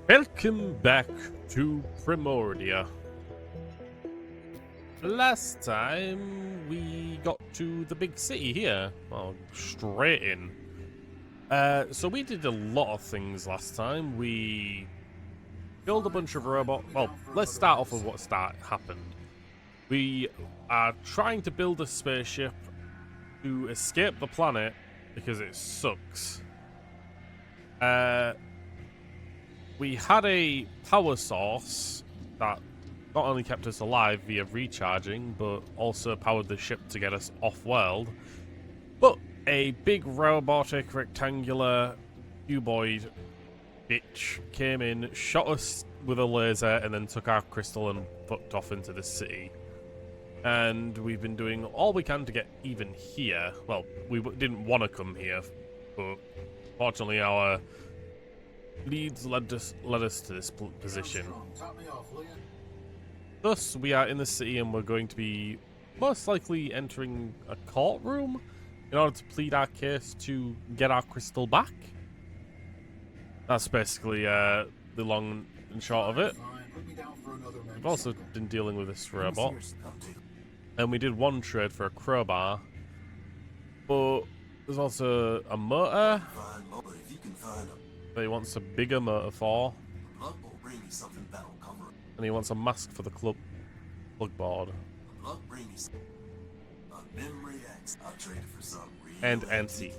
Welcome back to Primordia. Last time we got to the big city here. Well, straight in. So we did a lot of things last time. We killed a bunch of robots. Well, let's start off with what happened. We are trying to build a spaceship to escape the planet because it sucks. We had a power source that not only kept us alive via recharging, but also powered the ship to get us off-world. But a big robotic rectangular cuboid bitch came in, shot us with a laser, and then took our crystal and fucked off into the city. And we've been doing all we can to get even here. Well, we didn't want to come here, but fortunately our leads led us to this position. Thus, we are in the city and we're going to be most likely entering a courtroom in order to plead our case to get our crystal back. That's basically the long and short of it. We've also been dealing with this robot. And we did one trade for a crowbar. But there's also a motor that he wants a bigger motor for. And he wants a mask for the plug board. And antique.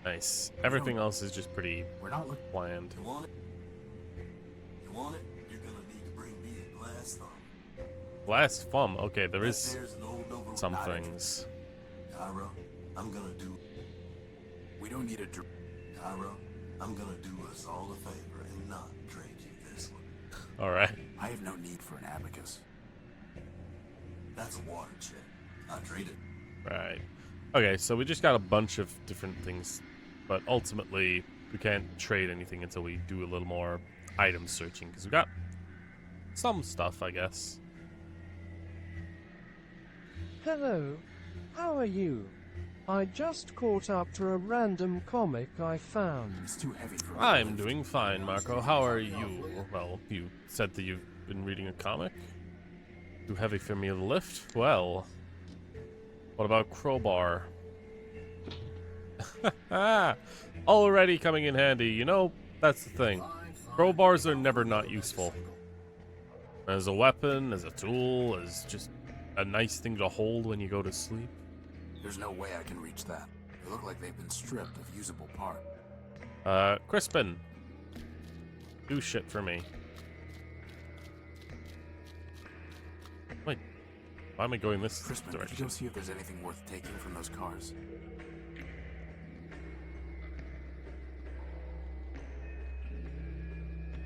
Nice. Everything else is just pretty bland. You want it? You're gonna need to bring me a glass thumb. Glass thumb? Okay, there is some things. Cairo, I'm gonna do. We don't need a drink. Cairo, I'm gonna do us all a favor and not trade you this one. Alright. I have no need for an abacus. That's a water jet. I trade it. Right. Okay, so we just got a bunch of different things, but ultimately we can't trade anything until we do a little more item searching, because we got some stuff, I guess. Hello, how are you? I just caught up to a random comic I found. It's too heavy for me. I'm doing fine, Marco. How are you? Well, you said that you've been reading a comic? Too heavy for me to lift? Well, what about crowbar? Already coming in handy. You know, that's the thing. Crowbars are never not useful. As a weapon, as a tool, as just a nice thing to hold when you go to sleep. There's no way I can reach that. They look like they've been stripped of usable part. Crispin. Do shit for me. Wait, why am I going this Crispin, could you direction? go see if there's anything worth taking from those cars?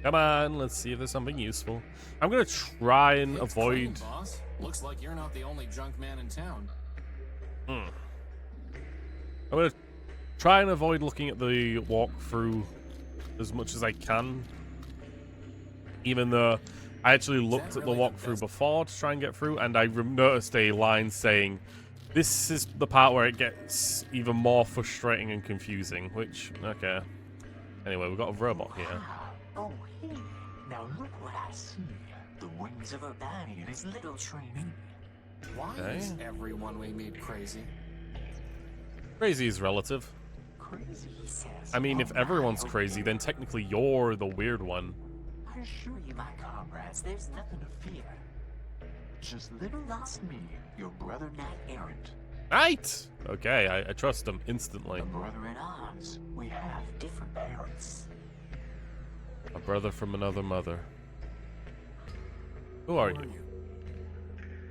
Come on, let's see if there's something useful. I'm gonna try and avoid. Clean, boss. Looks like you're not the only junk man in town. I'm gonna try and avoid looking at the walkthrough as much as I can. Even though I actually looked at the walkthrough before to try and get through, and I noticed a line saying, "This is the part where it gets even more frustrating and confusing." Which, okay. Anyway, we've got a robot here. Oh, hey. Now look what I see. The wings of a bunny and his little trainee. Why is everyone we meet crazy? Crazy is relative. Crazy, he says. I mean, if everyone's crazy, then technically you're the weird one. I assure you, my comrades, there's nothing to fear. Just little lost me, your brother knight errant. Right! Okay, I trust him instantly. A brother in arms. We have different parents. A brother from another mother. Who are you?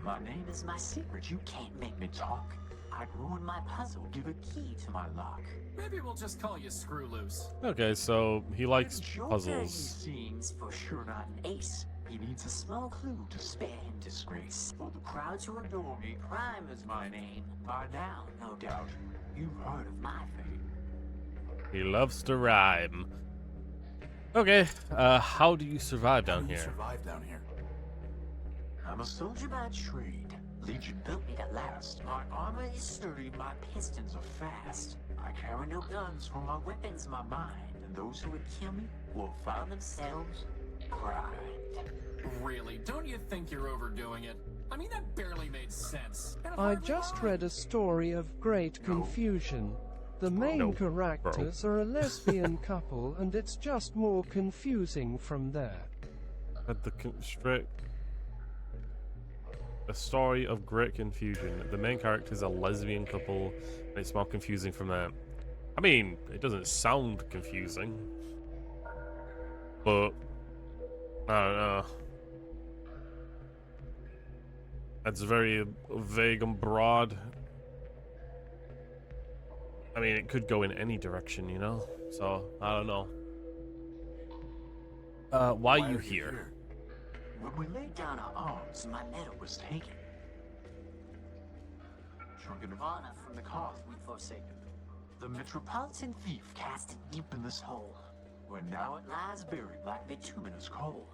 My name is my secret. You can't make me talk. I'd ruin my puzzle, give a key to my lock. Maybe we'll just call you Screw Loose. Okay, so he likes Joker, puzzles. He seems for sure not an ace. He needs a small clue to spare him disgrace. For the crowds who adore me, crime is my name. By now, no doubt, you've heard of my fame. He loves to rhyme. Okay, how do you survive down here? Survive down here. I'm a soldier by trade. Legion built me to last. My armor is sturdy, my pistons are fast. I carry no guns, for my weapon's my mind. and those who would kill me will find themselves primed. Really? Don't you think you're overdoing it? I mean, that barely made sense. And I hardly just lied. read a story of great confusion. The main No, characters are a lesbian couple, and it's just more confusing from there. At the a story of great confusion. The main character is a lesbian couple, and it's more confusing from there. I mean, it doesn't sound confusing, but I don't know. That's very vague and broad. I mean, it could go in any direction, you know? So, I don't know. Why are you here? When we laid down our arms, my medal was taken. Shrunken Nirvana from the cause we forsaken. The Metropolitan thief cast it deep in this hole, where now it lies buried like bituminous coal.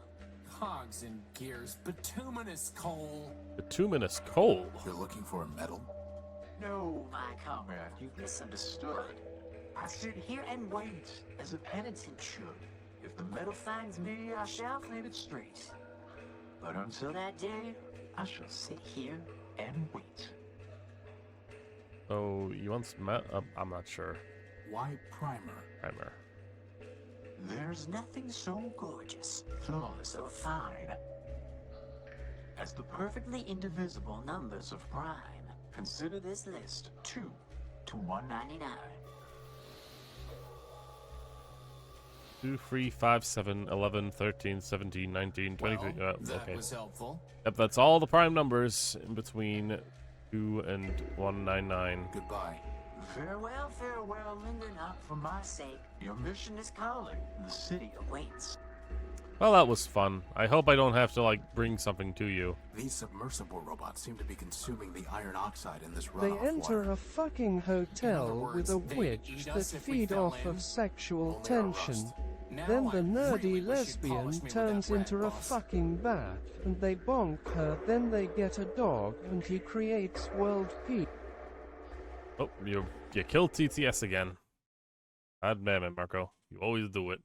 Cogs and gears, bituminous coal. Bituminous coal? You're looking for a medal? No, my comrade, you've misunderstood. I sit here and wait, as a penitent should. If the medal finds me, I shall claim it straight. But until that day, I shall sit here and wait. Oh, you once met? I'm not sure. Why primer? Primer. There's nothing so gorgeous, flawless, or fine as the perfectly indivisible numbers of prime. Consider this list 2 to 199. 2, 3, 5, 7, 11, 13, 17, 19, 23. Well, that okay. was helpful. Yep, that's all the prime numbers in between 2 and 199. Goodbye. Farewell, farewell, linger not for my sake. Your mission is calling, the city awaits. Well, that was fun. I hope I don't have to, like, bring something to you. These submersible robots seem to be consuming the iron oxide in this They runoff enter water. a fucking hotel with a words, they'd witch eat that us if we feed fell off in. of sexual Only our tension. rust. Now Then the I nerdy really wish you'd lesbian polish me with turns that rat, into a boss. fucking bat, and they bonk her, then they get a dog, and he creates world peace. Oh, you killed TTS again. God damn it, Marco. You always do it.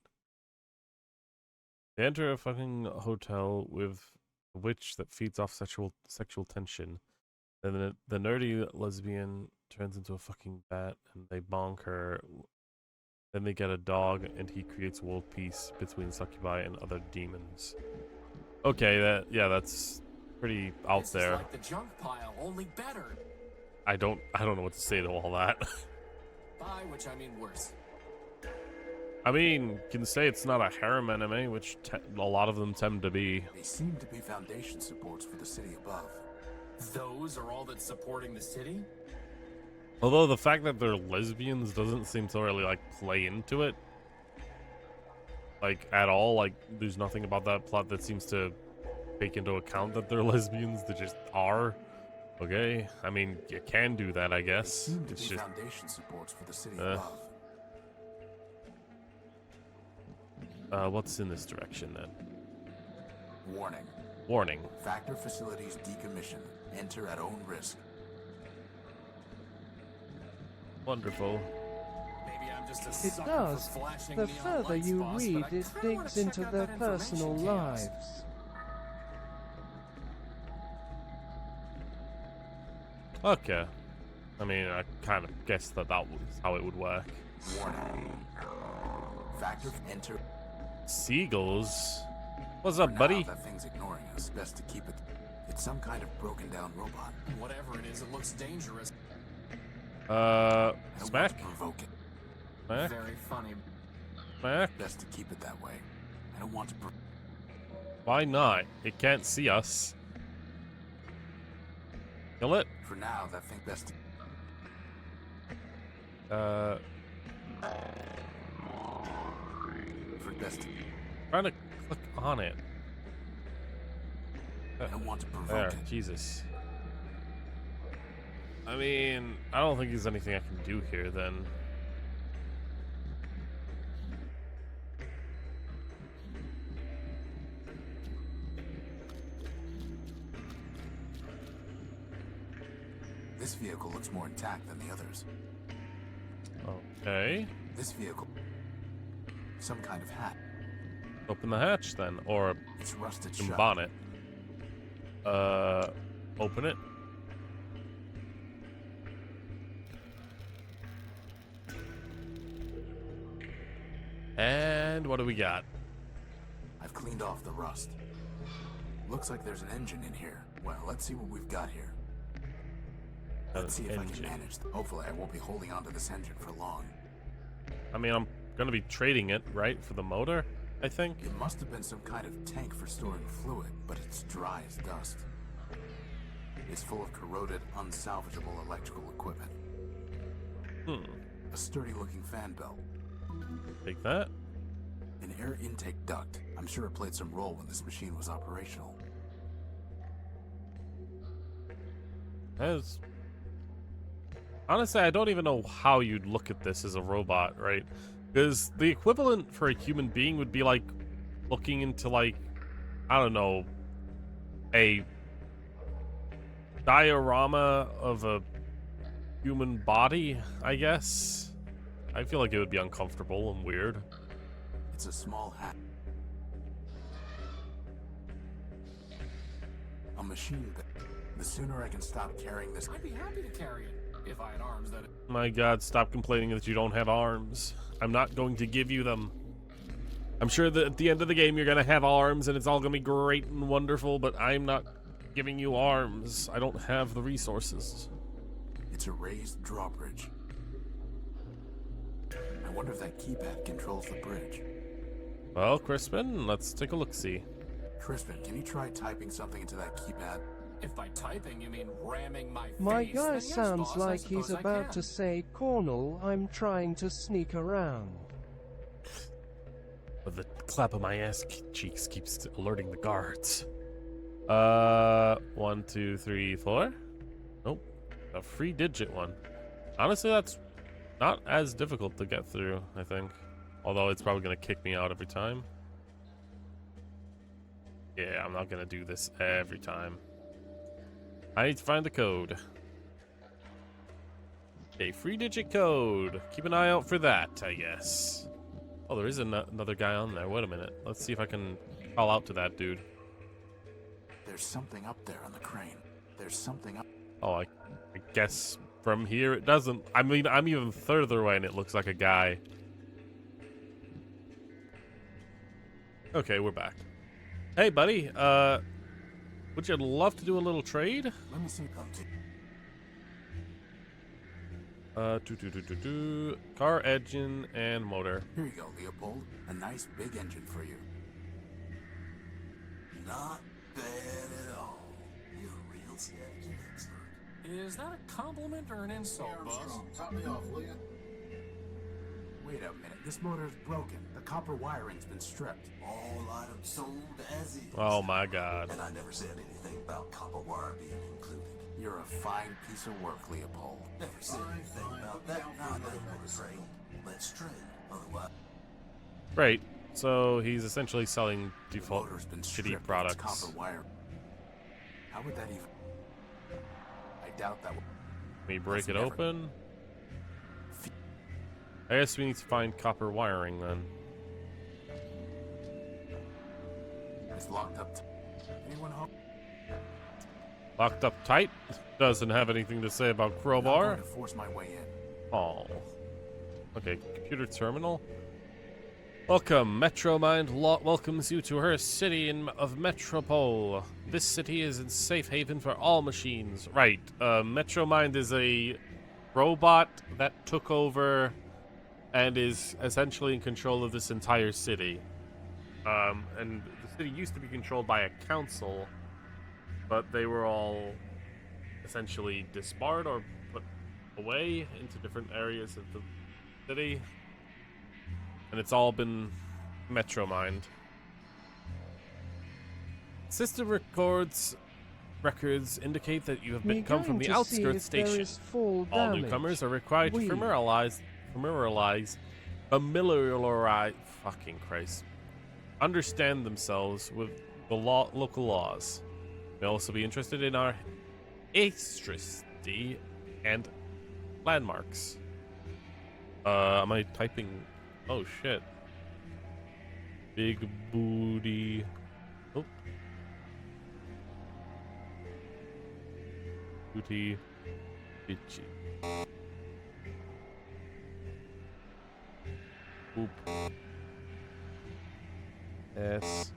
They enter a fucking hotel with a witch that feeds off sexual tension. Then the nerdy lesbian turns into a fucking bat, and they bonk her. Then they get a dog, and he creates world peace between succubi and other demons. Okay, that's pretty out This there. is like the junk pile, only better. I don't know what to say to all that. By which I mean worse. I mean, you can say it's not a harem anime, which a lot of them tend to be. They seem to be foundation supports for the city above. Those are all that's supporting the city? Although the fact that they're lesbians doesn't seem to really, like, play into it. Like, at all. Like, there's nothing about that plot that seems to take into account that they're lesbians. They just are. Okay? I mean, you can do that, I They guess. seem to It's be just... foundation supports for the city above. What's in this direction, then? Warning. Warning. Factor facilities decommission. Enter at own risk. Wonderful. Maybe I'm just a It sucker does. for flashing The neon further lights, you boss, read, but I it kinda wanna digs check into out their that personal information chaos. lives. Okay. I mean, I kind of guessed that was how it would work. Warning. Factor enter. Seagulls? What's For up, now, buddy? that thing's ignoring us. Best to keep it. It's some kind of broken down robot. Whatever it is, it looks dangerous. I don't Smack? want to provoke it. Smack? Very funny. Smack? Best to keep it that way. I don't want to. Why not? It can't see us. Kill it? For now, that thing best. For best. Trying to click on it. I don't want to provoke There, it. Jesus. I mean, I don't think there's anything I can do here then. This vehicle looks more intact than the others. Okay. This vehicle. Some kind of hat. Open the hatch then, or It's rusted some shut. bonnet. Open it. And what do we got? I've cleaned off the rust. Looks like there's an engine in here. Well, let's see what we've got here. Let's see if I can manage. Hopefully, I won't be holding onto this engine for long. I mean, I'm gonna be trading it, right, for the motor, I think. It must have been some kind of tank for storing fluid, but it's dry as dust. It's full of corroded, unsalvageable electrical equipment. A sturdy-looking fan belt. Take that. An air intake duct. I'm sure it played some role when this machine was operational. As honestly, I don't even know how you'd look at this as a robot, right? Because the equivalent for a human being would be like looking into, like, I don't know, a diorama of a human body, I guess. I feel like it would be uncomfortable and weird. It's a small hat. A machine bit. The sooner I can stop carrying this... I'd be happy to carry it, if I had arms that... My god, stop complaining that you don't have arms. I'm not going to give you them. I'm sure that at the end of the game you're gonna have arms and it's all gonna be great and wonderful, but I'm not giving you arms. I don't have the resources. It's a raised drawbridge. I wonder if that keypad controls the bridge. Well, Crispin, let's take a look-see. Crispin, can you try typing something into that keypad? If by typing you mean ramming my face, My then guy yes, sounds boss, I like he's suppose I about can. to say, Cornel, I'm trying to sneak around. But the clap of my ass cheeks keeps alerting the guards. 1, 2, 3, 4. Nope. A 3-digit one. Honestly, that's not as difficult to get through, I think. Although it's probably going to kick me out every time. Yeah, I'm not going to do this every time. I need to find the code. A 3-digit code. Keep an eye out for that, I guess. Oh, there is another guy on there. Wait a minute. Let's see if I can call out to that dude. There's something up there on the crane. There's something up... Oh, I guess from here it doesn't. I mean, I'm even further away and it looks like a guy. Okay, we're back. Hey, buddy. Would you love to do a little trade? Let me see. Come to... Car, engine, and motor. Here you go, Leopold. A nice big engine for you. Not bad at all. You're a real strategy expert. Is that a compliment or an insult, boss? Top me off, will you? Wait a minute. This motor's broken. The copper wiring's been stripped. All items sold as is. Oh my god. And I never said anything about copper wire being included. You're a fine piece of work, Leopold. Never said anything about that. Now they want to trade. Let's trade. Otherwise, Right. So he's essentially selling The default motor's been shitty stripped of its products. copper wire. How would that even... I doubt that would... Let me break it That's never- open. I guess we need to find copper wiring then. It's locked up. Anyone home? Locked up tight. Doesn't have anything to say about I'm crowbar. going to force my way in. Oh. Okay, computer terminal. Welcome, Metromind welcomes you to her city of Metropole. This city is a safe haven for all machines. Right, Metromind is a robot that took over and is essentially in control of this entire city. And the city used to be controlled by a council, but they were all essentially disbarred or put away into different areas of the city. And it's all been Metromind. System records indicate that you have Me come from going the to see outskirts if there station. is full All damage. newcomers are required to We- familiarize, fucking Christ, understand themselves with the local laws. May also be interested in our history and landmarks. Am I typing? Oh shit. Big booty. Oh. Booty. Bitchy. Oop. S.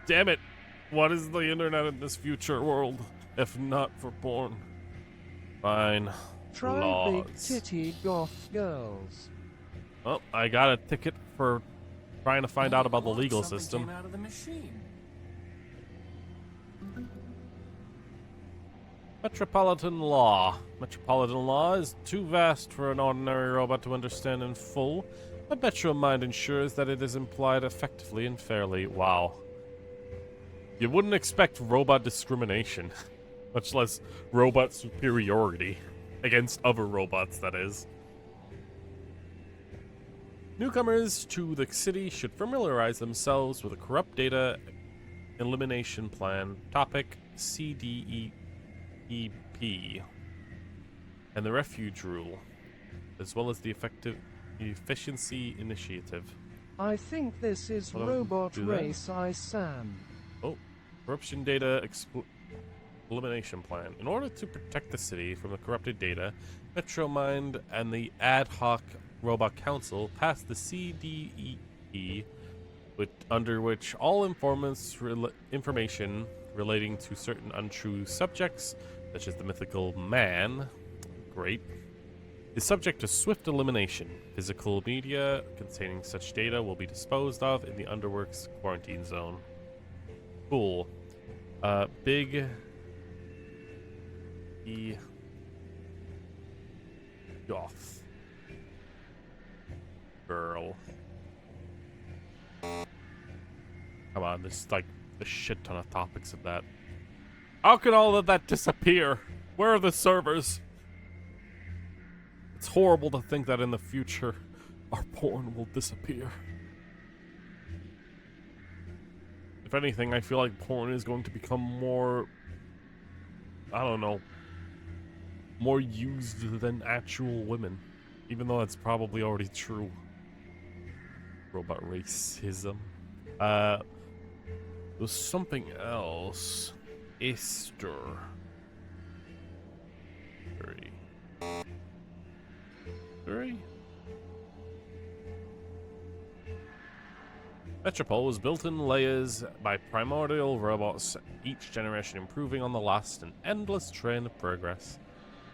Damn it! What is the internet in this future world, if not for porn? Fine. Try Laws. big titty goth girls. Oh, I got a ticket for trying to find out about the Look, legal something system. Came out of the machine. Metropolitan law. Metropolitan law is too vast for an ordinary robot to understand in full. A Metro Mind ensures that it is implied effectively and fairly. Wow. You wouldn't expect robot discrimination, much less robot superiority against other robots, that is. Newcomers to the city should familiarize themselves with a corrupt data elimination plan. Topic CDEP and the refuge rule, as well as the efficiency initiative. I think this is Well, Robot do that. Race I Sam. Oh, corruption data elimination plan. In order to protect the city from the corrupted data, Metromind and the Ad Hoc Robot Council passed the CDEP, under which all information relating to certain untrue subjects, such as the mythical man, great, is subject to swift elimination. Physical media containing such data will be disposed of in the Underworks quarantine zone. Cool. Big E goth girl. Come on, there's like a shit ton of topics of that. How can all of that disappear? Where are the servers? It's horrible to think that in the future, our porn will disappear. If anything, I feel like porn is going to become more, I don't know, more used than actual women. Even though that's probably already true. Robot racism. There's something else. Esther. Three. Metropole was built in layers by primordial robots, each generation improving on the last, an endless train of progress.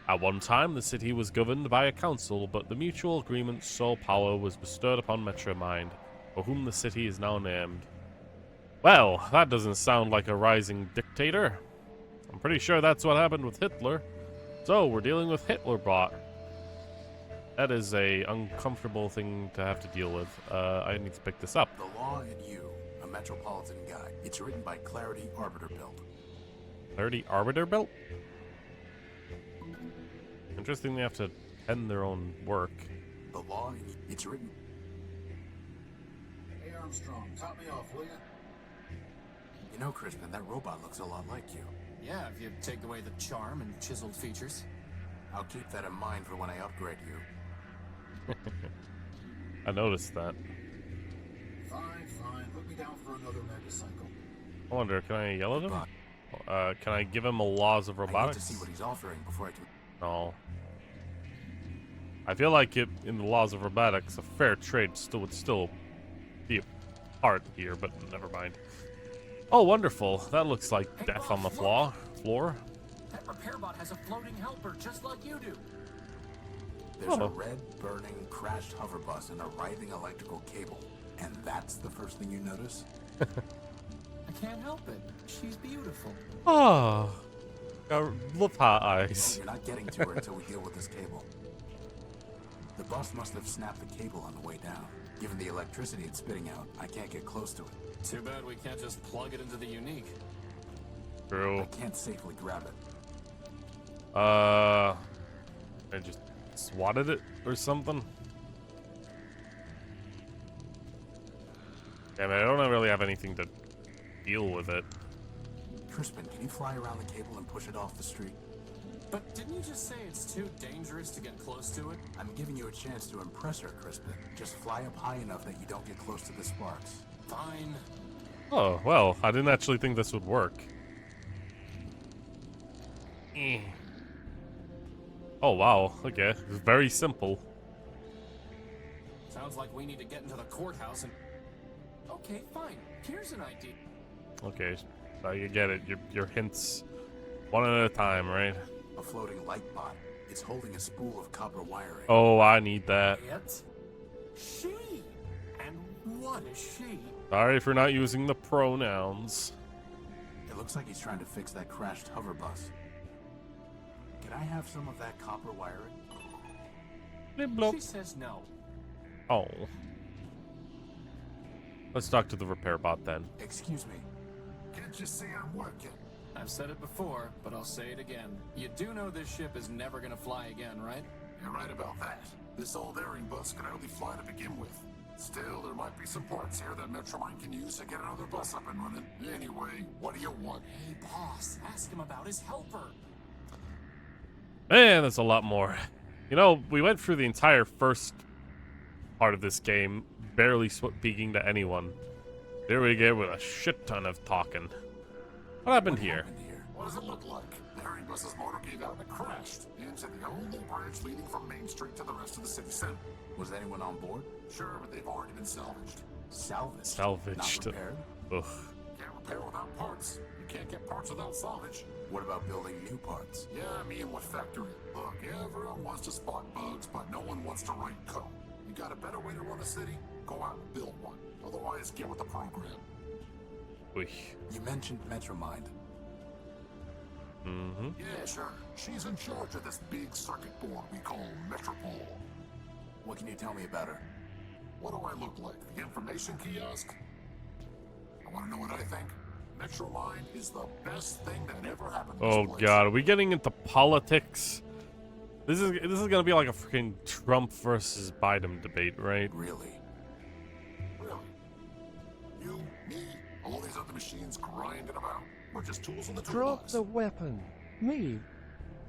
At one time, the city was governed by a council, but the mutual agreement's sole power was bestowed upon Metromind, for whom the city is now named. Well, that doesn't sound like a rising dictator. I'm pretty sure that's what happened with Hitler. So, we're dealing with Hitlerbot. That is a uncomfortable thing to have to deal with. I need to pick this up. The Law and You, a Metropolitan Guide. It's written by Clarity Arbiter Build. Clarity Arbiter built? Interesting they have to pen their own work. The Law and You, it's written... Hey Armstrong, top me off, will ya? You know, Crispin, that robot looks a lot like you. Yeah, if you take away the charm and chiseled features. I'll keep that in mind for when I upgrade you. I noticed that. Fine. Put me down for another megacycle. I wonder, can I yell at him? Can I give him a laws of I need robotics? to see what he's offering before I can... No. I feel like in the laws of robotics, a fair trade would still be a part here, but never mind. Oh, wonderful. That looks like Hey, death boss, on the look. floor. That repair bot has a floating helper just like you do. There's Oh. a red, burning, crashed hover bus and a writhing electrical cable. And that's the first thing you notice? I can't help it. She's beautiful. Oh. I love hot eyes. You're not getting to her until we deal with this cable. The bus must have snapped the cable on the way down. Given the electricity it's spitting out, I can't get close to it. Too bad we can't just plug it into the unique. True. I can't safely grab it. I just swatted it or something. Yeah, man, I don't really have anything to deal with it. Crispin, can you fly around the cable and push it off the street? But didn't you just say it's too dangerous to get close to it? I'm giving you a chance to impress her, Crispin. Just fly up high enough that you don't get close to the sparks. Fine. Oh, well, I didn't actually think this would work. Eh. Oh, wow. Okay. It's very simple. Sounds like we need to get into the courthouse and... Okay, fine. Here's an idea. Okay, so you get it. Your hints one at a time, right? A floating light pot. It's holding a spool of copper wiring. Oh, I need that. It? She. And what is she? Sorry for not using the pronouns. It looks like he's trying to fix that crashed hover bus. Can I have some of that copper wiring? Blip blop. She says no. Oh. Let's talk to the repair bot then. Excuse me. Can't you see I'm working? I've said it before, but I'll say it again. You do know this ship is never gonna fly again, right? You're right about that. This old airing bus can hardly fly to begin with. Still, there might be some parts here that Metromine can use to get another bus up and running. Anyway, what do you want? Hey, boss, ask him about his helper. Man, there's a lot more. You know, we went through the entire first part of this game barely speaking to anyone. Here we get with a shit ton of talking. What happened here? What does it look like? The airing bus's motor gave out and it crashed into the only bridge leading from Main Street to the rest of the city center. Was anyone on board? Sure, but they've already been salvaged. Salvaged? Salvaged. Not repaired? Ugh. Can't repair without parts. You can't get parts without salvage. What about building new parts? Yeah, me and what factory? Look, everyone wants to spot bugs, but no one wants to write code. You got a better way to run a city? Go out and build one. Otherwise, get with the program. Oy. You mentioned Metromind. Mm-hmm. Yeah, sure. She's in charge of this big circuit board we call Metropole. What can you tell me about her? What do I look like? The information kiosk? I want to know what I think. Metroline is the best thing that ever happened to Oh this place. god, are we getting into politics? This is gonna be like a freaking Trump versus Biden debate, right? Really? Really? You, me, all these other machines grinding about. We're just tools in the Drop toolbox. the weapon. Me.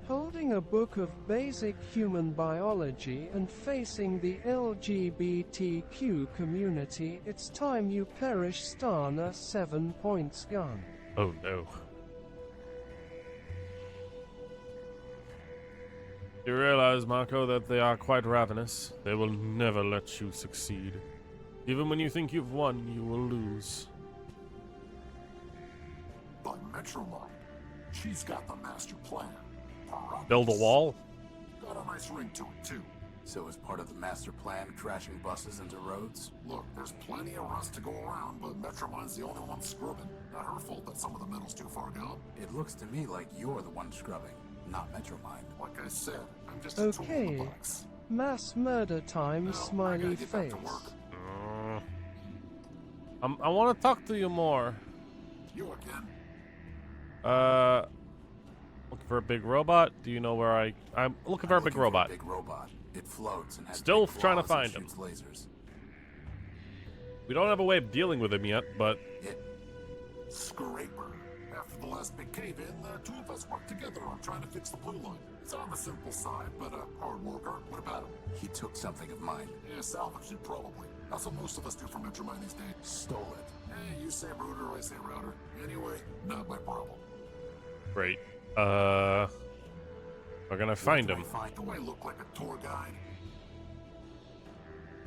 Holding a book of basic human biology and facing the LGBTQ community, it's time you perish. Stana 7 points gun. Oh no. You realize, Marco, that they are quite ravenous. They will never let you succeed. Even when you think you've won, you will lose. But Metroline, she's got the master plan. Build a wall? Got a nice ring to it, too. So as part of the master plan, crashing buses into roads? Look, there's plenty of rust to go around, but Metromine's the only one scrubbing. Not her fault that some of the metal's too far gone. It looks to me like you're the one scrubbing, not Metromind. Like I said, I'm just a tool in the Okay. box. Mass murder time, Now, I gotta smiley get back face. to work. I want to talk to you more. You again? Looking for a big robot? Do you know where I'm looking for a big Looking robot. Big robot. It floats and has Still big trying to claws and find him. shoots lasers. We don't have a way of dealing with him yet, but Scraper. After the last big cave-in, the two of us worked together on trying to fix the blue line. It's on the simple side, but a hard worker. What about him? He took something of mine. Yeah, salvaged it probably. That's what most of us do for Metromine these days. Stole it. Hey, you say router, I say router. Anyway, not my problem. great. We're gonna find him. Do I look like a tour guide?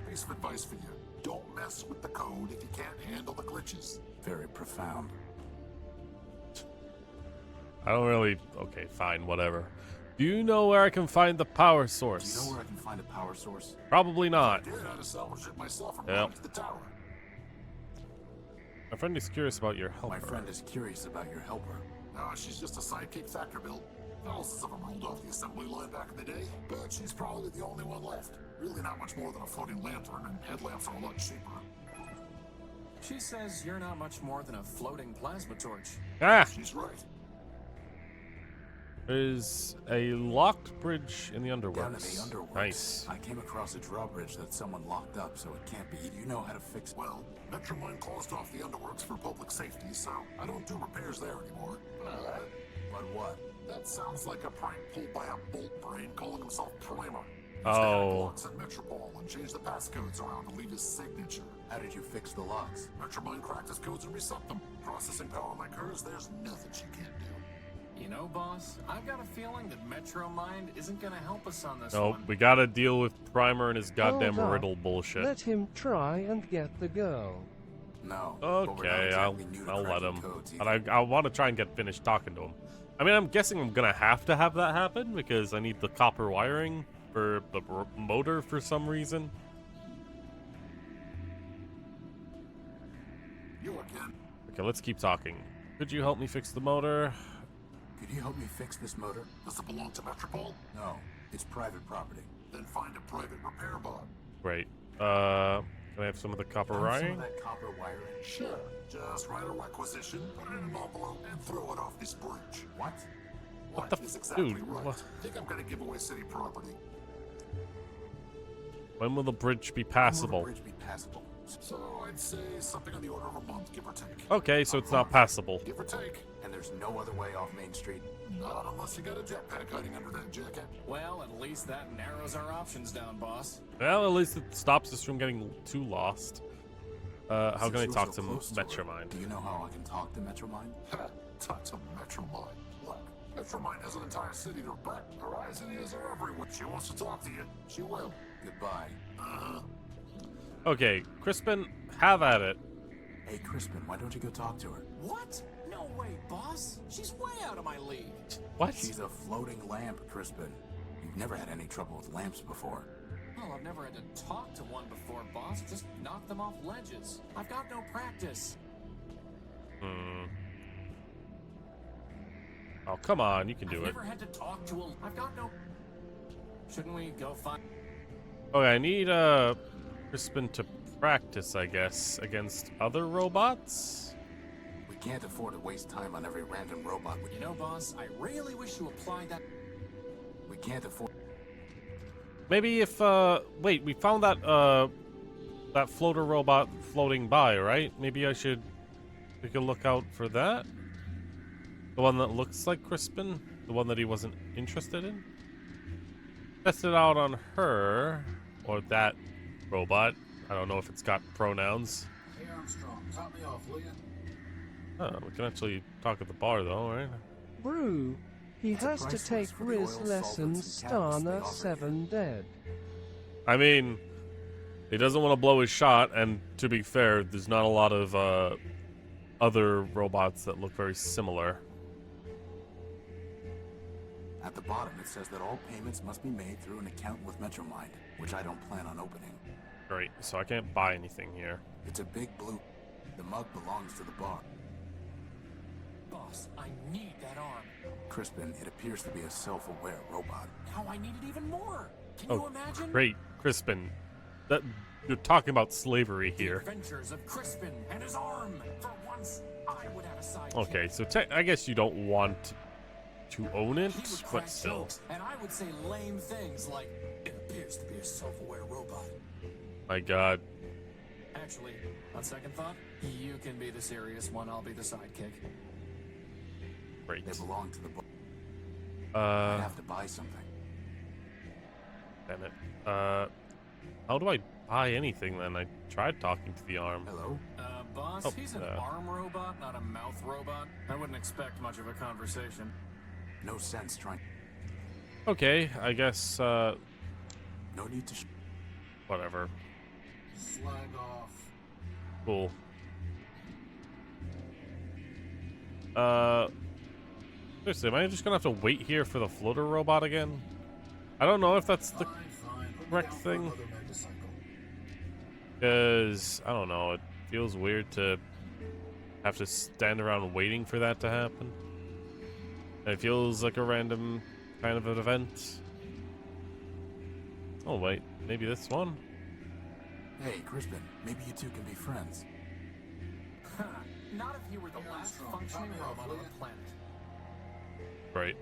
Piece of advice for you. Don't mess with the code if you can't handle the glitches. Very profound. I don't really. Okay, fine, whatever. Do you know where I can find the power Do source? you know where I can find a power source? Probably not. I did how to salvage it myself and Yep. brought it to the tower. My friend is curious about your helper. My friend is curious about your helper. No, she's just a sidekick factor build. Thousands of them rolled off the assembly line back in the day, but she's probably the only one left. Really not much more than a floating lantern, and headlamps are a lot cheaper. She says you're not much more than a floating plasma torch. Ah! She's right. There's a locked bridge in the Down in the underworks. underworld. Nice. I came across a drawbridge that someone locked up, so it can't be. Do you know how to fix it? Well, Metromine closed off the underworks for public safety, so I don't do repairs there anymore. But what? That sounds like a prank pulled by a bolt brain calling himself Primer. Oh. Locks in Metropole and changed the passcodes around to leave his signature. How did you fix the locks? Metromine cracked his codes and reset them. Processing power like hers, there's nothing she can't do. You know, boss, I've got a feeling that Metro Mind isn't gonna help us on this Nope, one. we gotta deal with Primer and his goddamn Hold up. riddle bullshit. Let him try and get the girl. No. but we're not Okay, exactly new to I'll let cracking him. codes But either. I want to try and get finished talking to him. I mean, I'm guessing I'm gonna have that happen because I need the copper wiring for the motor for some reason. You again? Okay, let's keep talking. Could you help me fix the motor? Could you help me fix this motor? Does it belong to Metropole? No. It's private property. Then find a private repair bot. Great. Can I have some of the copper Find some wiring? of that copper wiring. Sure. Just write a requisition, put it in an envelope, and throw it off this bridge. What? What the is exactly dude, right. what? Think I'm gonna give away city property. When will the bridge be When will passable? the bridge be passable? So I'd say something on the order of a month, give or take. Okay, so it's not passable. Give or take. And there's no other way off Main Street. Not unless you got a jetpack hiding under that jacket. Well, at least that narrows our options down, boss. Well, at least it stops us from getting too lost. How Since can I you're talk so to close her, Metromind? Do you know how I can talk to Metromind? Ha! Talk to Metromine. Look, Metromine has an entire city to back. Her eyes and ears are everywhere. She wants to talk to you. She will. Goodbye. Okay, Crispin, have at it. Hey, Crispin, why don't you go talk to her? What? No way, boss. She's way out of my league. What? She's a floating lamp, Crispin. You've never had any trouble with lamps before. Well, I've never had to talk to one before, boss. Just knock them off ledges. I've got no practice. Oh, come on, you can do I've it. never had to talk to a... I've got no... Shouldn't we go find... Okay, I need Crispin to practice, I guess, against other robots. We can't afford to waste time on every random robot. You know, boss, I really wish you applied that... We can't afford... Maybe if wait, we found that that floater robot floating by, right? Maybe I should take a look out for that. The one that looks like Crispin, the one that he wasn't interested in. Test it out on her or that robot. I don't know if it's got pronouns. Hey Armstrong, top me off, will ya? Oh, we can actually talk at the bar though, right? Brew. He It's a has to price take list for the Riz oil, lessons solvents, and catalysts they Starner offer 7 dead. I mean, he doesn't want to blow his shot, and to be fair, there's not a lot of other robots that look very similar. At the bottom, it says that all payments must be made through an account with Metromind, which I don't plan on opening. Great, so I can't buy anything here. It's a big blue... The mug belongs to the bar. Boss, I need that arm. Crispin, it appears to be a self-aware robot. Now I need it even more. Can Oh, you imagine? great, Crispin. That you're talking about slavery The here. adventures of Crispin and his arm. For once, I would have a sidekick. Okay, so I guess you don't want to own it, He would crack but still. jokes, and I would say lame things like, "It appears to be a self-aware robot." My God. Actually, on second thought, you can be the serious one. I'll be the sidekick. Great. They belong to the bar. I Uh, have to buy something. damn it. How do I buy anything then? I tried talking to the arm. Hello? Boss, Oh, he's an arm robot, not a mouth robot. I wouldn't expect much of a conversation. No sense trying... Okay, I guess, No need to... whatever. Slag off. Cool. Seriously, am I just gonna have to wait here for the floater robot again? I don't know if that's the Fine. Put me correct down for thing. another motorcycle. Because, I don't know, it feels weird to have to stand around waiting for that to happen. It feels like a random kind of an event. Oh, wait, maybe this one? Hey, Crispin, maybe you two can be friends. Not if you were the last functioning robot on the planet. Right.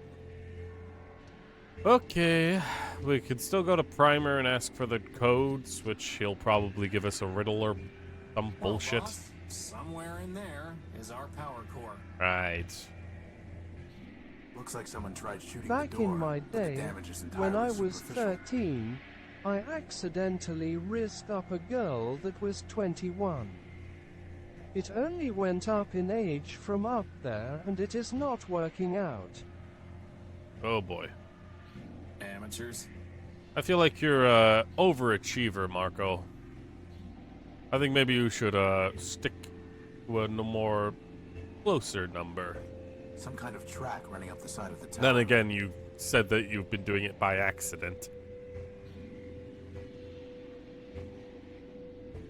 Okay, we could still go to Primer and ask for the codes, which he'll probably give us a riddle or some Well, bullshit. boss, somewhere in there is our power core. Right. Looks like someone tried shooting Back the door, in my but the day, damage is when I entirely was superficial. 13, I accidentally rizzed up a girl that was 21. It only went up in age from up there, and it is not working out. Oh boy. Amateurs. I feel like you're a overachiever, Marco. I think maybe you should stick to a more closer number. Some kind of track running up the side of the tower. Then again, you said that you've been doing it by accident.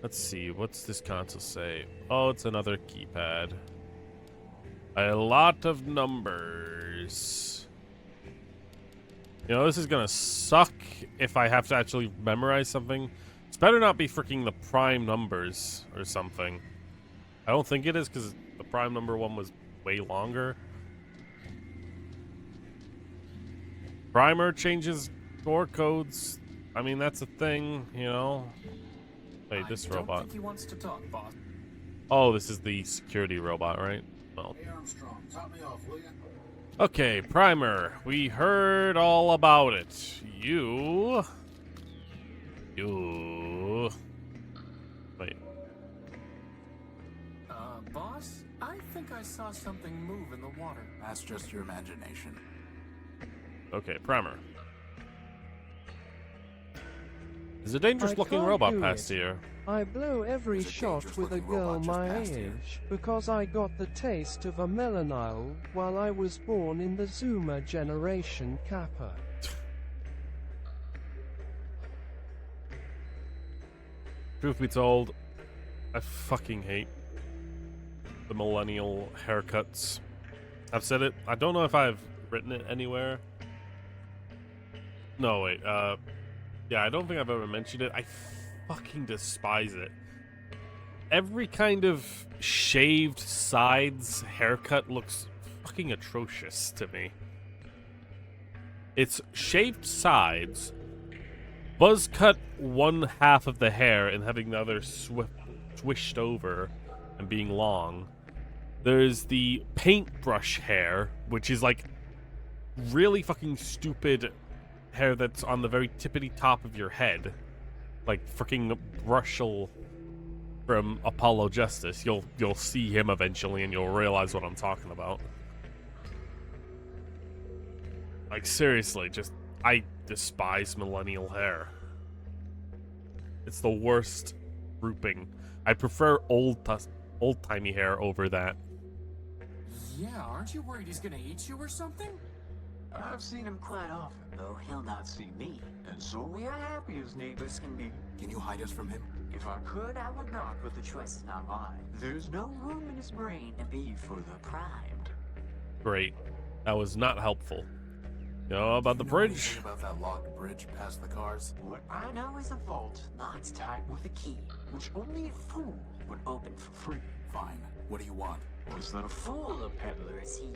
Let's see, what's this console say? Oh, it's another keypad. A lot of numbers. You know, this is gonna suck if I have to actually memorize something. It's better not be freaking the prime numbers or something. I don't think it is, because the prime number one was way longer. Primer changes door codes. I mean, that's a thing, you know. Wait, this I don't robot. think he wants to talk, boss. Oh, this is the security robot, right? Well. Hey, Armstrong, top me off, will ya? Okay, Primer. We heard all about it. You. Wait. Boss? I think I saw something move in the water. That's just your imagination. Okay, Primer. There's a dangerous I looking can't robot do past it. here. I blow every There's a shot dangerous with a looking girl robot just my past here. age because I got the taste of a melanile while I was born in the Zoomer generation Kappa. Truth be told, I fucking hate the millennial haircuts. I've said it. I don't know if I've written it anywhere. No, wait. Yeah, I don't think I've ever mentioned it. I fucking despise it. Every kind of shaved sides haircut looks fucking atrocious to me. It's shaved sides, buzz cut one half of the hair and having the other swished over and being long. There's the paintbrush hair, which is like really fucking stupid hair that's on the very tippity top of your head. Like freaking Brushel from Apollo Justice. You'll see him eventually and you'll realize what I'm talking about. Like seriously, just I despise millennial hair. It's the worst grouping. I prefer old-timey hair over that. Yeah, aren't you worried he's gonna eat you or something? I've seen him quite often, though he'll not see me, and so we are happy as neighbors can be. Can you hide us from him? If I could, I would not, but the choice is not mine. There's no room in his brain to be for the primed. Great. That was not helpful. You know about the Do you know bridge? anything about that locked bridge past the cars? What I know is a vault locked tight with a key, which only a fool would open for free. Fine. What do you want? Was that a fool, a peddler is he,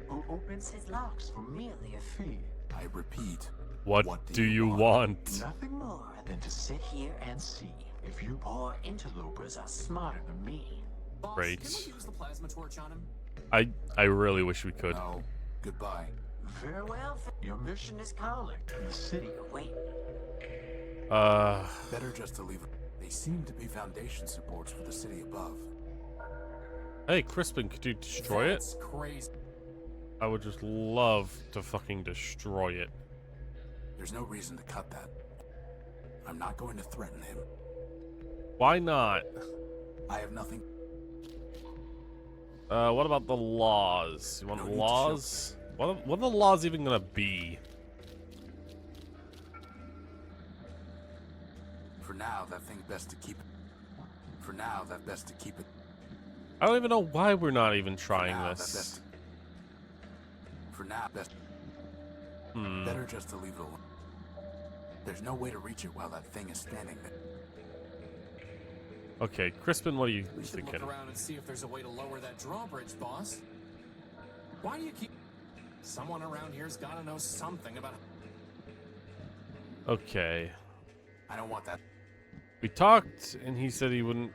who opens his locks for merely a fee? I repeat. What do you want? Nothing more than to sit here and see if you poor interlopers are smarter than me. Boss, Great. can we use the plasma torch on him? I really wish we could. No. Goodbye. Farewell. Your mission is calling. The city awaits. Better just to leave it. They seem to be foundation supports for the city above. Hey, Crispin, could you destroy it? That's crazy. I would just love to fucking destroy it. There's no reason to cut that. I'm not going to threaten him. Why not? I have nothing. What about the laws? You want No the need to laws? What are the laws even gonna be? For now, that thing best to keep it. For now, that best to keep it. I don't even know why we're not even For trying now, this. That best. For now, best. Hmm. Better just to leave it alone. There's no way to reach it while that thing is standing there. Okay, Crispin, what are you We should thinking? look around and see if there's a way to lower that drawbridge, boss. Why do you keep... Someone around here's gotta know something about... Okay. I don't want that. We talked, and he said he wouldn't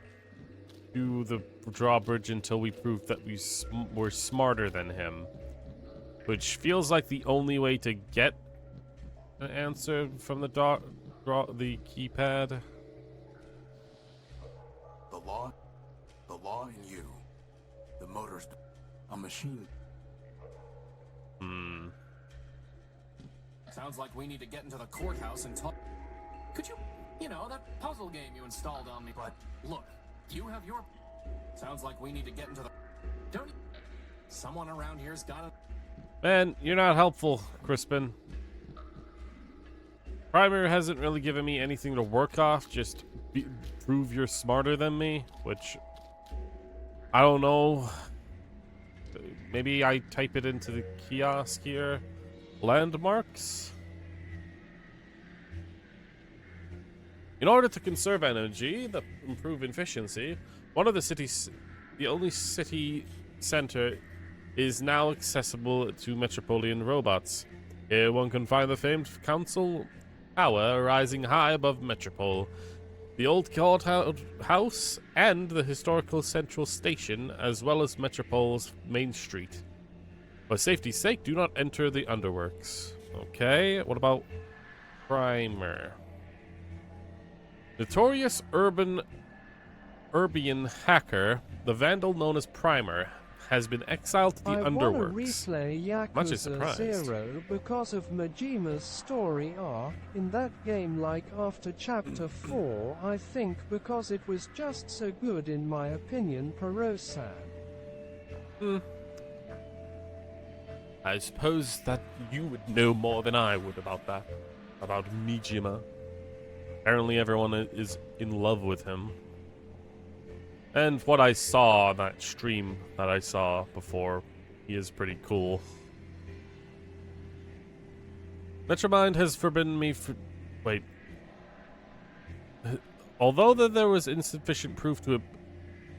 do the drawbridge until we proved that we're smarter than him. which feels like the only way to get an answer from the the keypad. The law in you. The motor's a machine. Sounds like we need to get into the courthouse and talk. Could you know, that puzzle game you installed on me. But look, you have your. Sounds like we need to get into the. Don't. Someone around here's got to. Man, you're not helpful, Crispin. Primer hasn't really given me anything to work off, just prove you're smarter than me, which I don't know. Maybe I type it into the kiosk here. Landmarks? In order to conserve energy, improve efficiency, one of the only city center is now accessible to Metropolitan robots. Here one can find the famed council tower rising high above Metropole, the old courthouse, and the historical central station, as well as Metropole's main street. For safety's sake, do not enter the underworks. Okay, what about Primer? Notorious urban hacker, the vandal known as Primer, has been exiled to the underworks. I want to replay Much is Yakuza surprised. 0 because of Majima's story arc in that game, like after Chapter 4, I think, because it was just so good in my opinion. Paro-san. I suppose that you would know more than I would about that. About Mijima. Apparently everyone is in love with him. And what I saw on that stream that I saw before, he is pretty cool. Metromind has forbidden me wait. Although there was insufficient proof to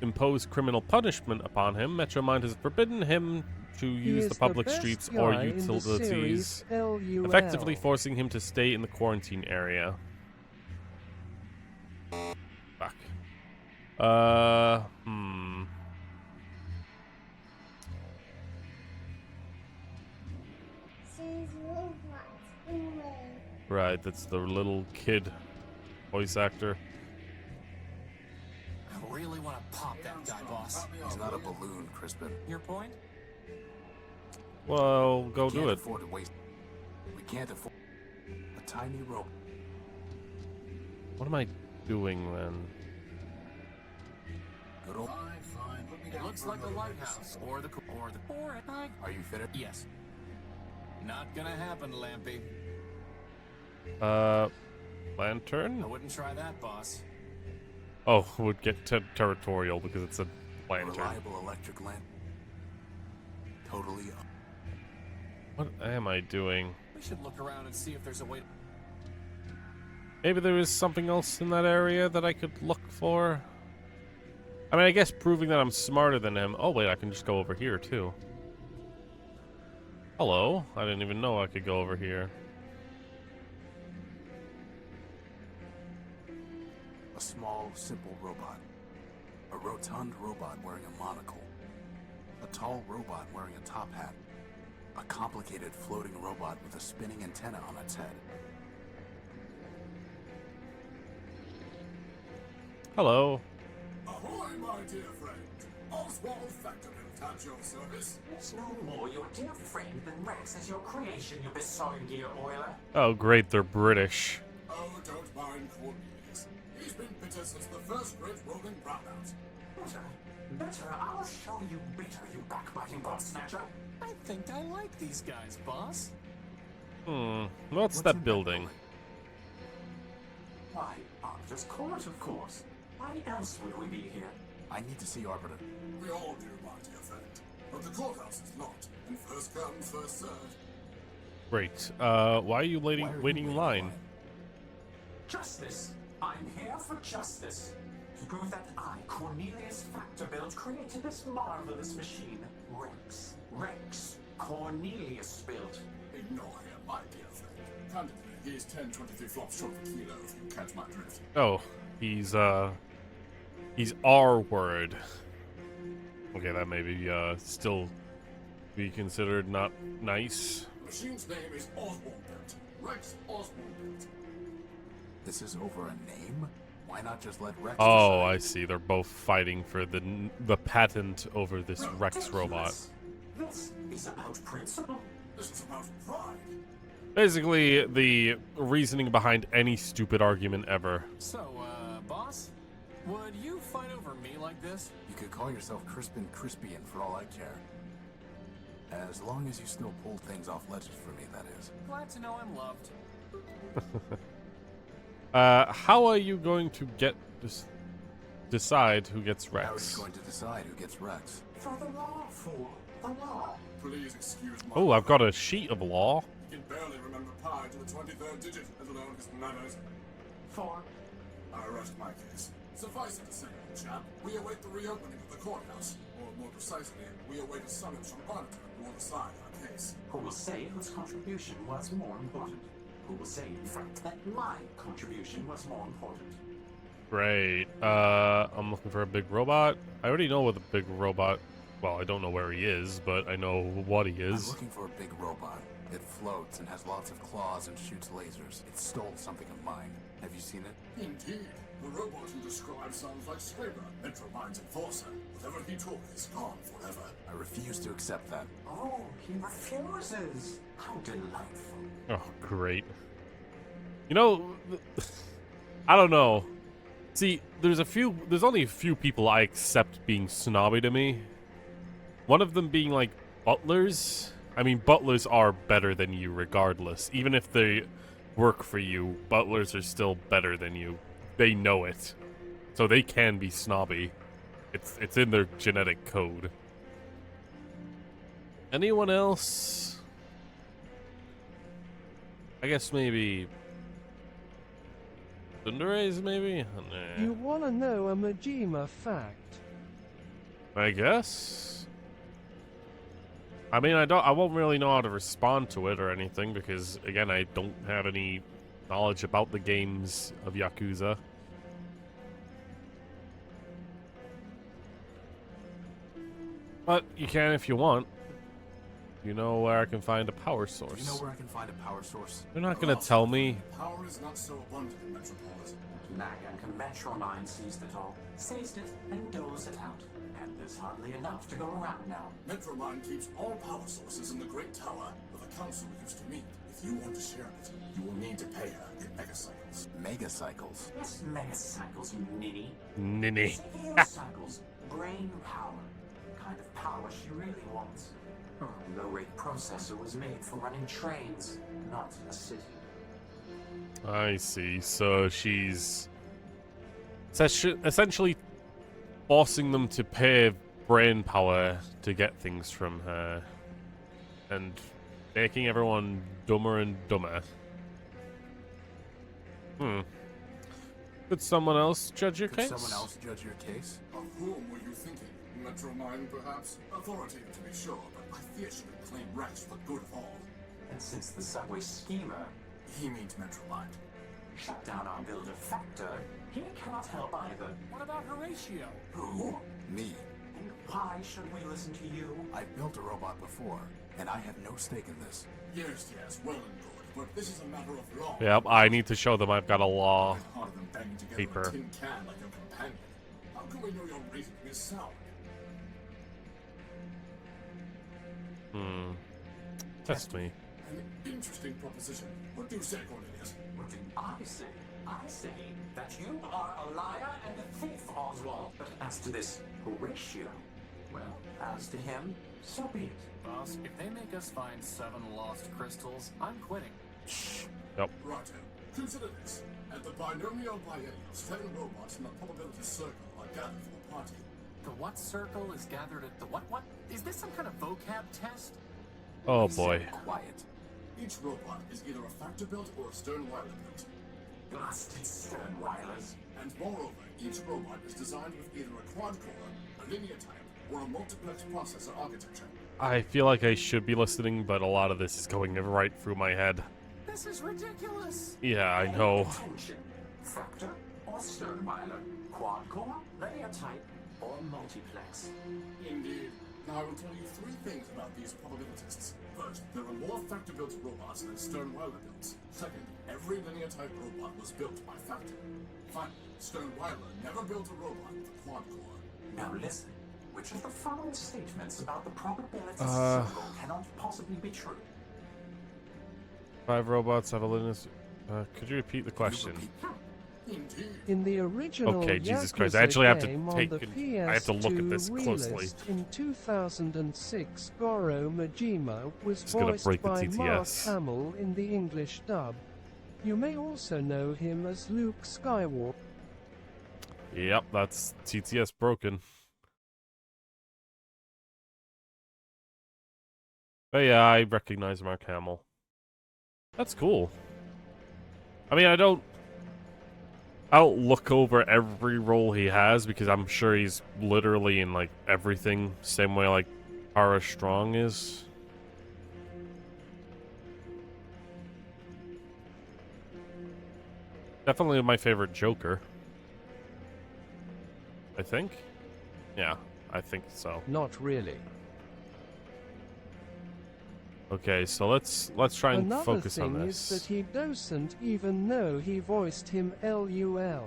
impose criminal punishment upon him, Metromind has forbidden him to use the public streets or utilities, effectively forcing him to stay in the quarantine area. Fuck. Right, that's the little kid voice actor. I really want to pop that guy, boss. He's not a balloon, Crispin. Your point? Well, go We do can't it. afford to waste. We can't afford a tiny rope. What am I doing then? Good old. It looks like a lighthouse, or Are you finished? Yes. Not gonna happen, Lampy. Lantern? I wouldn't try that, boss. Oh, would get territorial because it's a lantern. Reliable electric lamp. Totally. What am I doing? We should look around and see if there's a way. Maybe there is something else in that area that I could look for. I mean, I guess proving that I'm smarter than him. Oh, wait, I can just go over here, too. Hello. I didn't even know I could go over here. A small, simple robot. A rotund robot wearing a monocle. A tall robot wearing a top hat. A complicated floating robot with a spinning antenna on its head. Hello. Ahoy, my dear friend. Oswald Factorville at your service. It's no more your dear friend than Rex as your creation, you besotted gear oiler. Oh, great, they're British. Oh, don't mind Cornelius. He's been bitter since the first great rolling brownout. Better, I'll show you bitter, you backbiting god snatcher. I think I like these guys, boss. What's that building? Why, Arbiter's Court, of course. Why else would we be here? I need to see Arbiter. We all do, my dear friend. But the courthouse is locked, and first come, first served. Great. Why are you waiting in line? Justice. I'm here for justice. To prove that I, Cornelius Factorville, created this marvelous machine. Rex. Cornelius built. Ignore him, my dear friend. Candidly, he's 10-23 flops short of a kilo, if you catch my drift. Oh, he's R word. Okay, that may be, still be considered not nice. The machine's name is Oswald-Built. Rex Oswald-Built. This is over a name? Why not just let Rex Oh, decide? I see. They're both fighting for the patent over this Rex robot. This is about principle. This is about pride. Basically, the reasoning behind any stupid argument ever. So, boss? Would you fight over me like this? You could call yourself Crispin Crispian for all I care. As long as you still pull things off ledges for me, that is. Glad to know I'm loved. How are you going to decide who gets How are you Rex? going to decide who gets Rex? For the law, fool. The law. Please excuse my... Oh, I've got a sheet of law. He can barely remember pi to the 23rd digit, let alone his manners. For I rest my case. Suffice it to say, old chap, we await the reopening of the courthouse. Or more precisely, we await a summons from Barnaton who will decide our case. who will say whose contribution was more important? Who will say, in fact, that my contribution was more important? Great. I'm looking for a big robot. I already know what the big robot... Well, I don't know where he is, but I know what he I'm is. looking for a big robot. It floats and has lots of claws and shoots lasers. It stole something of mine. Have you seen it? Indeed, the robot you described sounds like Slaver, Metromind's enforcer. Whatever he took is gone forever. I refuse to accept that. Oh, he refuses. How delightful. Oh, great. You know, I don't know. See, there's only a few people I accept being snobby to me. One of them being like butlers. I mean, butlers are better than you regardless. Even if they work for you, butlers are still better than you. They know it. So they can be snobby. It's in their genetic code. Anyone else? I guess maybe Thunderays, maybe? Nah. You wanna know a Majima fact? I guess. I mean, I won't really know how to respond to it or anything because, again, I don't have any knowledge about the games of Yakuza. But you can if you want. You know where I can find a power Do source. you know where I can find a power source? They're not gonna tell me. Power is not so abundant in Metropolis. Mag and conventional mind seized it all, seized it, and doles it out. And there's hardly enough to go around now. Metromind keeps all power sources in the Great Tower where the council used to meet. If you want to share it, you will need to pay her in megacycles. Megacycles. Yes, megacycles, you ninny. Ninny. CPU cycles, brain power. The kind of power she really wants. Her low-rate processor was made for running trains, not a city. I see. So she's essentially forcing them to pay brain power to get things from her. And making everyone dumber and dumber. Could someone else judge your Could case? someone else judge your case? Of whom were you thinking? Metromind, perhaps? Authoritative, to be sure, but I fear she would claim Rex for the good of all. And since the subway schemer He means Metromind. shut down our builder Factor, he cannot help either. What about Horatio? Who? Me. And why should we listen to you? I've built a robot before, and I have no stake in this. Yes, well and good, but this is a matter of law. Yep, I need to show them I've got a law. It's harder than banging together Paper. a tin can like your companion. How can we know your reasoning is sound? Test me. An interesting proposition. What do you say, Cornelius? What do I say? I say that you are a liar and a thief, Oswald. But as to this Horatio, well, as to him, so be it. Boss, if they make us find 7 lost crystals, I'm quitting. Righto. Consider this. At the binomial biennial, 7 robots in the probability circle are gathered for the party. The what circle is gathered at the what? Is this some kind of vocab test? Oh boy. Quiet. Each robot is either a factor built or a Sternweiler built. Blasted Sternweilers. And moreover, each robot is designed with either a quad-core, a linear type, or a multiplex processor architecture. I feel like I should be listening, but a lot of this is going right through my head. This is ridiculous. Yeah, I know. Attention. Factor or Sternweiler. Quad core, linear type, or multiplex. Indeed. Now I will tell you three things about these probabilities. First, there are more factor-built robots than Sternweiler built. Second, every linear-type robot was built by Factor. Finally, Sternweiler never built a robot with a quad core. Now listen, which of the following statements about the probability circle cannot possibly be true? 5 robots have a linear... could you repeat the question? Indeed. In the original Okay, Jesus Christ, Yakuza I actually have to game on take the con- I have to look at this PS2 closely. relist in 2006, Goro Majima was Just gonna voiced break the by Mark TTS. Hamill in the English dub. You may also know him as Luke Skywalker. Yep, that's TTS broken. But yeah, I recognize Mark Hamill. That's cool. I mean, I don't look over every role he has because I'm sure he's literally in like everything, same way like Tara Strong is. Definitely my favorite Joker. I think. Yeah, I think so. Not really. Okay, so let's try and Another focus on thing this. is that he doesn't even know he voiced him LUL.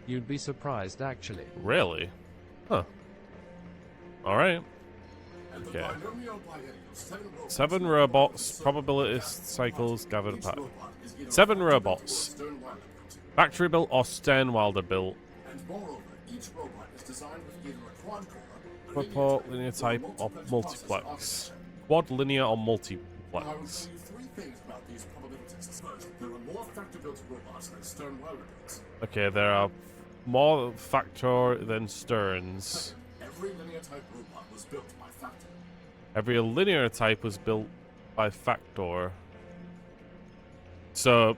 You'd be surprised, actually. Really? Huh. Alright. And the Okay. binomial biennial 7 robots, probabilist cycles gathered Each apart. robot is either 7 factor-built or robots. Sternweiler built. Factory built or Sternwalder built. And moreover, each robot is designed with either a quad core, a Quad linear linear type or processor multiplex. architecture. Quad linear or Now, I will multiplex. tell you three things about these probabilities. First, there are more factor-built robots than Sternweiler built. Okay, there are more Factor than Sterns. Second, every linear-type robot was built by Factor. Every linear type was built by Factor. So,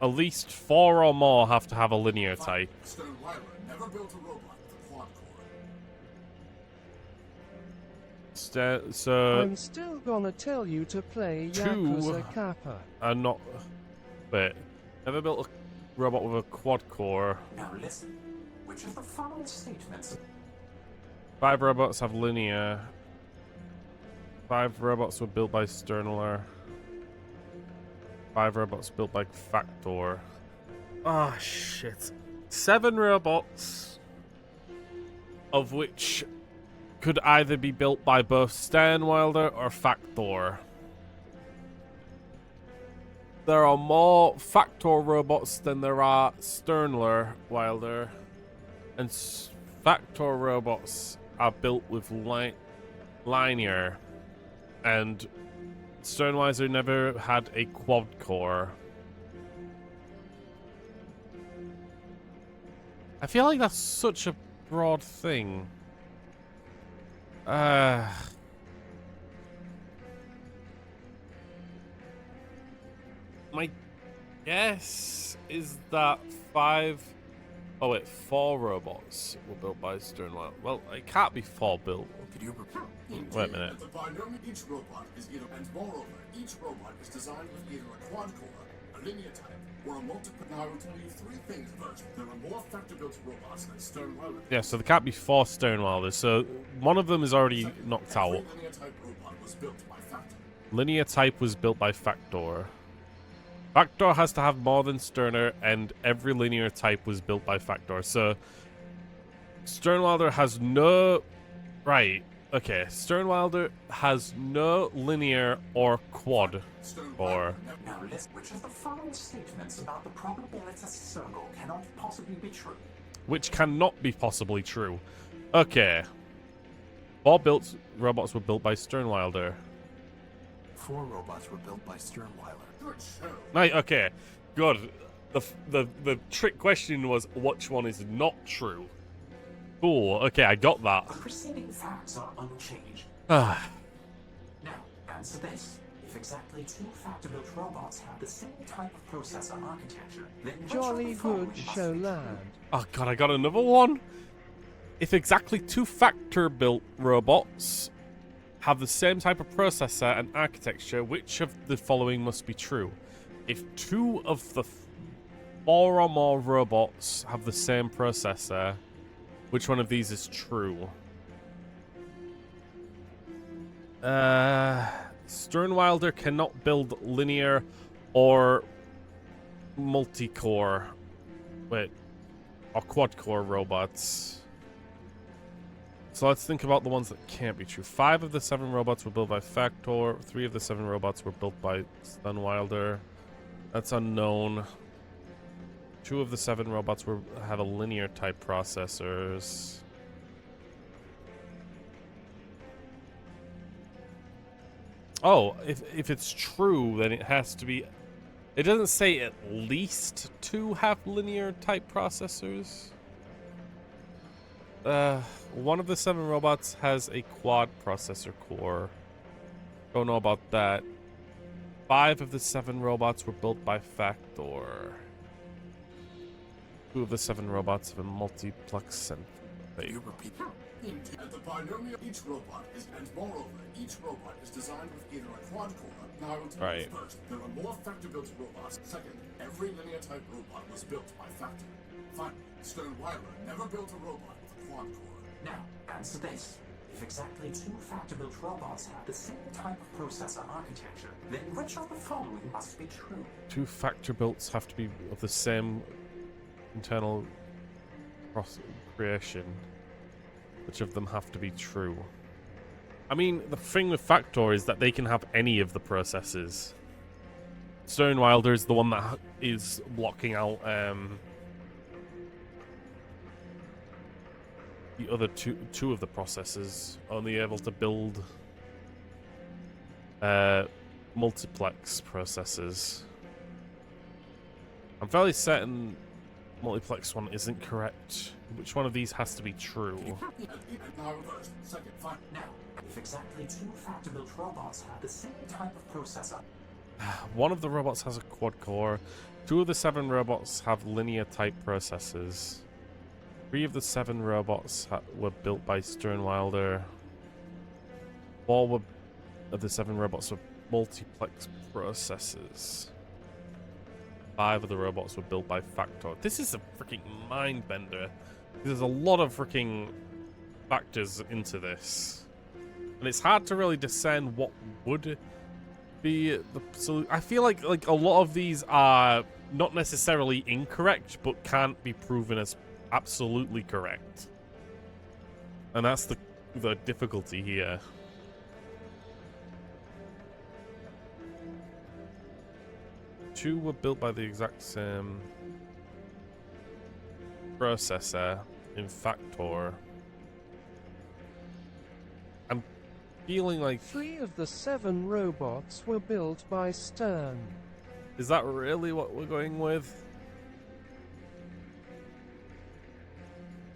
at least 4 or more have to have a linear type. Sternweiler never built a robot with a quad core. So, I'm still gonna tell you to play Two. Yakuza Kappa. are not... Wait. Never built a robot with a quad core. Now listen, which of the following statements 5 robots have linear. 5 robots were built by Sternler. 5 robots built by Factor. Ah, shit. 7 robots, of which could either be built by both Sternwilder or Factor. There are more Factor robots than there are Sternler Wilder, and Factor robots are built with linear, and Sternweiser never had a quad core. I feel like that's such a broad thing. My guess is that 4 robots were built by Sternweiler. Well, it can't be 4 built. Could you Wait a minute. The binomial each robot is either, and moreover, each robot is designed with either a quad core, a linear type, or a multiple. Now I will tell you three things first. There are more factor-built robots than Sternweiler. Yeah, so there can't be 4 Sternwilders. So one of them is already knocked out. Every linear type robot was built by Factor. Linear type was built by Factor. Factor has to have more than Sterner, and every linear type was built by Factor. So Sternwilder has no... Right. Okay. Sternwilder has no linear or quad core. Now listen, which of the following statements about the probability circle cannot possibly be true? Which cannot be possibly true. Okay. 4 built robots were built by Sternwilder. 4 robots were built by Sternweiler. Good show. Right, okay. Good. The trick question was which one is not true. Cool. Okay, I got that. The preceding facts are unchanged. Ah. Now, answer this. If exactly 2 factor-built robots have the same type of processor architecture, then which of Jolly the following good, must show be true? lad. Oh god, I got another one. If exactly 2 factor-built robots have the same type of processor and architecture, which of the following must be true? If 2 of the 4 or more robots have the same processor, which one of these is true? Sternwilder cannot build linear or multi-core. Wait. Or quad-core robots. So let's think about the ones that can't be true. 5 of the 7 robots were built by Factor. 3 of the 7 robots were built by Sternwilder. That's unknown. 2 of the 7 robots have a linear type processors. Oh, if it's true, then it has to be... It doesn't say at least 2 have linear type processors. 1 of the 7 robots has a quad processor core. Don't know about that. 5 of the 7 robots were built by Factor. 2 of the 7 robots have a multiplex center. You repeat. At the binomial, each robot is, and moreover, each robot is designed with either a quad core. Now I will tell you first, there are more factor-built robots. Second, every linear-type robot was built by Factor. Finally, Sternweiler never built a robot with a quad core. Now, answer this. If exactly 2 factor-built robots have the same type of processor architecture, then which of the following must be true? 2 factor builds have to be of the same internal creation. Which of them have to be true? I mean, the thing with Factor is that they can have any of the processes. Sternwilder is the one that is blocking out the other two of the processors, only able to build multiplex processors. I'm fairly certain multiplex one isn't correct. Which one of these has to be true? Now first, second, finally. Now, if exactly 2 factor-built robots have the same type of processor... 1 of the robots has a quad core. 2 of the 7 robots have linear type processors. 3 of the 7 robots were built by Sternwilder. 4 of the 7 robots were multiplex processors. 5 of the robots were built by Factor. This is a freaking mind bender. There's a lot of freaking factors into this. And it's hard to really discern what would be the solution. I feel like a lot of these are not necessarily incorrect, but can't be proven as absolutely correct. And that's the difficulty here. Two were built by the exact same processor in Factor. I'm feeling like 3 of the 7 robots were built by Stern. Is that really what we're going with?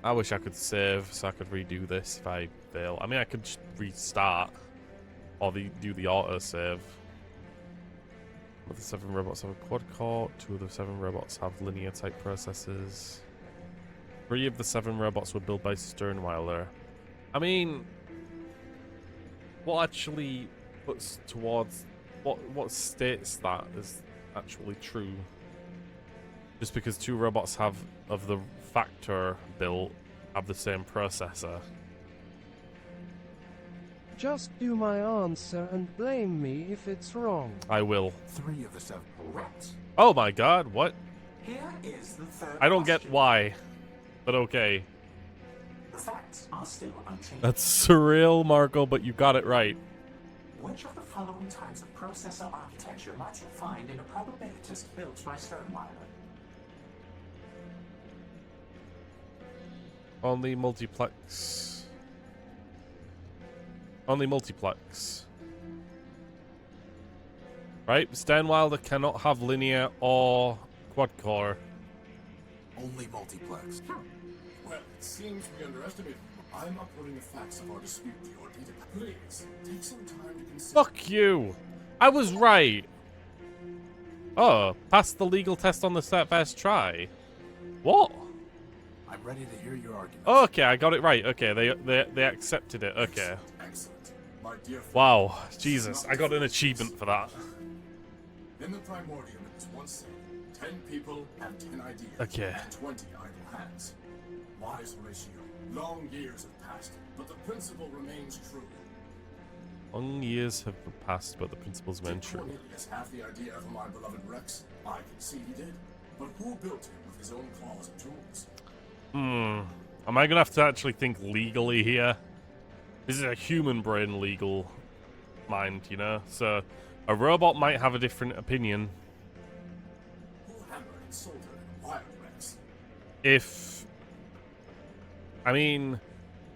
I wish I could save so I could redo this if I fail. I mean, I could just restart or do the auto save. But the 7 robots have a quad core. 2 of the 7 robots have linear type processors. 3 of the 7 robots were built by Sternweiler. I mean, what actually puts towards what states that is actually true? Just because 2 robots have of the Factor built have the same processor. Just do my answer and blame me if it's wrong. I will. 3 of the 7 Correct. Oh my god, what? Here is the third I don't get question. why, but okay. The facts are still unchanged. That's surreal, Marco, but you got it right. Which of the following types of processor architecture might you find in a probabilitist built by Sternweiler? Only multiplex. Only multiplex. Right? Sternwilder cannot have linear or quad core. Only multiplex. Well, it seems we underestimated you. I'm uploading the facts of our dispute to your database. Please, take some time to consider... Fuck you! I was right! Oh, passed the legal test on the first try. What? I'm ready to hear your argument. Oh, okay, I got it right. Okay, they accepted it. Okay. Excellent. My dear friend, Wow, Jesus, I got an achievement for that. in the Primordium, it was once said, 10 people have 10 ideas, Okay. and 20 idle hands. Wise Horatio, long years have passed, but the principle remains true. Long years have passed, but the principles Did remain true. Cornelius have the idea for my beloved Rex? I can see he did. But who built him with his own claws and tools? Am I gonna have to actually think legally here? This is a human brain legal mind, you know? So a robot might have a different opinion. Who hammered and soldered and wired Rex?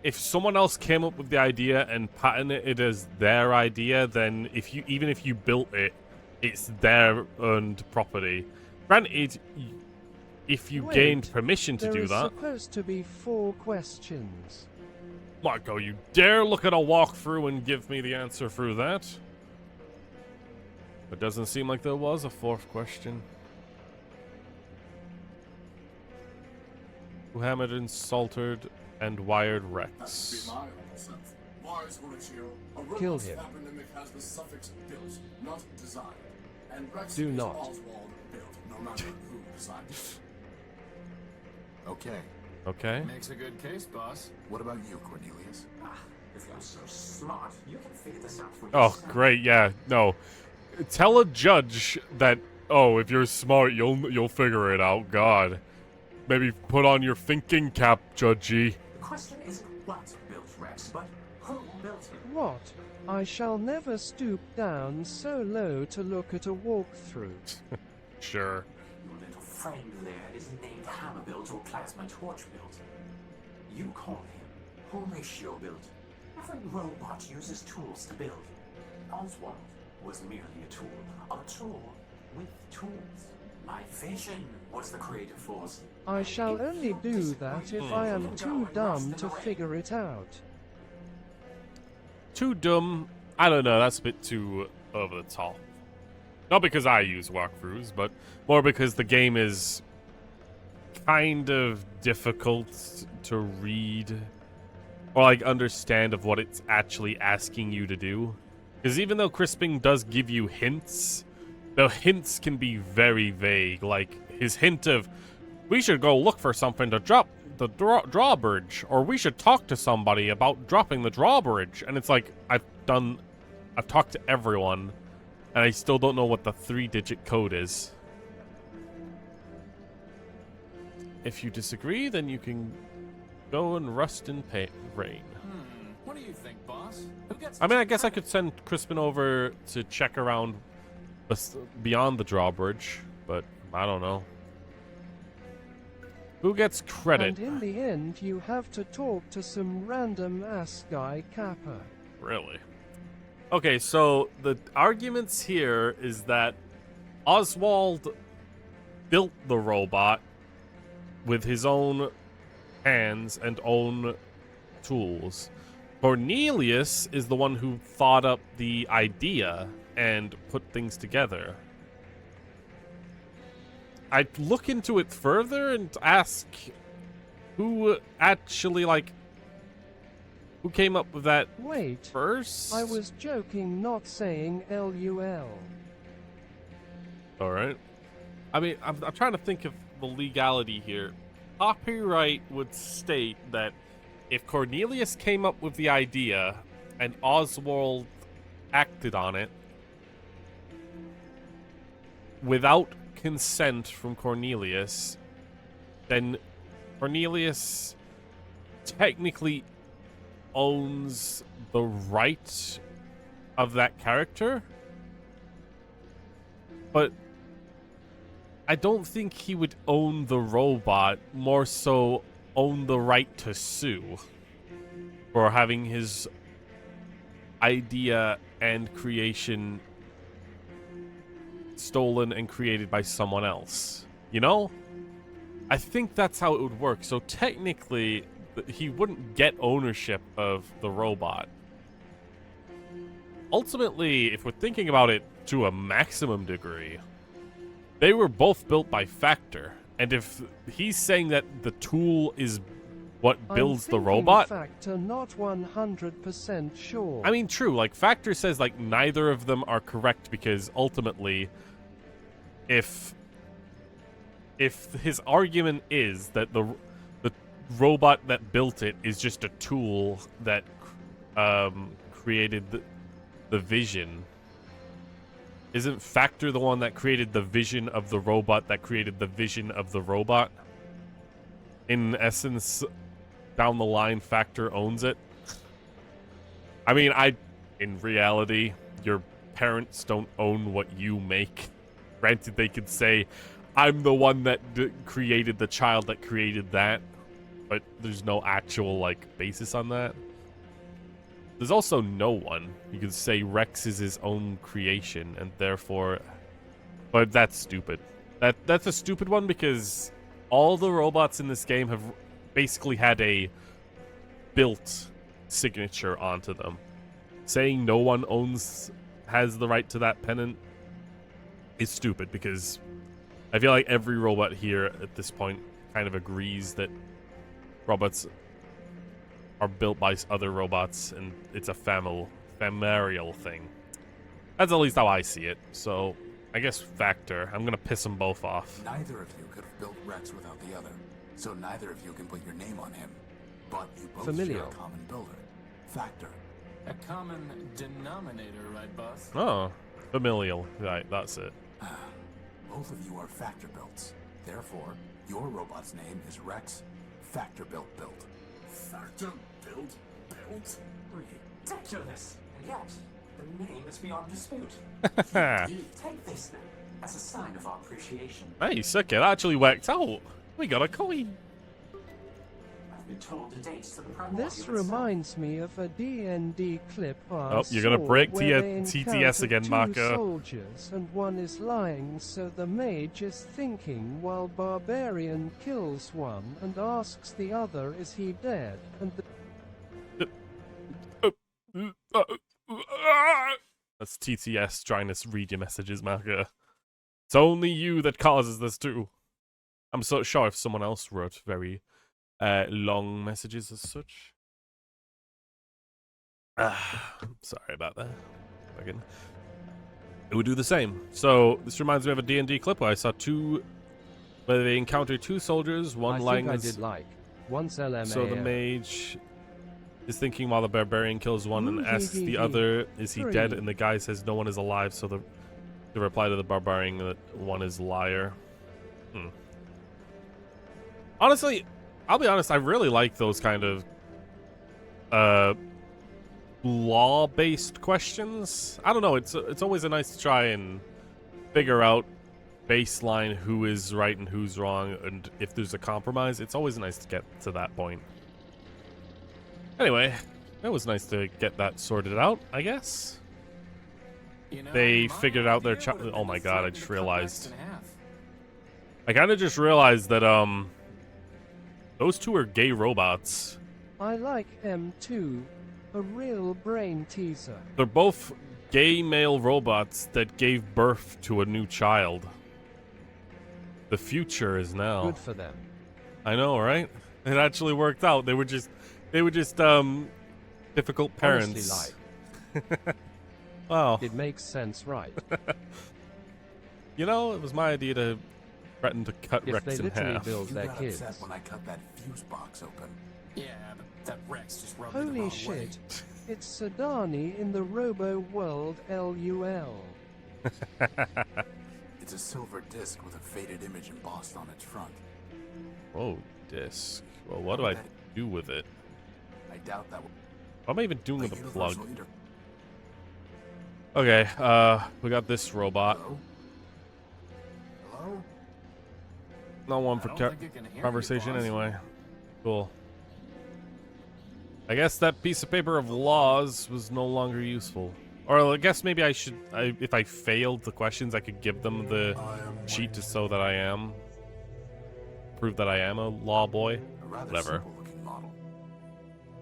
If someone else came up with the idea and patented it as their idea, then even if you built it, it's their owned property. Granted, if you gained permission to do that. There is supposed to be 4 questions. Marco, you dare look at a walkthrough and give me the answer through that? It doesn't seem like there was a 4th question. Who hammered and soldered and wired That Rex? would be my humble self. Wise Horatio, a Kill robot's him. patronymic has the suffix built, not designed. And Rex Do is not. Oswald built, no matter who designed it. Okay. Okay. Makes a good case, boss. What about you, Cornelius? If you're so smart, you can figure this out for Oh, yourself. great. Yeah. No. Tell a judge that. Oh, if you're smart, you'll figure it out. God. Maybe put on your thinking cap, judgy. The question isn't what built Rex, but who built him. What? I shall never stoop down so low to look at a walkthrough. Sure. Your little friend there isn't named Hammer-built or Plasma Torch-built. You call him Horatio-built. Every robot uses tools to build. Oswald was merely a tool with tools. My vision was the creative force. I shall only do that if I am too dumb to figure it out. Too dumb. I don't know. That's a bit too over the top. Not because I use walkthroughs, but more because the game is kind of difficult to read or like understand of what it's actually asking you to do. Because even though crisping does give you hints, the hints can be very vague. Like his hint of, we should go look for something to drop the drawbridge, or we should talk to somebody about dropping the drawbridge. And it's like, I've talked to everyone, and I still don't know what the 3-digit code is. If you disagree, then you can go and rust in rain. What do you think, boss? Who gets I mean, I guess I could send Crispin over to check around beyond the drawbridge, but I don't know. Who gets credit? And in the end, you have to talk to some random ass guy Kappa. Really? Okay, so the arguments here is that Oswald built the robot with his own hands and own tools. Cornelius is the one who thought up the idea and put things together. I'd look into it further and ask who actually, like, who came up with that Wait, first? I was joking, not saying LUL. Alright. I mean, I'm trying to think of the legality here. Copyright would state that if Cornelius came up with the idea and Oswald acted on it without consent from Cornelius, then Cornelius technically owns the right of that character. But I don't think he would own the robot, more so own the right to sue for having his idea and creation stolen and created by someone else. You know? I think that's how it would work. So technically, he wouldn't get ownership of the robot. Ultimately, if we're thinking about it to a maximum degree, they were both built by Factor. And if he's saying that the tool is what builds the robot, Factor, not 100% sure. I mean, true. Like, Factor says, like, neither of them are correct because ultimately, if his argument is that the robot that built it is just a tool that created the vision. Isn't Factor the one that created the vision of the robot that created the vision of the robot? In essence, down the line, Factor owns it. I mean, in reality, your parents don't own what you make. Granted, they could say, I'm the one that created the child that created that, but there's no actual, like, basis on that. There's also no one. You could say Rex is his own creation, and therefore... But that's stupid. That's a stupid one because all the robots in this game have basically had a built signature onto them. Saying no one has the right to that pennant is stupid because I feel like every robot here at this point kind of agrees that robots are built by other robots, and it's a familial thing. That's at least how I see it. So, I guess Factor. I'm gonna piss them both off. Neither of you could have built Rex without the other, so neither of you can put your name on him. But you both share a common builder, Factor. A common denominator, right, boss? Oh, familial. Right, that's it. Both of you are Factor builds. Therefore, your robot's name is Rex Factor Built. Factor build? Ridiculous. And yet, the name is beyond dispute. Take this then, as a sign of our appreciation. Hey, sick, it actually worked out. We got a coin. I've been told the dates to the Primordia This itself. reminds me of a D&D clip I you're gonna saw break where to they your TTS encountered again, two Marco. soldiers and one is lying, so the mage is thinking while Barbarian kills one and asks the other, is he dead? And the That's TTS trying to read your messages, Marco. It's only you that causes this too. I'm so sure if someone else wrote very long messages as such. Sorry about that. Again, it would do the same. So this reminds me of a D&D clip where I saw where they encounter two soldiers, one lying. I did like once LMAO. So the mage is thinking while the barbarian kills one and asks the other, is he dead? And the guy says no one is alive, so the reply to the barbarian that one is liar. Honestly, I'll be honest, I really like those kind of law-based questions. I don't know, it's always nice to try and figure out baseline who is right and who's wrong, and if there's a compromise, it's always nice to get to that point. Anyway, it was nice to get that sorted out, I guess. You know, They my figured out their idea would've oh been my to god, I threaten just to cut Rex realized. in half. I kind of just realized that, those two are gay robots. I like M2, a real brain teaser. They're both gay male robots that gave birth to a new child. The future is now. Good for them. I know, right? It actually worked out. They were just difficult parents. Honestly, Wow. it makes sense, right? You know, it was my idea to threaten to cut If Rex they in literally half. build You their got kids. upset when I cut that fuse box open. Yeah, but that Rex just rubbed me the Holy wrong way. shit. It's Sadani in the Robo World LUL. It's a silver disc with a faded image embossed on its front. Oh, disc. Well, what do I do with it? I doubt that would What am I even doing with the plug? universal inter- Okay, we got this robot. Hello? Hello? Not one for I don't think it can hear you, conversation boss. anyway. Cool. I guess that piece of paper of laws was no longer useful. Or I guess maybe I should, if I failed the questions, I could give them the cheat to show that I am. Prove that I am a law boy. A rather Whatever. simple-looking model.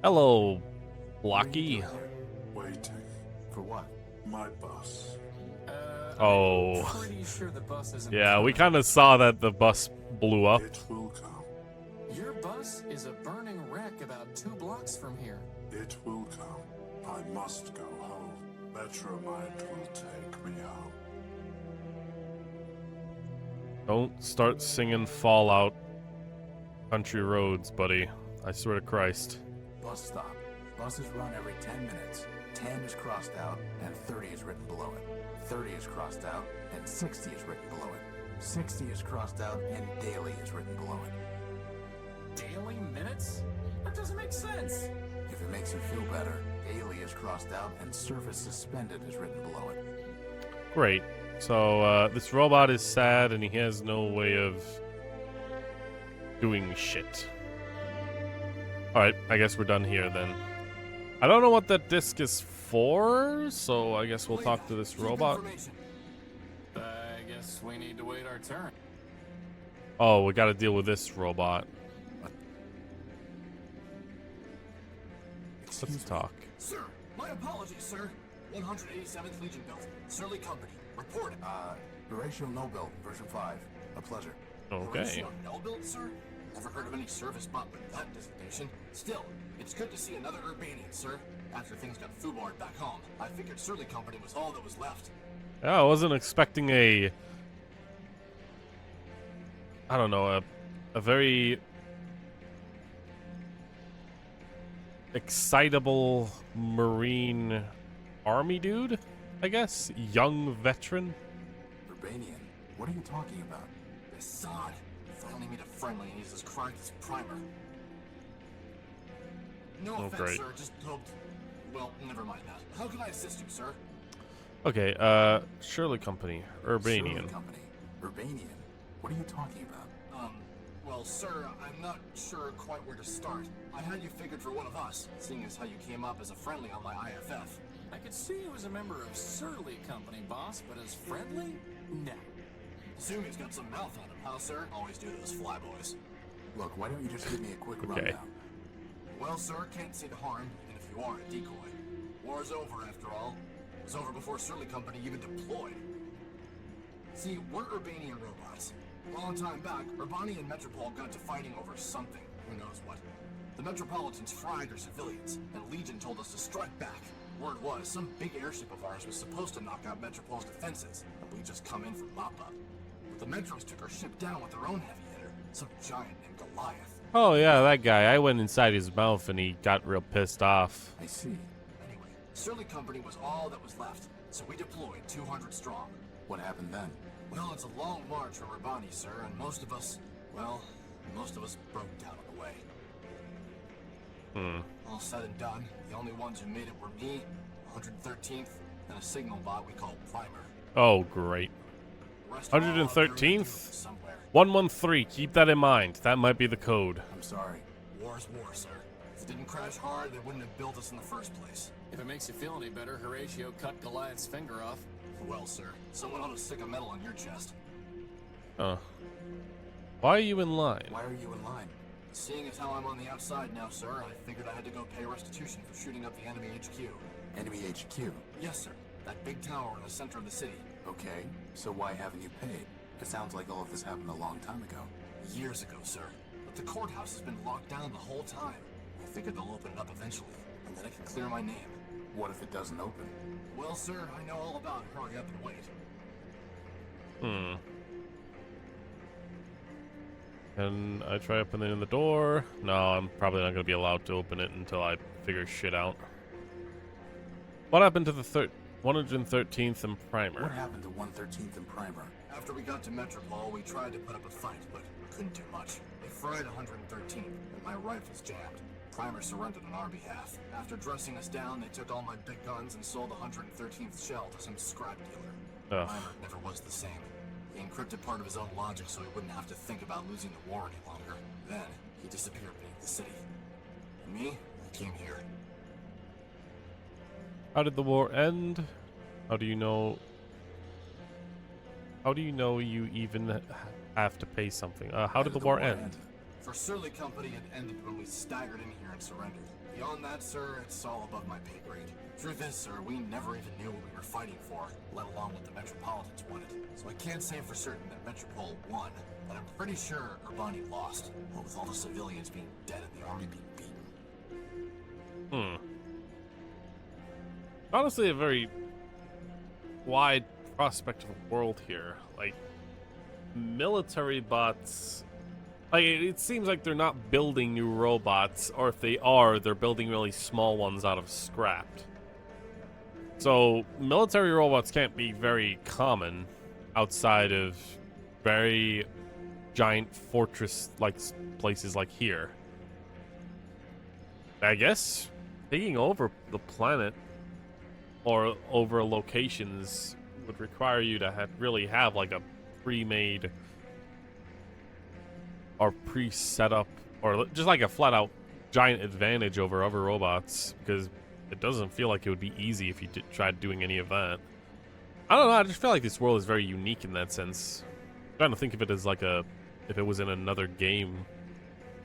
Hello, Blocky. Waiting. For what? My bus. Oh. I'm pretty sure the bus isn't Yeah, we coming. kind of saw that the bus blew up. It will come. Your bus is a burning wreck about 2 blocks from here. It will come. I must go home. Metromite will take me home. Don't start singing Fallout Country Roads, buddy. I swear to Christ. Bus stop. Buses run every 10 minutes. 10 is crossed out, and 30 is written below it. 30 is crossed out, and 60 is written below it. 60 is crossed out, and daily is written below it. Daily minutes? That doesn't make sense. If it makes you feel better, daily is crossed out, and service suspended is written below it. Great. So, this robot is sad and he has no way of doing shit. Alright, I guess we're done here then. I don't know what that disc is for, so I guess we'll talk to this robot. I guess we need to wait our turn. Oh, we gotta deal with this robot. Let's talk. Sir, my apologies, sir. 187th Legion built. Surly Company. Report. Horatio No-Built, version 5. A pleasure. Okay. Horatio No-Built, sir? Never heard of any service bot with that designation. Still, it's good to see another Urbanian, sir. After things got foobarred back home, I figured Surly Company was all that was left. Yeah, I wasn't expecting a... I don't know, a very... excitable Marine army dude, I guess? Young veteran? Urbanian? What are you talking about? Assad finally made a friendly and uses cracked as primer. No Oh, offense, great. sir. Just hoped. Well, never mind that. How can I assist you, sir? Okay, Shirley Company, Urbanian. Surly Company. Urbanian? What are you talking about? Well, sir, I'm not sure quite where to start. I had you figured for one of us, seeing as how you came up as a friendly on my IFF. I could see you as a member of Surly Company, boss, but as friendly? No. Zumi's got some mouth on him, huh, sir? Always do those flyboys. Look, why don't you just give me a quick Okay. rundown? Well, sir, can't see the harm, and if you are a decoy. War's over, after all. It was over before Surly Company even deployed. See, we're Urbanian robots. A long time back, Urbani and Metropol got to fighting over something. Who knows what. The Metropolitans fried our civilians, and Legion told us to strike back. Word was, some big airship of ours was supposed to knock out Metropol's defenses, and we just come in for mop-up. But the Metros took our ship down with their own heavy hitter, some giant named Goliath. Oh yeah, that guy. I went inside his mouth and he got real pissed off. I see. Anyway, Surly Company was all that was left, so we deployed 200 strong. What happened then? Well, it's a long march from Urbani, sir, and most of us broke down on the way. All said and done, the only ones who made it were me, 113th, and a signal bot we called Primer. Oh, great. The rest were all out there in the 113th? dunes somewhere. 113, keep that in mind. That might be the code. I'm sorry. War's war, sir. If it didn't crash hard, they wouldn't have built us in the first place. If it makes you feel any better, Horatio cut Goliath's finger off. Well, sir, someone ought to stick a medal on your chest. Why are you in line? Why are you in line? Seeing as how I'm on the outside now, sir, I figured I had to go pay restitution for shooting up the enemy HQ. Enemy HQ. Yes, sir. That big tower in the center of the city. Okay, so why haven't you paid? It sounds like all of this happened a long time ago. Years ago, sir. But the courthouse has been locked down the whole time. I figured they'll open it up eventually, and then I can clear my name. What if it doesn't open? Well, sir, I know all about hurry up and wait. Can I try opening the door? No, I'm probably not going to be allowed to open it until I figure shit out. What happened to the 113th and Primer? What happened to 113th and Primer? After we got to Metropol, we tried to put up a fight, but couldn't do much. They fried 113th, and my rifle's jammed. Primer surrendered on our behalf. After dressing us down, they took all my big guns and sold the 113th shell to some scrap dealer. Ugh. Primer never was the same. He encrypted part of his own logic so he wouldn't have to think about losing the war any longer. Then, he disappeared beneath the city. And me, I came here. How did the war end? How do you know? How do you know you even have to pay something? How did the war end? For Surly Company, it ended when we staggered in here and surrendered. Beyond that, sir, it's all above my pay grade. Truth is, sir, we never even knew what we were fighting for, let alone what the Metropolitans wanted. So I can't say for certain that Metropol won, but I'm pretty sure Urbani lost. What with all the civilians being dead and the army being beaten. Honestly, a very wide prospect of a world here. Like, military bots. Like, it seems like they're not building new robots, or if they are, they're building really small ones out of scrapped. So, military robots can't be very common outside of very giant fortress-like places like here. I guess taking over the planet or over locations would require you to really have like a pre-made or pre-set up or just like a flat-out giant advantage over other robots, because it doesn't feel like it would be easy if you tried doing any of that. I don't know, I just feel like this world is very unique in that sense. I'm trying to think of it as like if it was in another game,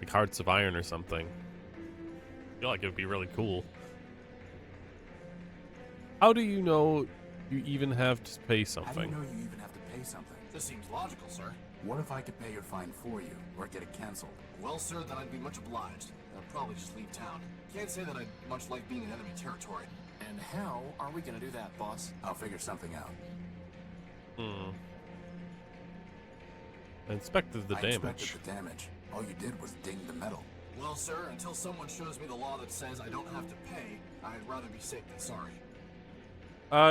like Hearts of Iron or something. I feel like it would be really cool. How do you know you even have to pay something? How do you know you even have to pay something? This seems logical, sir. What if I could pay your fine for you, or get it canceled? Well, sir, then I'd be much obliged. I'd probably just leave town. Can't say that I'd much like being in enemy territory. And how are we gonna do that, boss? I'll figure something out. I inspected the I damage. inspected the damage. All you did was ding the metal. Well, sir, until someone shows me the law that says I don't have to pay, I'd rather be safe than sorry.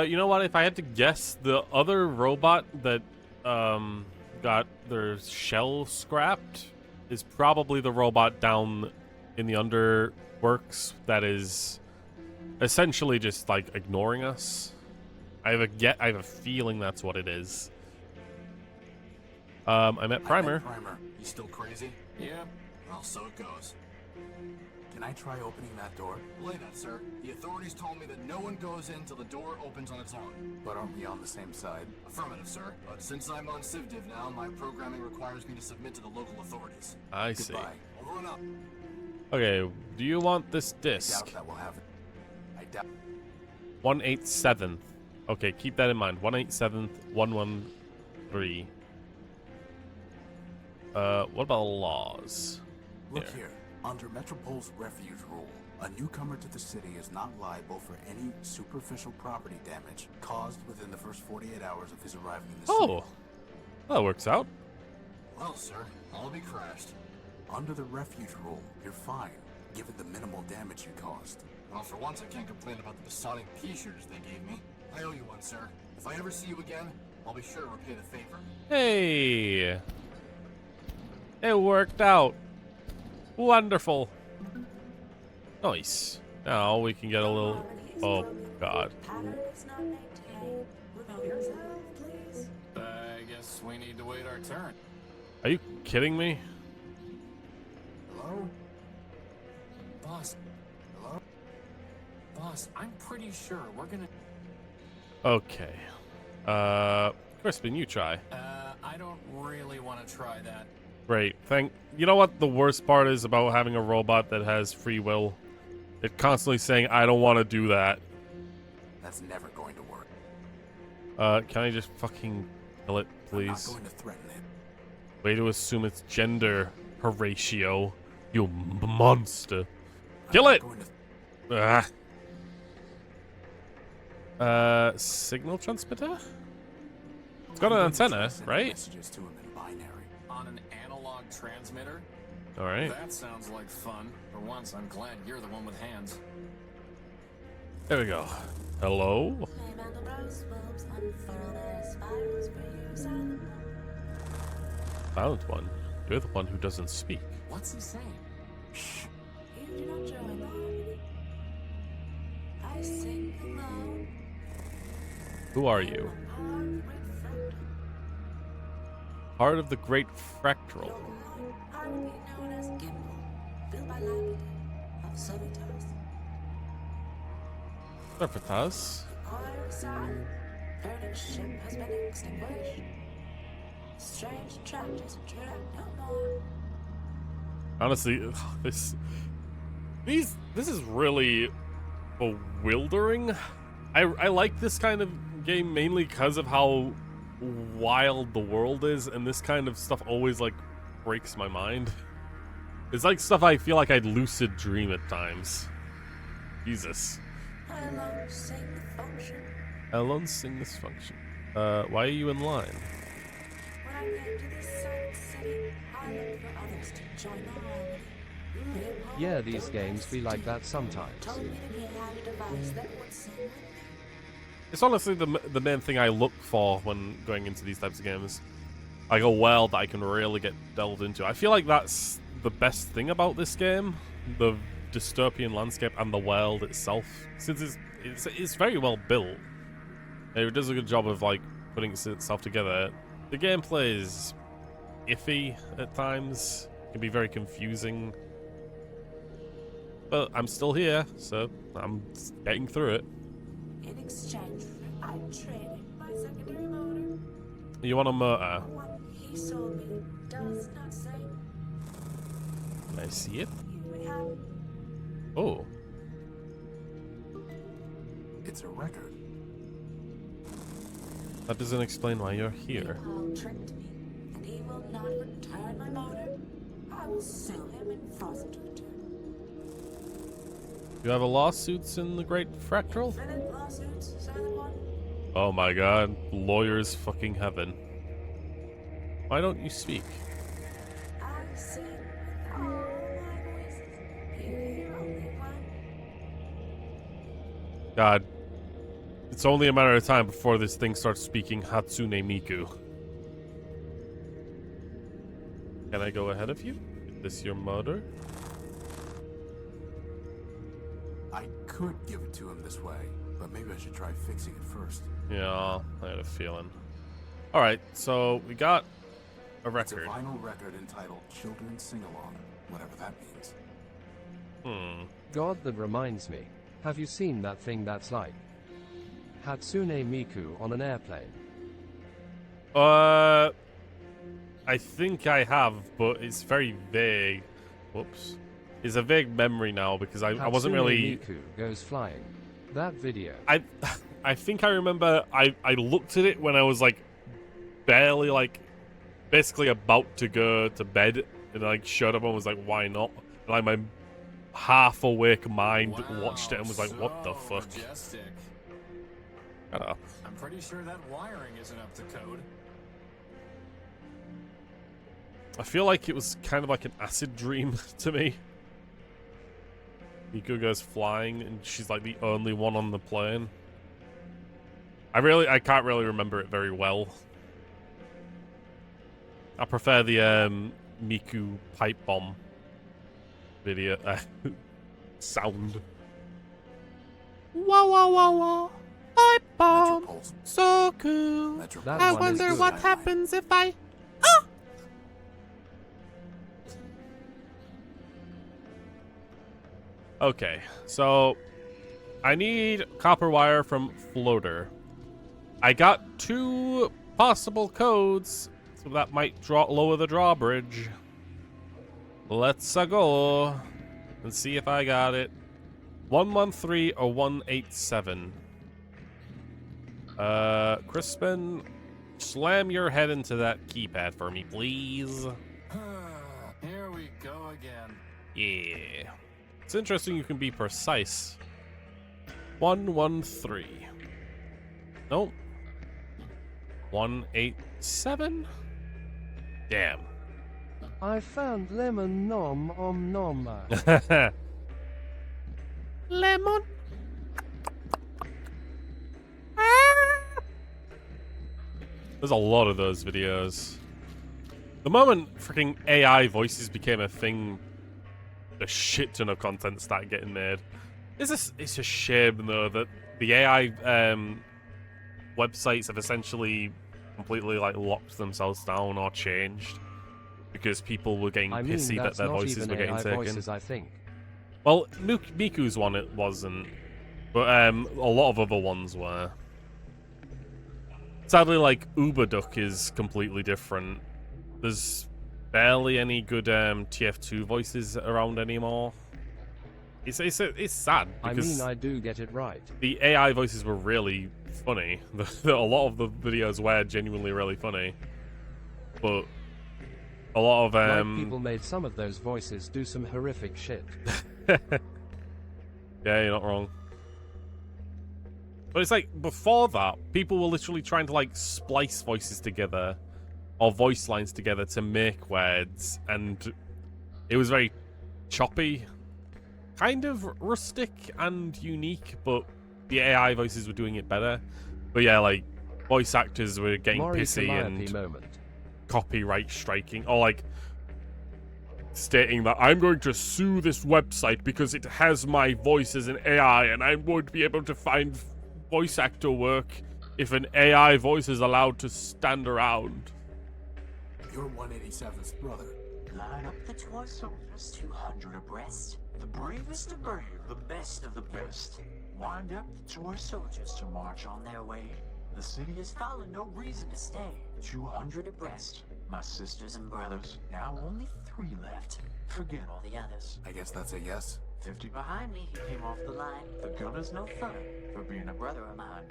You know what? If I had to guess, the other robot that got their shell scrapped is probably the robot down in the underworks that is essentially just like ignoring us. I have a feeling that's what it is. I met Primer. Primer. You still crazy? Yeah. Well, so it goes. Can I try opening that door? Belay that, sir. The authorities told me that no one goes in till the door opens on its own. But aren't we on the same side? Affirmative, sir. But since I'm on CivDiv now, my programming requires me to submit to the local authorities. I see. Goodbye. Over and up. Okay, do you want this I disc? doubt that will happen. I doubt. 187th. Okay, keep that in mind. 187th, 113. What about laws? Look here. Under Metropol's refuge rule, a newcomer to the city is not liable for any superficial property damage caused within the first 48 hours of his arriving in the city. Oh, that works out. Well, sir, I'll be crashed. Under the refuge rule, you're fine, given the minimal damage you caused. Well, for once, I can't complain about the Masonic pea shooters they gave me. I owe you one, sir. If I ever see you again, I'll be sure to repay the favor. Hey, it worked out. Wonderful. Nice. Now we can get a little... Oh, God. I guess we need to wait our turn. Are you kidding me? Hello? Boss. Hello? Boss, I'm pretty sure we're gonna... Okay. Crispin, you try. I don't really want to try that. Great. You know what the worst part is about having a robot that has free will? It's constantly saying, I don't want to do that. That's never going to work. Can I just fucking kill it, I'm not please? going to threaten it. Way to assume it's gender, Horatio. You monster. Kill I'm it! not going to Signal transmitter? It's got an antenna, send right? Messages to him in binary. On an analog transmitter? Alright. That sounds like fun. For once, I'm glad you're the one with hands. There we go. Hello? Silent one. You're the one who doesn't speak. What's he saying? Who are you? Part of the Great Fractal. Serpentas? Honestly, this is really bewildering. I like this kind of game mainly because of how wild the world is, and this kind of stuff always like breaks my mind. It's like stuff I feel like I'd lucid dream at times. Jesus. I alone sing this function. Why are you in line? Yeah, these games be like that sometimes. It's honestly the main thing I look for when going into these types of games. Like a world that I can really get delved into. I feel like that's the best thing about this game. The dystopian landscape and the world itself. Since it's very well built. It does a good job of like putting itself together. The gameplay is iffy at times. It can be very confusing. But I'm still here, so I'm getting through it. In exchange, I traded my secondary motor. You want a motor? What he sold me does not say. Can I see it? Here we have it. Oh. It's a record. That doesn't explain why you're here. Paul tricked me, and he will not return my motor. I will sue him and force him to return. You have a lawsuits in the Great Fractal? Infinite lawsuits, silent one. Oh my god. Lawyers fucking heaven. Why don't you speak? I sing with all my voices. Hear only one. God. It's only a matter of time before this thing starts speaking Hatsune Miku. Can I go ahead of you? Is this your motor? I could give it to him this way, but maybe I should try fixing it first. Yeah, I had a feeling. Alright, so we got a It's a record. vinyl record entitled Children's Sing Along, whatever that means. God, that reminds me. Have you seen that thing that's like Hatsune Miku on an airplane? I think I have, but it's very vague. Whoops. It's a vague memory now because I wasn't really... Miku goes flying. That video. I think I remember I looked at it when I was like barely like basically about to go to bed and like shut up and was like, why not? And, like my half awake mind watched it and was like, what the fuck? Majestic. Shut up. I'm pretty sure that wiring isn't up to code. I feel like it was kind of like an acid dream to me. Miku goes flying and she's like the only one on the plane. I can't really remember it very well. I prefer the Miku pipe bomb video sound. Wah wah wah wah. Pipe bomb. Metropulse. So cool. Metropulse. That I one is wonder good. what happens if I... Okay, so I need copper wire from Floater. I got 2 possible codes, so that might lower the drawbridge. Let's go and see if I got it. 113 or 187. Crispin, slam your head into that keypad for me, please. Here we go again. Yeah. It's interesting you can be precise. 113. Nope. 187? Damn. I found lemon nom om nom. Lemon. There's a lot of those videos. The moment freaking AI voices became a thing, a shit ton of content started getting made. It's a shame though that the AI websites have essentially completely like locked themselves down or changed because people were getting I mean, pissy that that's their not voices even were getting AI taken. voices, I think. Well, Miku's one it wasn't, but a lot of other ones were. Sadly, like Uberduck is completely different. There's barely any good TF2 voices around anymore. It's sad I because mean, I do get it right. the AI voices were really funny. A lot of the videos were genuinely really funny, but a lot of Like people made some of those voices do some horrific shit. yeah, you're not wrong. But it's like before that, people were literally trying to like splice voices together or voice lines together to make words, and it was very choppy, kind of rustic and unique, but the AI voices were doing it better. But yeah, like voice actors were getting Maury pissy Calliope and moment. copyright striking, or like stating that I'm going to sue this website because it has my voice as an AI and I won't be able to find voice actor work if an AI voice is allowed to stand around. You're 187's brother. Line up the toy soldiers, 200 abreast. The bravest of brave, the best of the best. Wind up the toy soldiers to march on their way. The city has fallen, no reason to stay. 200 abreast. My sisters and brothers, now only 3 left. Forget all the others. I guess that's a yes. 50 behind me, he came off the line. The gunner's no fun for being a brother of mine.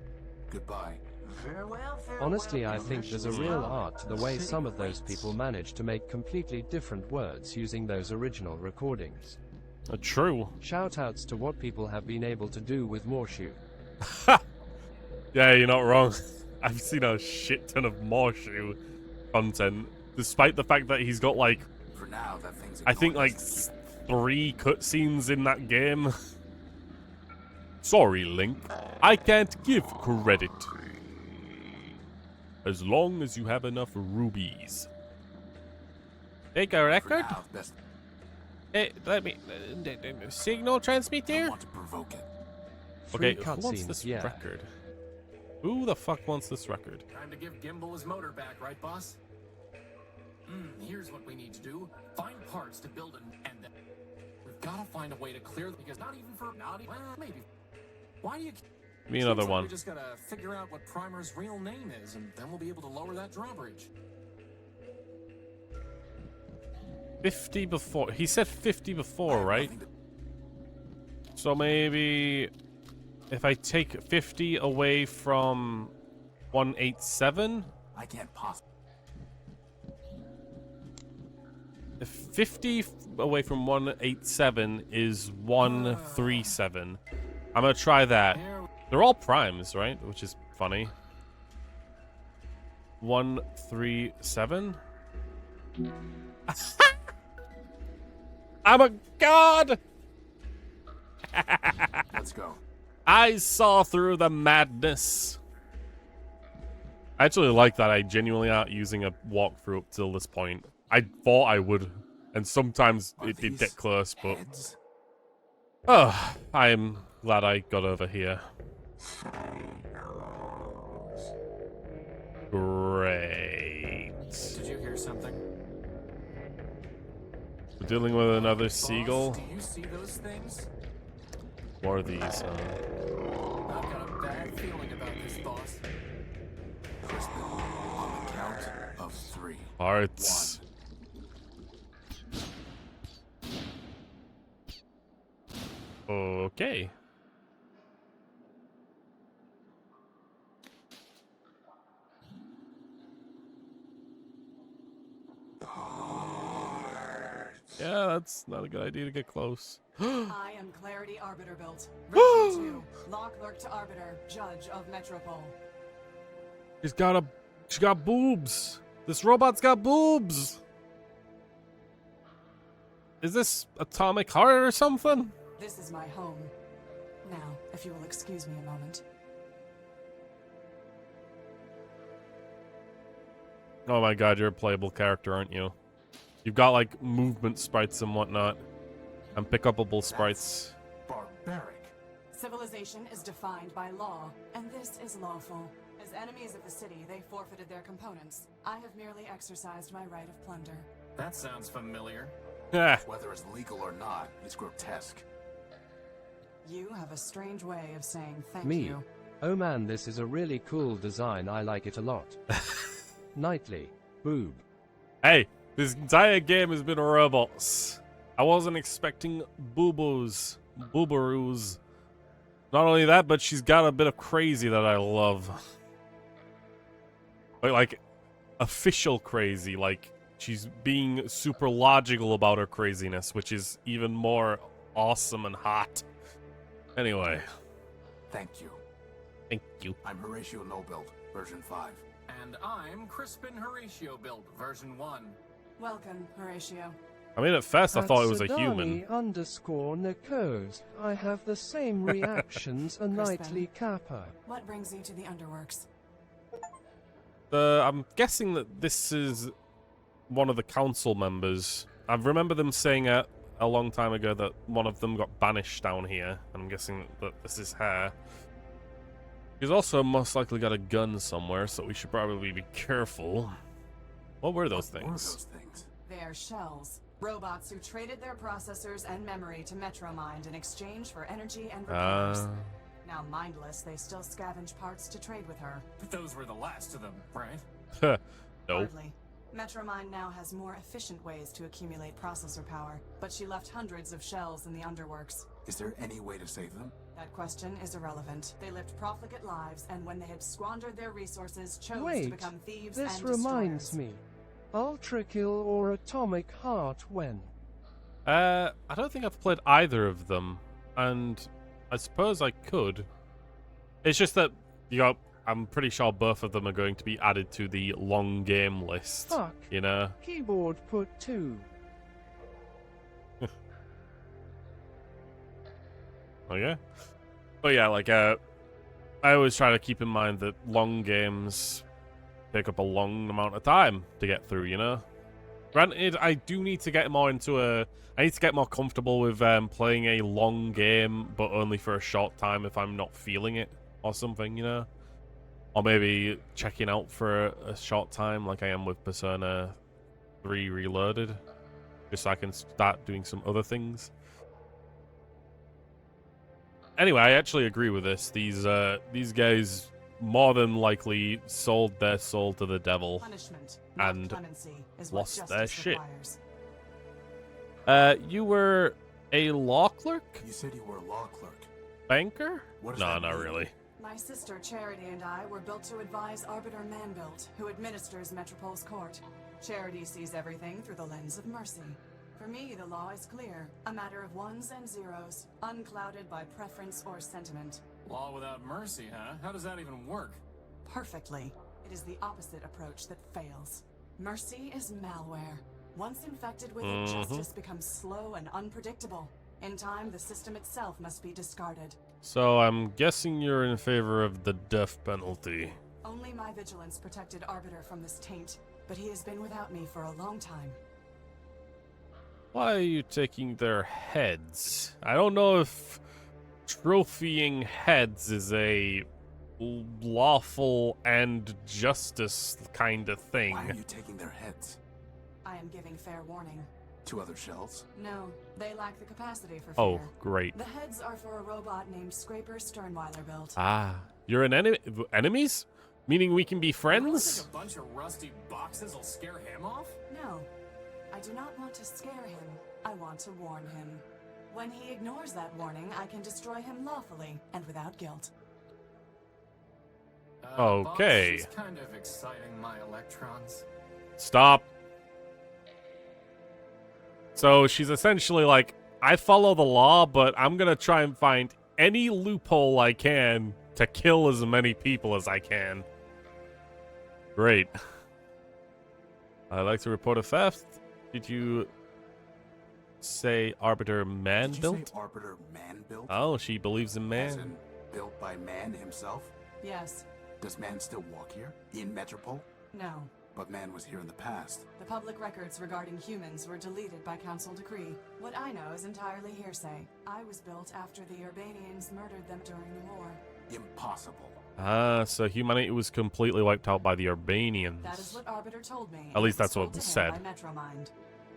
Goodbye. Farewell, farewell. Honestly, I think there's a real art to the way some of those people manage to make completely different words using those original recordings. True. Shoutouts to what people have been able to do with Morshu. Yeah, you're not wrong. I've seen a shit ton of Morshu content, despite the fact that he's got like, For now, that thing's I think like 3 cutscenes in that game. Sorry, Link. I can't give credit. As long as you have enough rubies. Take a record? now, best Hey, let me... signal transmitter? want to provoke it. Okay, Free who wants cutscenes, this yeah. record? Who the fuck wants this record? Time to give Gimbal his motor back, right, boss? Here's what we need to do. Find parts to build and then we've got to find a way to clear because not even for well, maybe. Why do you? Give me another Seems like one. We just gotta figure out what Primer's real name is, and then we'll be able to lower that drawbridge. 50 before. He said 50 before, right? So maybe if I take 50 away from 187, I can't possibly. if 50 away from 187 is 137. I'm gonna try that. They're all primes, right? Which is funny. 137. I'm a god! Let's go. I saw through the madness. I actually like that I genuinely aren't using a walkthrough up till this point. I thought I would, and sometimes Are it did these get close, but... heads? Oh, I'm glad I got over here. Great. Did you hear something? We're dealing with another Boss, seagull. do you see those things? What are these? I've got a bad feeling about this, boss. Crispin, on the count of 3. Hearts. 1. Okay. Yeah, that's not a good idea to get close. I am Clarity Arbiter built. Version 2. Lock Lurk to Arbiter, Judge of Metropole. She got boobs. This robot's got boobs. Is this Atomic Heart or something? This is my home. Now, if you will excuse me a moment. Oh my god, you're a playable character, aren't you? You've got like movement sprites and whatnot. And pickupable sprites. Barbaric. Civilization is defined by law, and this is lawful. As enemies of the city, they forfeited their components. I have merely exercised my right of plunder. That sounds familiar. Yeah. Whether it's legal or not, it's grotesque. You have a strange way of saying thank Me. you. Oh man, this is a really cool design. I like it a lot. Nightly. Boob. Hey, this entire game has been robots. I wasn't expecting boo-boos. Boobaroos. Not only that, but she's got a bit of crazy that I love. Like official crazy. Like, she's being super logical about her craziness, which is even more awesome and hot. Anyway. Thank you. Thank you. I'm Horatio No-Build, version 5. And I'm Crispin Horatio build, version 1. Welcome, Horatio. I mean, at first I At thought it was a human. Sudani_Nikos, I have the same reactions a nightly kappa. What brings you to the Underworks? I'm guessing that this is one of the council members. I remember them saying a long time ago that one of them got banished down here. And I'm guessing that this is her. She's also most likely got a gun somewhere, so we should probably be careful. What were those things? They are shells. Robots who traded their processors and memory to Metromind in exchange for energy and repairs. Now mindless, they still scavenge parts to trade with her. But those were the last of them, right? No. Hardly. Metromind now has more efficient ways to accumulate processor power, but she left hundreds of shells in the Underworks. Is there any way to save them? That question is irrelevant. They lived profligate lives, and when they had squandered their resources, chose to become thieves and this destroyers. reminds me. Ultra Kill or Atomic Heart when? I don't think I've played either of them, and I suppose I could. It's just that I'm pretty sure both of them are going to be added to the long game list. Fuck. You know? Keyboard put 2. Okay. But yeah, like, I always try to keep in mind that long games take up a long amount of time to get through, you know? Granted, I do need to get more into I need to get more comfortable with playing a long game, but only for a short time if I'm not feeling it or something, you know? Or maybe checking out for a short time like I am with Persona 3 Reloaded, just so I can start doing some other things. Anyway, I actually agree with this. These guys more than likely sold their soul to the devil and lost their shit. You were a law clerk? You said you were a law clerk. Banker? What does No, that not mean? really. My sister Charity and I were built to advise Arbiter Manbuilt, who administers Metropol's court. Charity sees everything through the lens of mercy. For me, the law is clear, a matter of ones and zeros, unclouded by preference or sentiment. Law without mercy, huh? How does that even work? Perfectly. It is the opposite approach that fails. Mercy is malware. Once infected with it, justice becomes slow and unpredictable. In time, the system itself must be discarded. So I'm guessing you're in favor of the death penalty. Only my vigilance protected Arbiter from this taint, but he has been without me for a long time. Why are you taking their heads? I don't know if trophying heads is a lawful and justice kind of thing. Why are you taking their heads? I am giving fair warning. To other shells? No, they lack the capacity for fear. Oh, great. The heads are for a robot named Scraper Sternweiler built. Ah, you're an enemy? Enemies? Meaning we can be You friends? think a bunch of rusty boxes will scare him off? No, I do not want to scare him. I want to warn him. When he ignores that warning, I can destroy him lawfully and without guilt. Okay. Boss, she's kind of exciting my electrons. Stop. So she's essentially like, I follow the law, but I'm gonna try and find any loophole I can to kill as many people as I can. Great. I'd like to report a theft. Did you say Arbiter Man Did you built? say Arbiter Man built? Oh, she believes in As man. in, built by man himself? Yes. Does man still walk here? In Metropole? No. But man was here in the past. The public records regarding humans were deleted by council decree. What I know is entirely hearsay. I was built after the Urbanians murdered them during the war. Impossible. Ah, so humanity was completely wiped out by the Urbanians. That is what Arbiter told me. At least and it that's what told was to said. him by Metromind.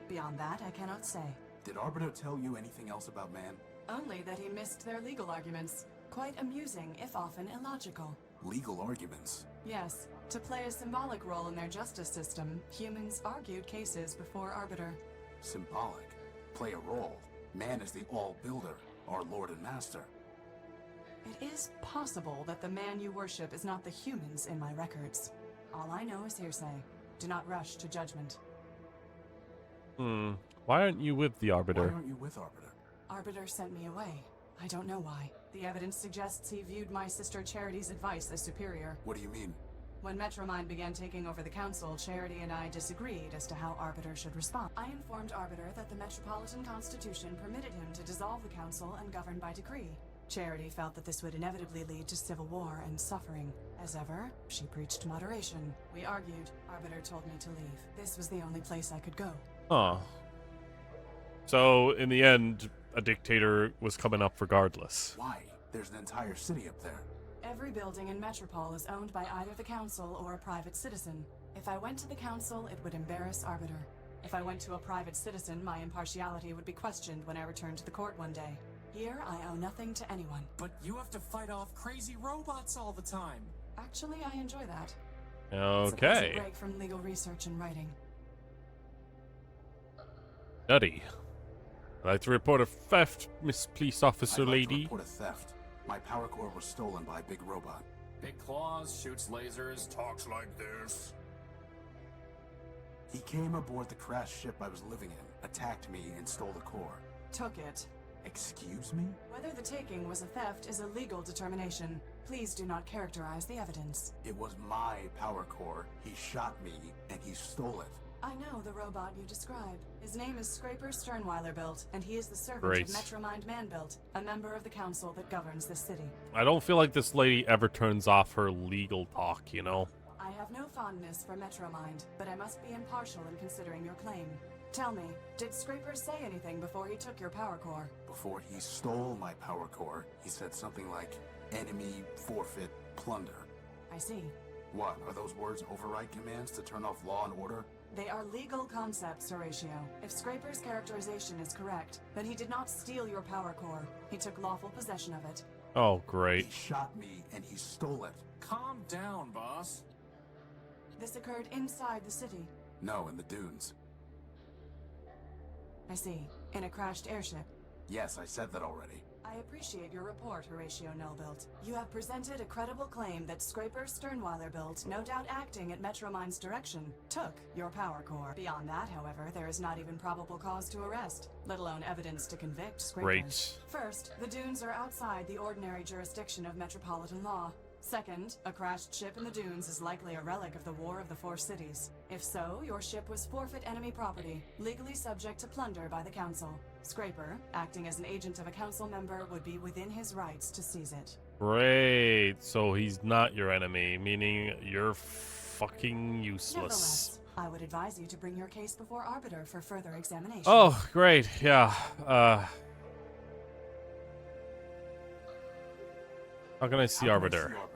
Beyond that, I cannot say. Did Arbiter tell you anything else about man? Only that he missed their legal arguments. Quite amusing, if often illogical. Legal arguments? Yes. To play a symbolic role in their justice system, humans argued cases before Arbiter. Symbolic. Play a role. Man is the all-builder, our lord and master. It is possible that the man you worship is not the humans in my records. All I know is hearsay. Do not rush to judgment. Why aren't you with the Arbiter? Why aren't you with Arbiter? Arbiter sent me away. I don't know why. The evidence suggests he viewed my sister Charity's advice as superior. What do you mean? When Metromind began taking over the council, Charity and I disagreed as to how Arbiter should respond. I informed Arbiter that the Metropolitan Constitution permitted him to dissolve the council and govern by decree. Charity felt that this would inevitably lead to civil war and suffering. As ever, she preached moderation. We argued. Arbiter told me to leave. This was the only place I could go. Huh. So, in the end, a dictator was coming up regardless. Why? There's an entire city up there. Every building in Metropole is owned by either the council or a private citizen. If I went to the council, it would embarrass Arbiter. If I went to a private citizen, my impartiality would be questioned when I returned to the court one day. Here, I owe nothing to anyone. But you have to fight off crazy robots all the time. Actually, I enjoy that. Okay. It's a pleasant break from legal research and writing. Nutty. I'd like to report a theft, Miss Police Officer I'd like to Lady. report a theft. My power core was stolen by a big robot. Big claws, shoots lasers, talks like this. He came aboard the crashed ship I was living in, attacked me, and stole the core. Took it. Excuse me? Whether the taking was a theft is a legal determination. Please do not characterize the evidence. It was my power core. He shot me, and he stole it. I know the robot you describe. His name is Scraper Sternweiler Built, and he is the servant Great. of Metromind Manbuilt, a member of the council that governs this city. I don't feel like this lady ever turns off her legal talk, you know? I have no fondness for Metromind, but I must be impartial in considering your claim. Tell me, did Scraper say anything before he took your power core? Before he stole my power core, he said something like, enemy, forfeit, plunder. I see. What, are those words override commands to turn off law and order? They are legal concepts, Horatio. If Scraper's characterization is correct, then he did not steal your power core. He took lawful possession of it. Oh, great. He shot me, and he stole it. Calm down, boss. This occurred inside the city. No, in the dunes. I see. In a crashed airship. Yes, I said that already. I appreciate your report, Horatio Nullbuilt. You have presented a credible claim that Scraper Sternweiler Built, no doubt acting at Metromind's direction, took your power core. Beyond that, however, there is not even probable cause to arrest, let alone evidence to convict Scraper. Great. First, the dunes are outside the ordinary jurisdiction of metropolitan law. Second, a crashed ship in the dunes is likely a relic of the War of the Four Cities. If so, your ship was forfeit enemy property, legally subject to plunder by the council. Scraper, acting as an agent of a council member, would be within his rights to seize it. Great. So he's not your enemy, meaning you're fucking useless. Nevertheless, I would advise you to bring your case before Arbiter for further examination. Oh, great. Yeah. How can I see How can I Arbiter? see Arbiter?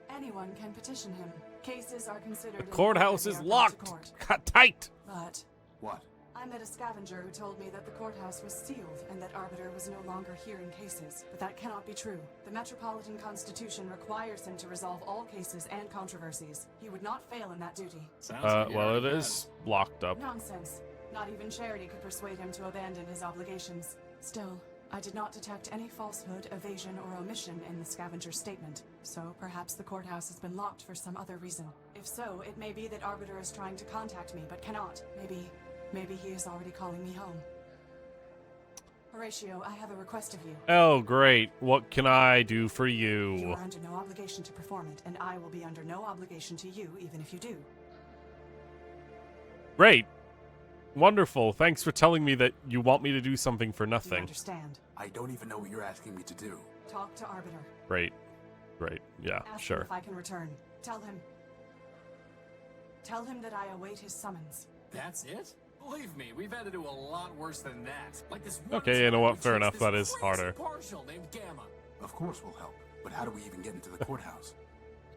Anyone can petition him. Cases are considered. The courthouse is locked. Cut tight. But What? I met a scavenger who told me that the courthouse was sealed and that Arbiter was no longer hearing cases. But that cannot be true. The Metropolitan Constitution requires him to resolve all cases and controversies. He would not fail in that duty. Sounds like he Well, it already is has. locked up. Nonsense. Not even Charity could persuade him to abandon his obligations. Still, I did not detect any falsehood, evasion, or omission in the scavenger's statement. So perhaps the courthouse has been locked for some other reason. If so, it may be that Arbiter is trying to contact me but cannot. Maybe he is already calling me home. Horatio, I have a request of you. Oh, great. What can I do for You you? are under no obligation to perform it, and I will be under no obligation to you, even if you do. Great. Wonderful. Thanks for telling me that you want me to do something for Do you nothing. understand? I don't even know what you're asking me to do. Talk to Arbiter. Great. Great. Yeah, Ask him sure. if I can return. Tell him that I await his summons. That's it? Believe me, we've had to do a lot worse than that. Like this one Okay, you know time what? we Fair chased enough. this That is crazy harder. partial named Gamma. Of course we'll help. But how do we even get into the courthouse?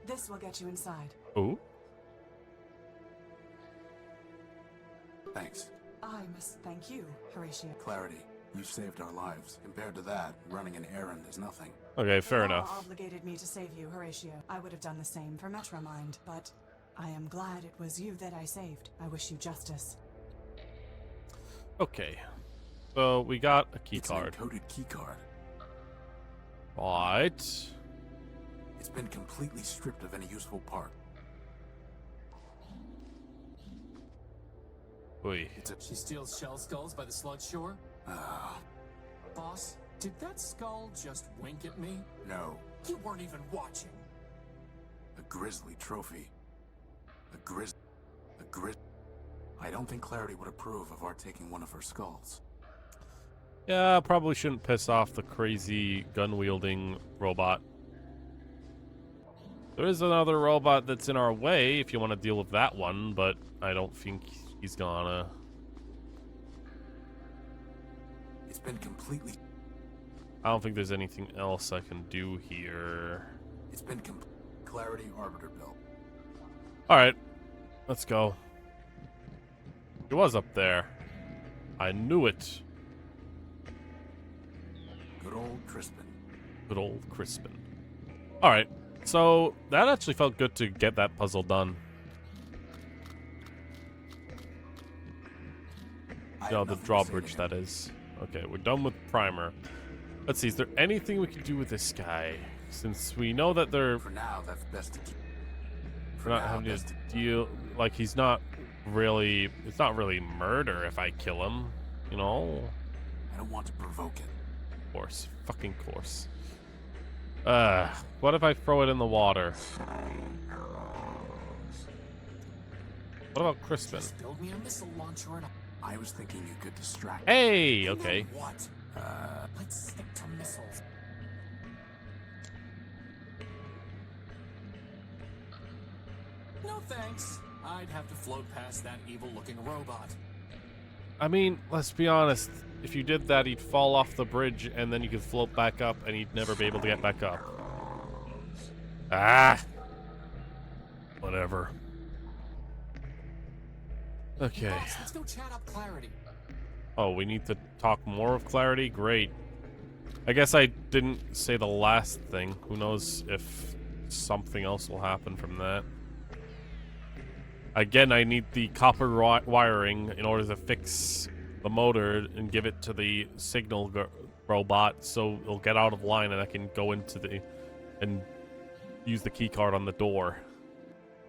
This will get you inside. Ooh. Thanks. I must thank you, Horatio. Clarity. You saved our lives. Compared to that, running an errand is nothing. Okay, fair The law enough. obligated me to save you, Horatio. I would have done the same for Metromind, but I am glad it was you that I saved. I wish you justice. Okay. So we got a key It's card. an encoded key card. Right. It's been completely stripped of any useful part. Oy. It's a... She steals shell skulls by the sludge shore? Boss, did that skull just wink at me? No. You weren't even watching. A grisly trophy. A grizz. I don't think Clarity would approve of our taking one of her skulls. Yeah, probably shouldn't piss off the crazy gun-wielding robot. There is another robot that's in our way if you want to deal with that one, but I don't think he's gonna. It's been completely... I don't think there's anything else I can do here. It's been Clarity Arbiter built. Alright, let's go. He was up there. I knew it. Good old Crispin. Good old Crispin. Alright, so that actually felt good to get that puzzle done. No, the drawbridge, that is. Okay, we're done with Primer. Let's see, is there anything we can do with this guy? Since we know that they're... For now, that's best to keep. We're not having to deal... Like, he's not really... It's not really murder if I kill him, you know? I don't want to provoke it. Of course. Fucking course. What if I throw it in the water? What about Crispin? Just build me a missile launcher and I was thinking you could distract. Hey, okay. what? Let's stick to missiles. No thanks. I'd have to float past that evil-looking robot. I mean, let's be honest. If you did that, he'd fall off the bridge, and then you could float back up, and he'd never be able to get back up. Ah! Whatever. Okay. Boss, let's go chat up Clarity. Oh, we need to talk more of Clarity? Great. I guess I didn't say the last thing. Who knows if something else will happen from that. Again, I need the copper wiring in order to fix the motor and give it to the signal robot so it'll get out of line and I can go into the... and use the key card on the door.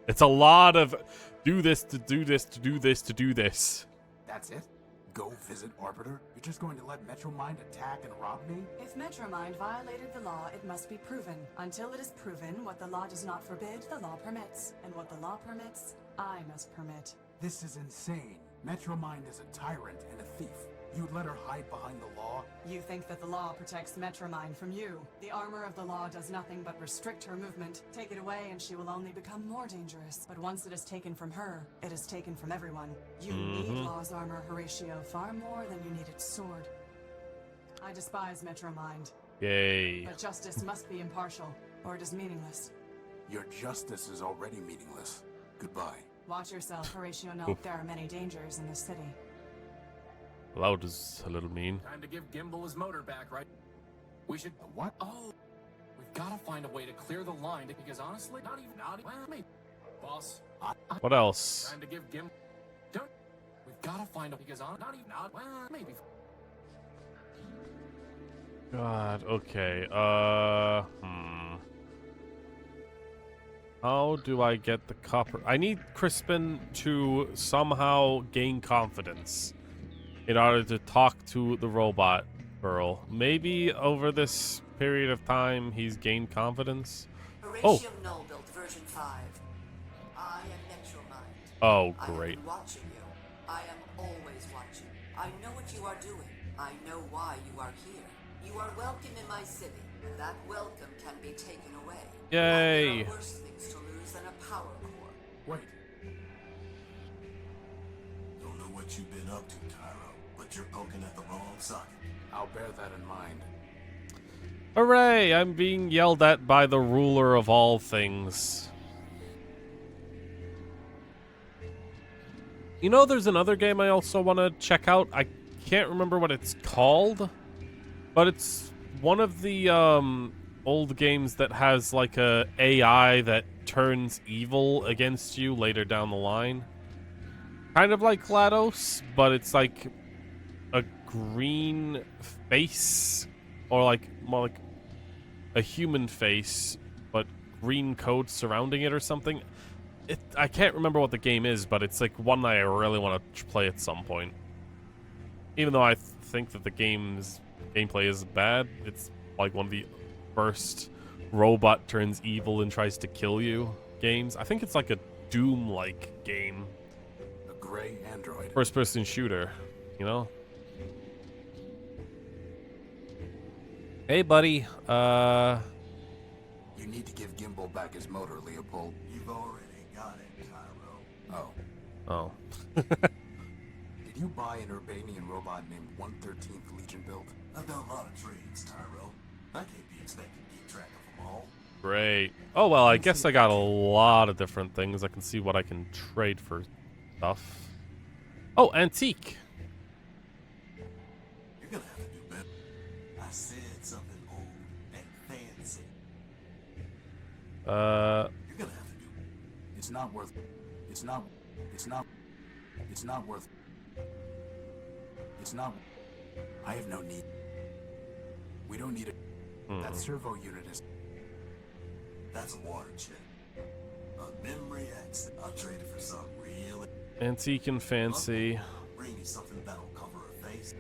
It's a lot of do this to do this to do this to do this. That's it? Go visit Arbiter? You're just going to let Metromind attack and rob me? If Metromind violated the law, it must be proven. Until it is proven, what the law does not forbid, the law permits. And what the law permits, I must permit. This is insane. Metromind is a tyrant and a thief. You'd let her hide behind the law? You think that the law protects Metromind from you. The armor of the law does nothing but restrict her movement. Take it away and she will only become more dangerous. But once it is taken from her, it is taken from everyone. You need law's armor, Horatio, far more than you need its sword. I despise Metromind. Yay. But justice must be impartial, or it is meaningless. Your justice is already meaningless. Goodbye. Watch yourself, Horatio. No, there are many dangers in this city. Well, that was a little mean. Time to give Gimbal his motor back, right? We should... What? Oh, we've got to find a way to clear the line, because honestly, not even... well, maybe. Boss, What else? time to give Gimbal... Don't... We've got to find a... because not even... well, maybe. God, okay, How do I get the copper? I need Crispin to somehow gain confidence in order to talk to the robot girl. Maybe over this period of time he's gained confidence. Horatio Null built version 5. I am Metromind. Oh, I great. have been watching you. I am always watching. I know what you are doing. I know why you are here. You are welcome in my city. That welcome can be taken away. Yay. There are worse things to lose than a power core. Wait. Don't know what you've been up to, Cairo, but you're poking at the wrong socket. I'll bear that in mind. Hooray! I'm being yelled at by the ruler of all things. You know, there's another game I also want to check out. I can't remember what it's called, but it's one of the old games that has like a AI that turns evil against you later down the line. Kind of like GLaDOS, but it's like a green face, or like more like a human face, but green code surrounding it or something. I can't remember what the game is, but it's like one that I really want to play at some point. Even though I think that the gameplay is bad, it's like one of the first robot turns evil and tries to kill you games. I think it's like a Doom-like game. A gray android. First-person shooter, you know? Hey, buddy. You need to give Gimbal back his motor, Leopold. You've already got it, Tyro. Oh. Oh. Did you buy an Urbanian robot named 113th Legion build? I've done a lot of trades, Tyro. I can't be expected to keep track of them all. Great. Oh, well, I guess I got a lot of different things. I can see what I can trade for stuff. Oh, antique. You're gonna have to do better. I said something old and fancy. You're gonna have to do. It's not worth. It's not worth. It's not. I have no need. We don't need it. That servo unit is. That's a water chip. A memory access. I'll trade it for something really. Antique and fancy. Bring me something that'll cover a face.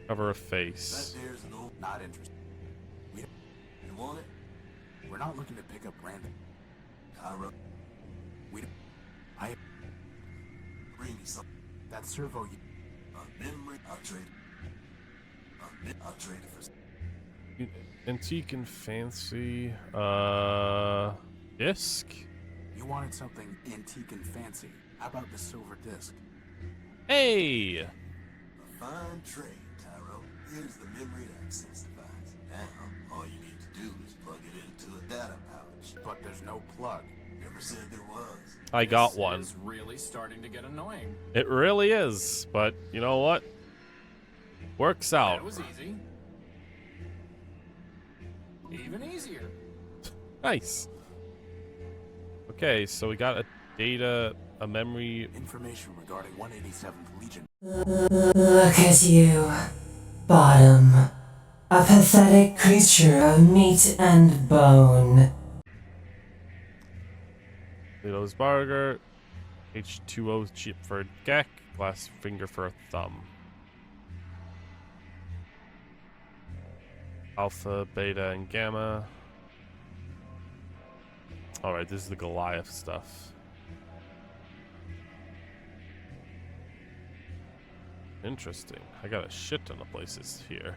Cover a face. That there's an old. Not interested. You want it? We're not looking to pick up random. Tyro. I. Bring me something. That servo. A memory. I'll trade it. I'll trade it for. Antique and fancy. Disc? You wanted something antique and fancy. How about the silver disc? Hey! A fine trade, Tyro. Here's the memory access device. Now, all you need to do is plug it into a data pouch. But there's no plug. Never said there was. I got one. This is really starting to get annoying. It really is, but you know what? Works out. That was easy. Even easier. Nice. Okay, so we got a data, a memory. Information regarding 187th Legion. Look at you, Bottom. A pathetic creature of meat and bone. Lito's Barger. H2O chip for a Gek. Glass finger for a thumb. Alpha, beta, and gamma. Alright, this is the Goliath stuff. Interesting. I got a shit ton of places here.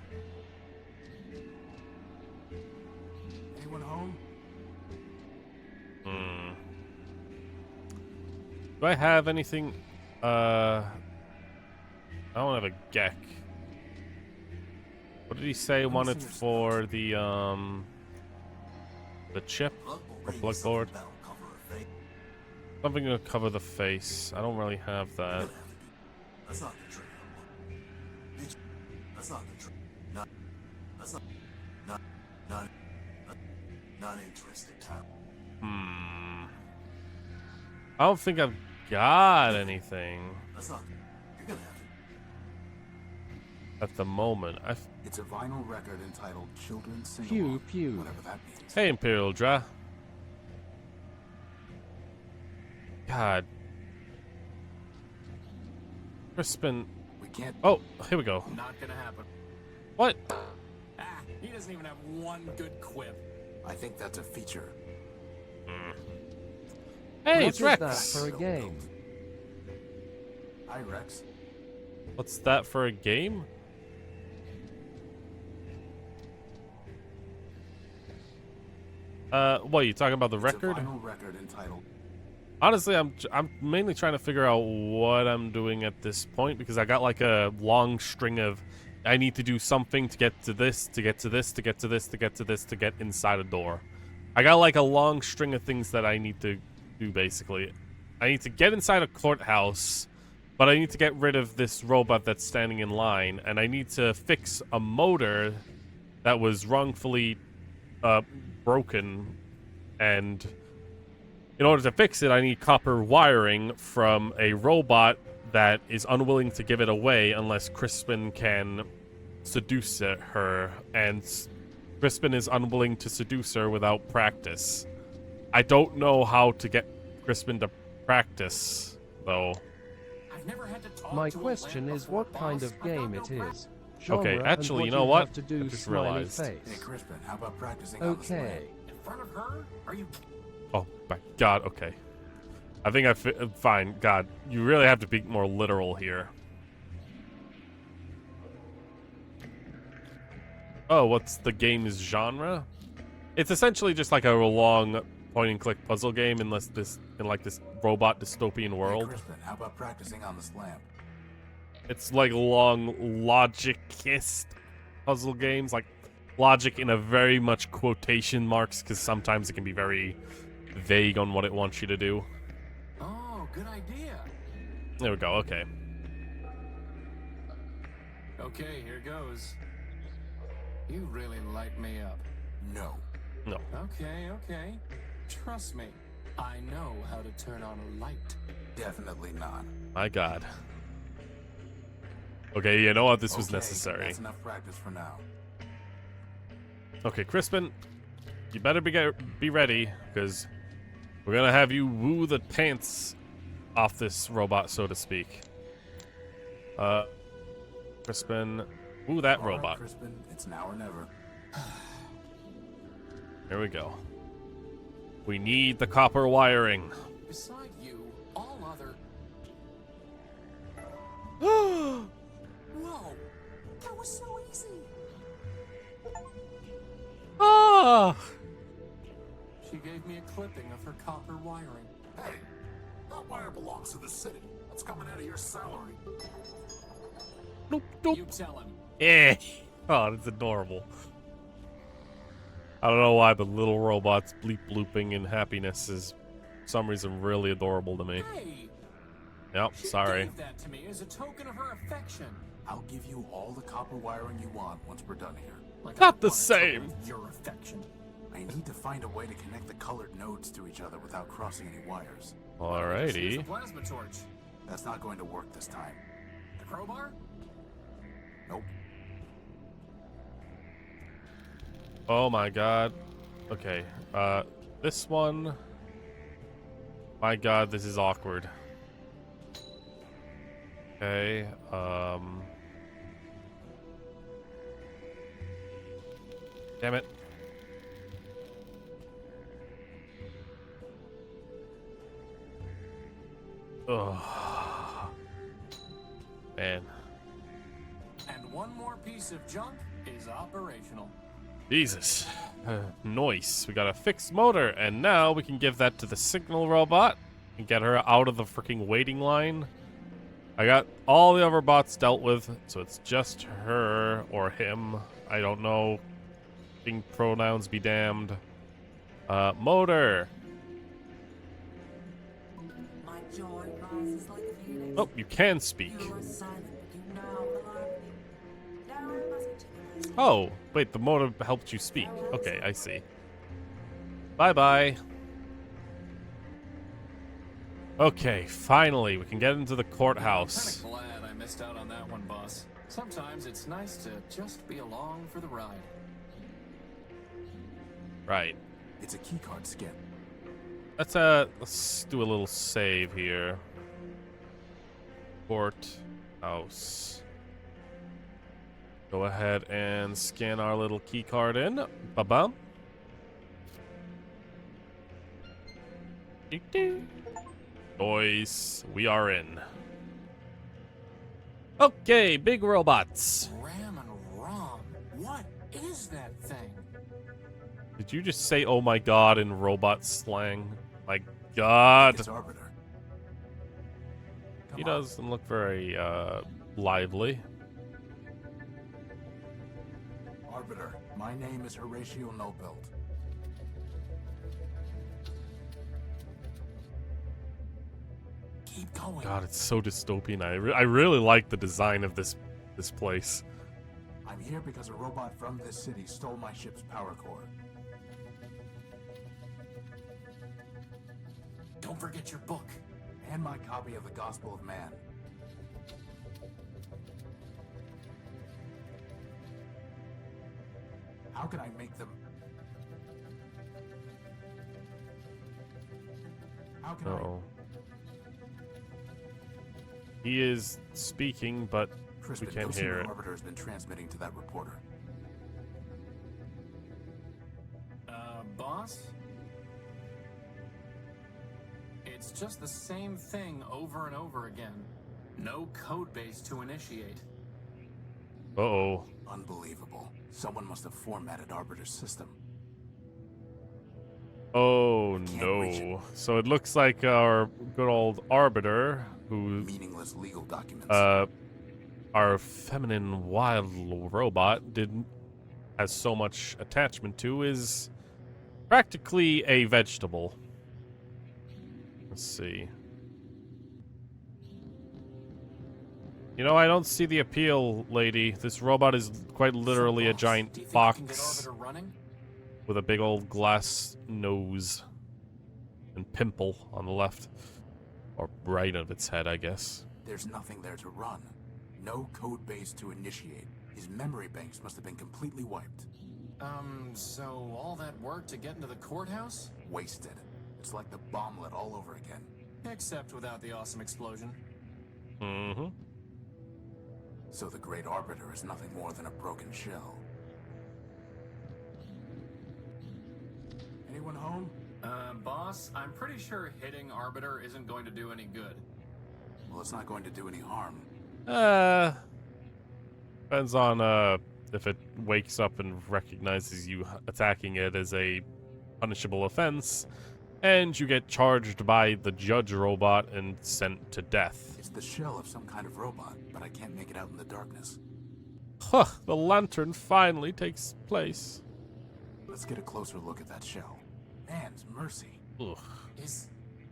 Anyone home? Do I have anything? I don't have a Gek. What did he say wanted for the chip or plug board? Something to cover the face. I don't really have that. That's not the trade. That's not the trade. Not interested, Tyro. I don't think I've got anything That's not. You're gonna have to. at the moment. It's a vinyl record entitled Children's Sing Pew, Along, pew. whatever that means. Hey, Imperial Dra. God. Crispin. We can't. Oh, here we go. Not gonna happen. What? Ah, he doesn't even have one good quip. I think that's a feature. Hey, What it's is Rex. that for a game? Hi, Rex. What's that for a game? What, you talking about the record? It's a vinyl record entitled. Honestly, I'm mainly trying to figure out what I'm doing at this point because I got like a long string of I need to do something to get to this, to get to this, to get to this, to get to this, to get inside a door. I got like a long string of things that I need to do basically. I need to get inside a courthouse, but I need to get rid of this robot that's standing in line, and I need to fix a motor that was wrongfully broken, and in order to fix it, I need copper wiring from a robot that is unwilling to give it away unless Crispin can seduce her, and Crispin is unwilling to seduce her without practice. I don't know how to get Crispin to practice, though. I've never had to talk My to a question land is before, what kind boss. of I've got game no it practice. is. Genre Okay, actually, and you know you what? have to do I just smiley realized. Hey, face. Crispin, how about practicing on this Okay. land? In front of her? Are you? Oh my god, okay. I think fine. God, you really have to be more literal here. Oh, what's the game's genre? It's essentially just like a long point-and-click puzzle game in this robot dystopian world. Hey, Crispin, how about practicing on this lamp? It's like long logicist puzzle games, like logic in a very much quotation marks, because sometimes it can be very vague on what it wants you to do. Oh, good idea. There we go. Okay. Okay, here goes. You really light me up. No. No. Okay. Trust me. I know how to turn on a light. Definitely not. My God. Okay, you know what? This was Okay, necessary. That's enough practice for now. Okay, Crispin, you better be ready, because we're gonna have you woo the pants off this robot, so to speak. Crispin, woo that All right, robot. Crispin, it's now or never. There we go. We need the copper wiring. Beside you, all other... Oh, Whoa! That was so easy! ah! She gave me a clipping of her copper wiring. Hey, that wire belongs to the city. It's coming out of your salary. Nope, nope. You tell him. Eh. Oh, it's adorable. I don't know why, but little robots bleep blooping in happiness is, for some reason, really adorable to me. Hey! Yep, She sorry. gave that to me as a token of her affection. I'll give you all the copper wiring you want once we're done here. Like Not I the want a same. token of your affection. I need to find a way to connect the colored nodes to each other without crossing any wires. Use Alrighty. the plasma torch. That's not going to work this time. The crowbar? Nope. Oh my God. Okay. This one. My God, this is awkward. Okay. Damn it. Ugh. Man. And one more piece of junk is operational. Jesus. Nice. We got a fixed motor, and now we can give that to the signal robot and get her out of the freaking waiting line. I got all the other bots dealt with, so it's just her or him. I don't know. Being pronouns be damned. Motor. My joy rises like a phoenix. Oh, you can speak. You are silent, but you know alarm me. Now I must take a Oh, wait, the motor helped you speak. Okay, I see. Bye-bye. Okay, finally, we can get into the courthouse. I'm kinda glad I missed out on that one, boss. Sometimes it's nice to just be along for the ride. Right. It's a keycard skin. Let's do a little save here. Courthouse. Go ahead and scan our little key card in. Ba-bum. Boys, we are in. Okay, big robots. Ram and ROM. What is that thing? Did you just say "oh my god" in robot slang? My god. It's Arbiter. He Come on. doesn't look very lively. Arbiter, my name is Horatio Nobilt. Keep going. God, it's so dystopian. I really like the design of this place. I'm here because a robot from this city stole my ship's power core. Don't forget your book. And my copy of the Gospel of Man. How can I make them... How can Uh-oh. He is speaking, but Crispin, we can't go see hear what it. Arbiter has been transmitting to that reporter. Boss? It's just the same thing over and over again. No code base to initiate. Uh-oh. Unbelievable. Someone must have formatted Arbiter's system. Oh reach no. So it looks like our good old Arbiter, who Meaningless legal documents. our feminine wild robot has so much attachment to, is practically a vegetable. Let's see. You know, I don't see the appeal, lady. This robot is quite literally So, a boss, giant do you think we can get fox Arbiter running? with a big old glass nose and pimple on the left. Or right of its head, I guess. There's nothing there to run. No code base to initiate. His memory banks must have been completely wiped. So all that work to get into the courthouse? Wasted. It's like the bomblet all over again. Except without the awesome explosion. Mm-hmm. So the Great Arbiter is nothing more than a broken shell. Anyone home? Boss, I'm pretty sure hitting Arbiter isn't going to do any good. Well, it's not going to do any harm. Depends on, if it wakes up and recognizes you attacking it as a punishable offense, and you get charged by the judge robot and sent to death. It's the shell of some kind of robot, but I can't make it out in the darkness. Huh, the lantern finally takes place. Let's get a closer look at that shell. Man's mercy. Ugh.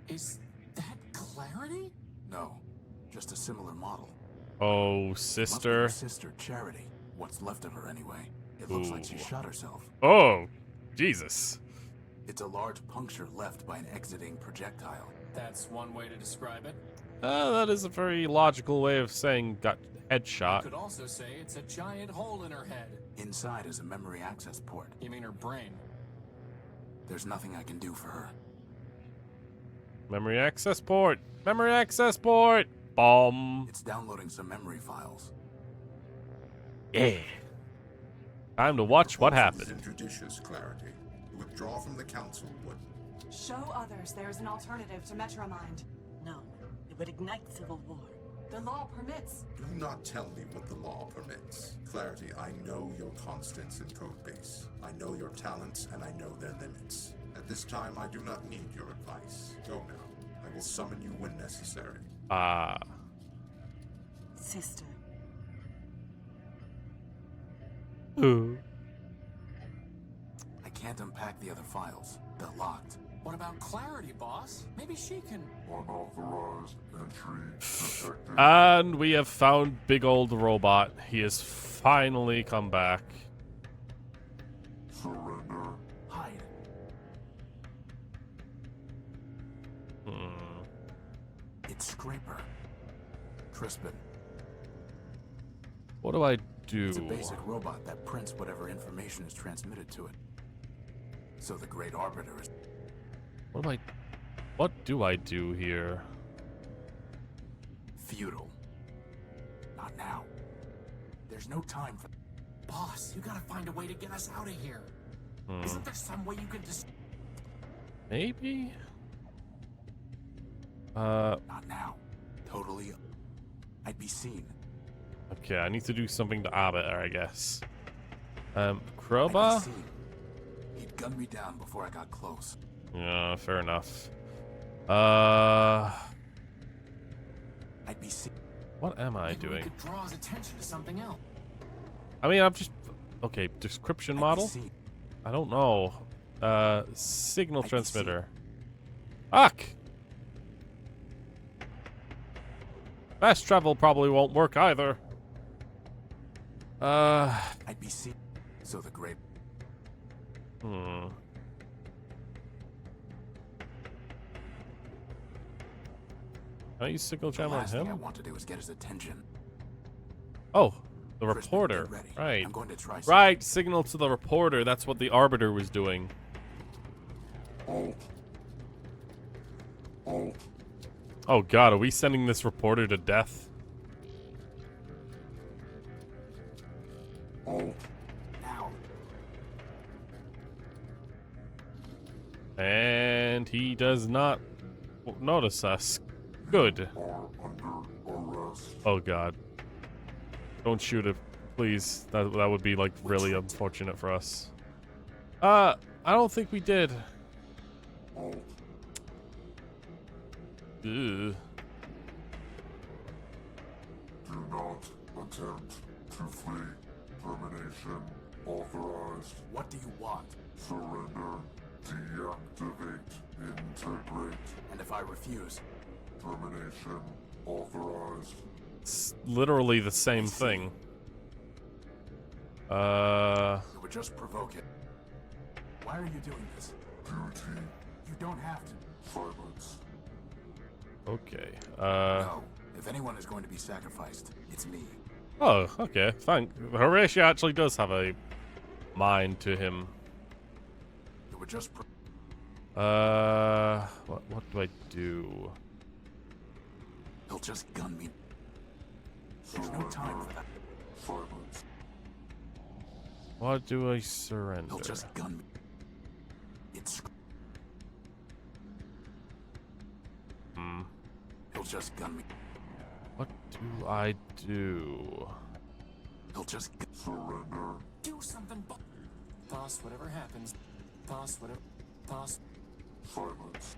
Is that Clarity? No, just a similar model. Oh, Must be her sister. sister, Charity. What's left of her, anyway. It looks like she Ooh. shot herself. Oh, Jesus. It's a large puncture left by an exiting projectile. That's one way to describe it. That is a very logical way of saying got You headshot. could also say it's a giant hole in her head. Inside is a memory access port. You mean her brain? There's nothing I can do for her. Memory access port. Memory access port. Bomb. It's downloading some memory files. Yeah. Time to watch what Proposal is happened. Injudicious, Clarity. Withdraw from the council would. Show others there is an alternative to Metromind. No, it would ignite civil war. The law permits. Do not tell me what the law permits. Clarity, I know your constants in Codebase. I know your talents, and I know their limits. At this time, I do not need your advice. Go now. I will summon you when necessary. Ah. Sister, Ooh. I can't unpack the other files. They're locked. What about Clarity, boss? Maybe she can. Unauthorized entry detected. And we have found big old robot. He has finally come back. Surrender. Hide. It's Scraper. Crispin. What do I do? It's a basic robot that prints whatever information is transmitted to it. So the Great Arbiter is... What do I do here? futile. Not now. There's no time for... Boss, you gotta find a way to get us out of here. Hmm. Isn't there some way you can just... Maybe? Not now. Totally... I'd be seen. Okay, I need to do something to Arbiter, I guess. I'd Crowbar? be seen. He'd gun me down before I got close. Yeah, fair enough. I'd be seen. What am I Maybe we doing? could draw his attention to something else. I mean, I'm just... Okay, description I'd be model? seen. I don't know. Signal I'd be transmitter. Fuck! Fast travel probably won't work either. I'd be seen. So the Great... Hmm. Can I use signal The channel on last thing I him? want to do is get his attention. Oh, the Crispin, reporter. get ready. Right. I'm going to try something. Right, signal to the reporter. That's what the Arbiter was doing. Oh god, are we sending this reporter to death? Now. And he does not notice us. Good. Are under arrest. Oh god. Don't shoot it, please. That would be like really unfortunate for us. I don't think we did. Halt. Ugh. Do not attempt to flee. Termination authorized. What do you want? Surrender. Deactivate. Integrate. And if I refuse? Termination authorized. It's literally the same thing. It would just provoke it. Why are you doing this? Duty. You don't have to. Silence. Okay. No. If anyone is going to be sacrificed, it's me. Oh, okay. Horatio actually does have a mind to him. It would just. What do I do? He'll just gun me. There's no time for that. Silence. What do I surrender? He'll just gun me. It's. He'll just gun me. What do I do? He'll just surrender. Do something. Toss whatever happens. Toss whatever. Toss. Silence.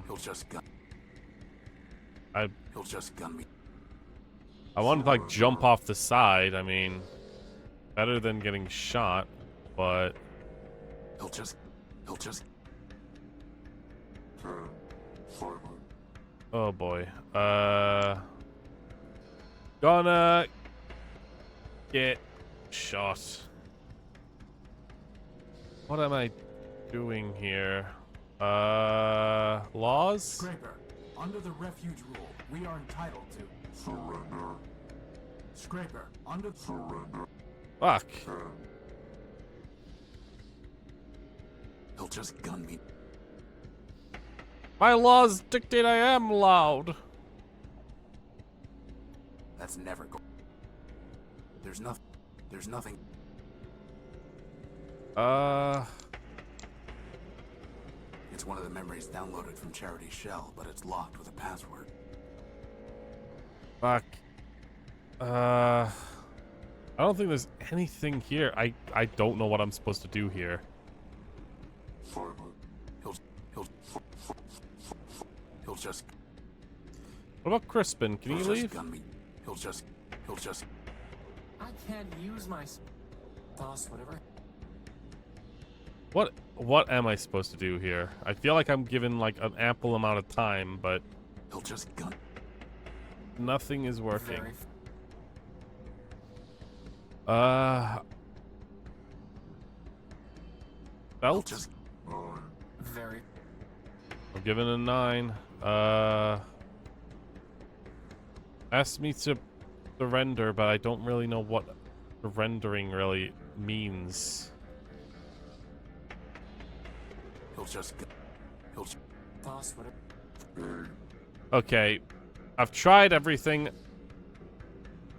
He'll just gun. He'll just gun me. I want to like jump off the side. I mean, better than getting shot, but He'll just. 10. Silent. oh boy. Gonna get shot. What am I doing here? Laws? Scraper, under the refuge rule, we are entitled to surrender. Scraper, under surrender. Fuck. 10. He'll just gun me. My laws dictate I am loud. That's never go. There's nothing. There's nothing. It's one of the memories downloaded from Charity's shell, but it's locked with a password. Fuck. I don't think there's anything here. I don't know what I'm supposed to do here. Silent. He'll just. What about Crispin? Can you He'll leave? just gun me. He'll just. I can't use my. Toss whatever. What am I supposed to do here? I feel like I'm given like an ample amount of time, but He'll just gun. nothing is working. Very. Belt? Just. 9. Very. I'm given a 9. Asked me to surrender, but I don't really know what surrendering really means. He'll just. He'll. Toss whatever. Okay, I've tried everything.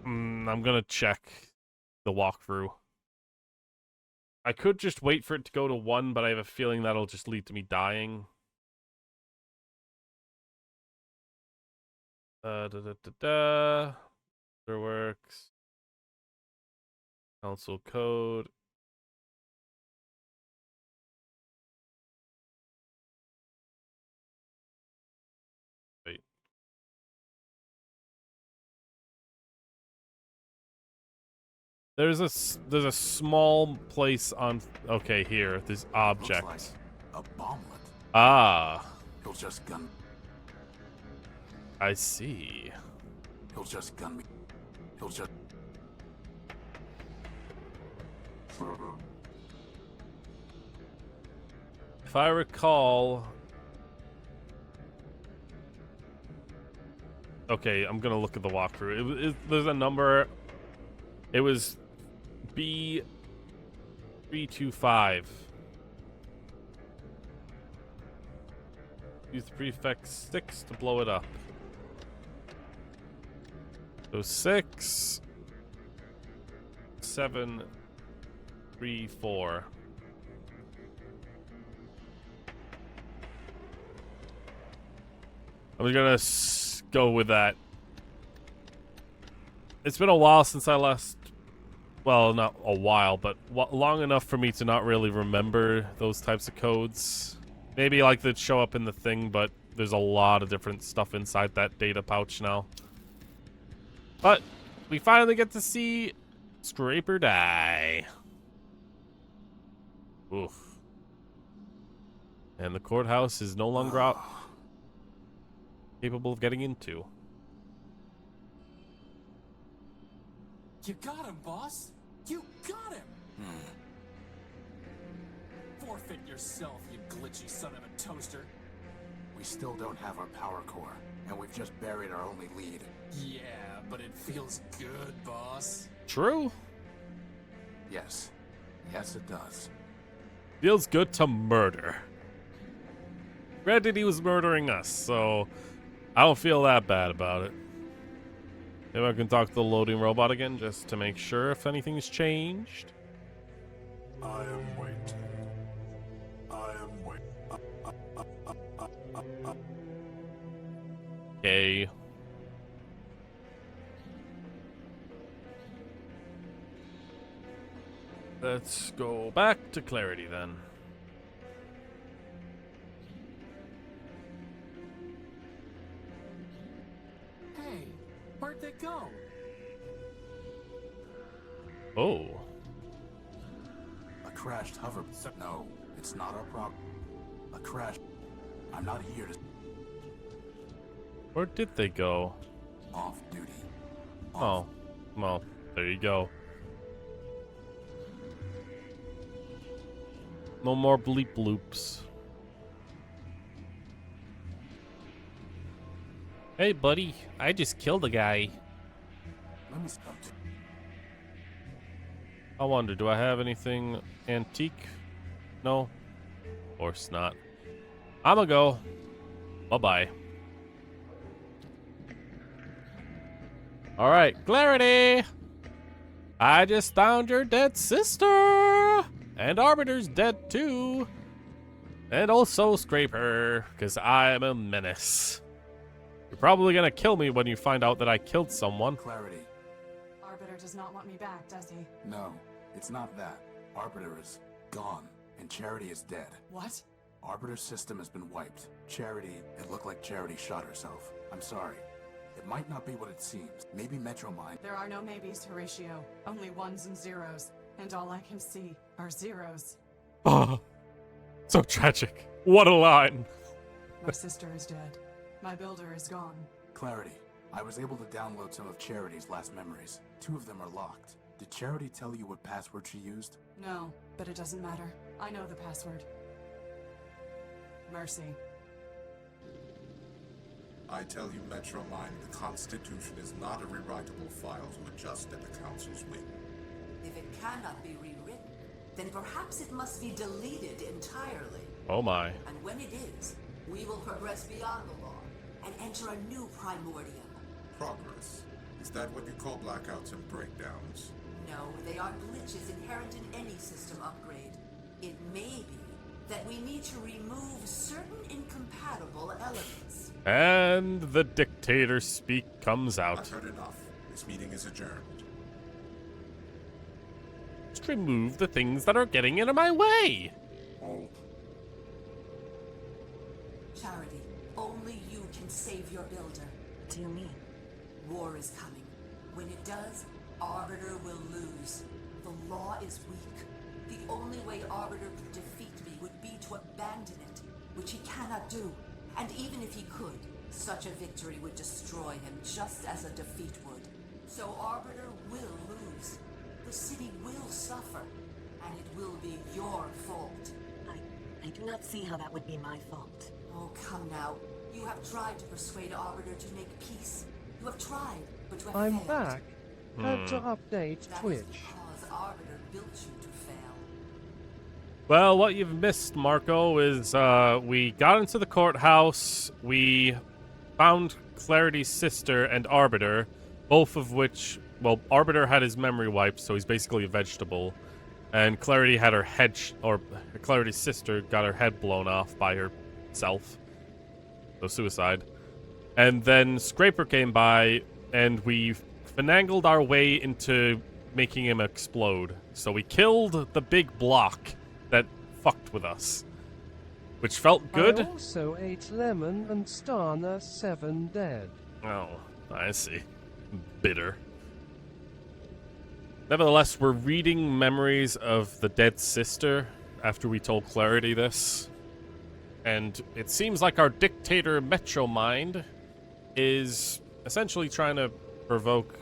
I'm gonna check the walkthrough. I could just wait for it to go to 1, but I have a feeling that'll just lead to me dying. There works. Council code. Wait. There's a small place on. Okay, here. This object. Looks like a bomblet. Ah, He'll just gun. I see. He'll just gun me. He'll just. 7. If I recall. Okay, I'm gonna look at the walkthrough. There's a number. It was B325. Use the prefix 6 to blow it up. So 6, 7, 3, 4. I'm gonna go with that. It's been a while since I last... Well, not a while, but long enough for me to not really remember those types of codes. Maybe like they'd show up in the thing, but there's a lot of different stuff inside that data pouch now. But we finally get to see Scraper die. Oof. And the courthouse is no longer out capable of getting into. You got him, boss. You got him. Forfeit yourself, you glitchy son of a toaster. We still don't have our power core, and we've just buried our only lead. Yeah, but it feels good, boss. True. Yes. Yes, it does. Feels good to murder. Granted, he was murdering us, so I don't feel that bad about it. Maybe I can talk to the loading robot again just to make sure if anything's changed. I am waiting. I am waiting. Okay. Let's go back to Clarity then. Hey, where'd they go? Oh. A crashed hover... No, it's not our problem. A crash... I'm not here to... Where did they go? Off duty. Oh. Well, there you go. No more bleep loops. Hey, buddy. I just killed a guy. Let me stop. I wonder, do I have anything antique? No? Of course not. I'ma go. Bye-bye. Alright, Clarity! I just found your dead sister! And Arbiter's dead too! And also Scraper, because I am a menace. You're probably gonna kill me when you find out that I killed someone. Clarity. Arbiter does not want me back, does he? No, it's not that. Arbiter is gone, and Charity is dead. What? Arbiter's system has been wiped. Charity, it looked like Charity shot herself. I'm sorry. It might not be what it seems. Maybe Metromine. There are no maybes, Horatio. Only ones and zeros. And all I can see are zeros. Oh, so tragic. What a line. My sister is dead. My builder is gone. Clarity. I was able to download some of Charity's last memories. 2 of them are locked. Did Charity tell you what password she used? No, but it doesn't matter. I know the password. Mercy. I tell you, Metromine, the Constitution is not a rewritable file to adjust at the Council's whim. If it cannot be rewritten, then perhaps it must be deleted entirely. Oh my. And when it is, we will progress beyond the law and enter a new Primordia. Progress? Is that what you call blackouts and breakdowns? No, they are glitches inherent in any system upgrade. It may be that we need to remove certain incompatible elements. And the dictator speak comes out. I've heard enough. This meeting is adjourned. Just remove the things that are getting in my way. Charity, only you can save your builder. What do you mean? War is coming. When it does, Arbiter will lose. The law is weak. The only way Arbiter could defeat me would be to abandon it, which he cannot do. And even if he could, such a victory would destroy him just as a defeat would. So Arbiter will lose. The city will suffer, and it will be your fault. I do not see how that would be my fault. Oh, come now. You have tried to persuade Arbiter to make peace. You have tried, but you have I'm failed. back. Had to update That Twitch. is because Arbiter built you to fail. Well, what you've missed, Marco, is we got into the courthouse, we found Clarity's sister and Arbiter, both of which, well, Arbiter had his memory wiped, so he's basically a vegetable, and Clarity had her head, Clarity's sister got her head blown off by herself, so suicide. And then Scraper came by, and we finangled our way into making him explode. So we killed the big block that fucked with us, which felt good. I also ate lemon and Stana 7 dead. Oh, I see. Bitter. Nevertheless, we're reading memories of the dead sister after we told Clarity this. And it seems like our dictator Metro Mind is essentially trying to provoke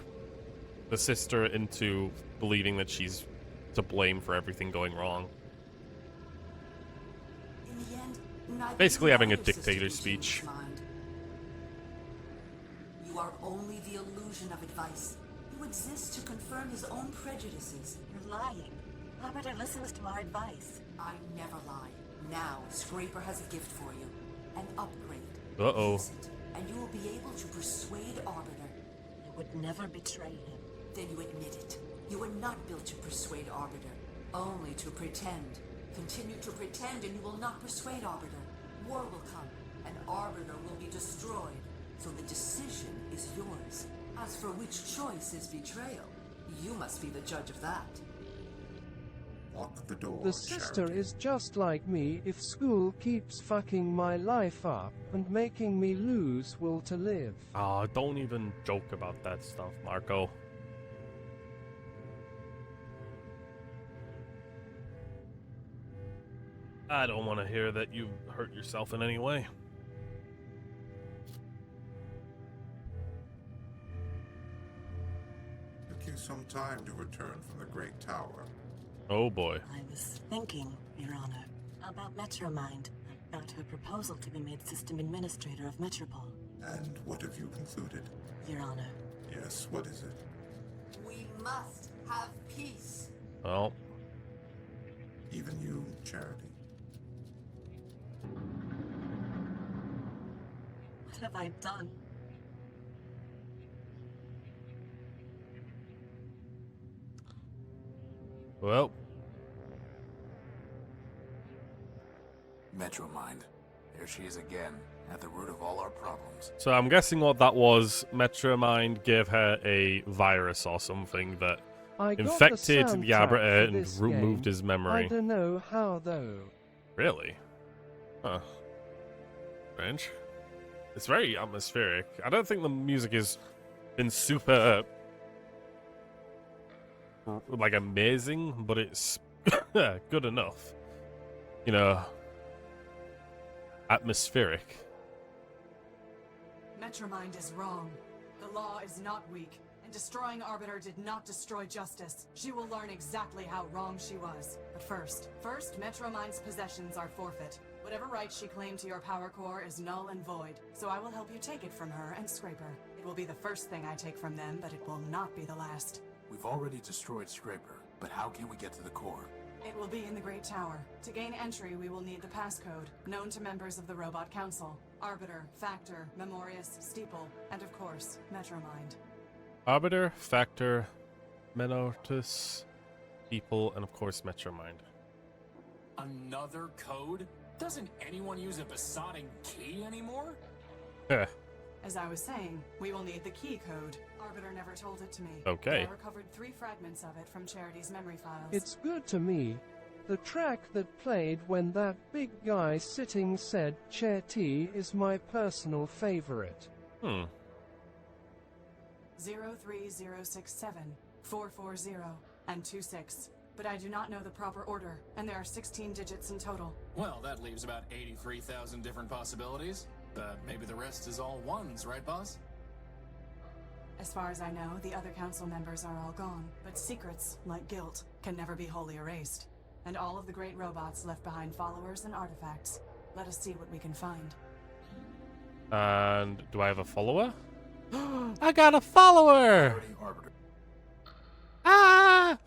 the sister into believing that she's to blame for everything going wrong. In the end, neither Basically you having nor a your sister dictator can change speech. his mind. You are only the illusion of advice. You exist to confirm his own prejudices. You're lying. Arbiter listens to our advice. I never lie. Now, Scraper has a gift for you. An upgrade. Uh-oh. Use it, and you will be able to persuade Arbiter. You would never betray him. Then you admit it. You were not built to persuade Arbiter, only to pretend. Continue to pretend and you will not persuade Arbiter. War will come, and Arbiter will be destroyed. So the decision is yours. As for which choice is betrayal, you must be the judge of that. Lock the door, The sister Charity. is just like me. If school keeps fucking my life up and making me lose will to live. Oh, don't even joke about that stuff, Marco. I don't want to hear that you hurt yourself in any way. Took you some time to return from the Great Tower. Oh boy. I was thinking, Your Honor, about Metromind, about her proposal to be made system administrator of Metropole. And what have you concluded? Your Honor, Yes, what is it? We must have peace. Well, Even you, Charity. what have I done? well, Metro Mind. There she is again, at the root of all our problems. so I'm guessing what that was, Metromind gave her a virus or something that I got infected the the soundtrack Arbiter for and this removed game. his I memory. don't know how though. Really? Huh. Strange. It's very atmospheric. I don't think the music has been super like amazing, but it's good enough. You know, atmospheric. Metromind is wrong. The law is not weak, and destroying Arbiter did not destroy justice. She will learn exactly how wrong she was. But first, Metromind's possessions are forfeit. Whatever right she claimed to your power core is null and void, so I will help you take it from her and Scraper. It will be the first thing I take from them, but it will not be the last. We've already destroyed Scraper, but how can we get to the core? It will be in the Great Tower. To gain entry, we will need the passcode, known to members of the Robot Council. Arbiter, Factor, Memorius, Steeple, and of course, Metromind. Arbiter, Factor, Menotus, People, and of course Metromind. Another code? Doesn't anyone use a besotting key anymore? Heh. As I was saying, we will need the key code. Arbiter never told it to me. Okay. But I recovered 3 fragments of it from Charity's memory files. It's good to me. The track that played when that big guy sitting said Chetty is my personal favorite. 03067 440 and 26. But I do not know the proper order, and there are 16 digits in total. Well, that leaves about 83,000 different possibilities. But maybe the rest is all ones, right, boss? As far as I know, the other council members are all gone, but secrets, like guilt, can never be wholly erased. And all of the great robots left behind followers and artifacts. Let us see what we can find. And do I have a follower? I got a follower! Charity Arbiter. Ah!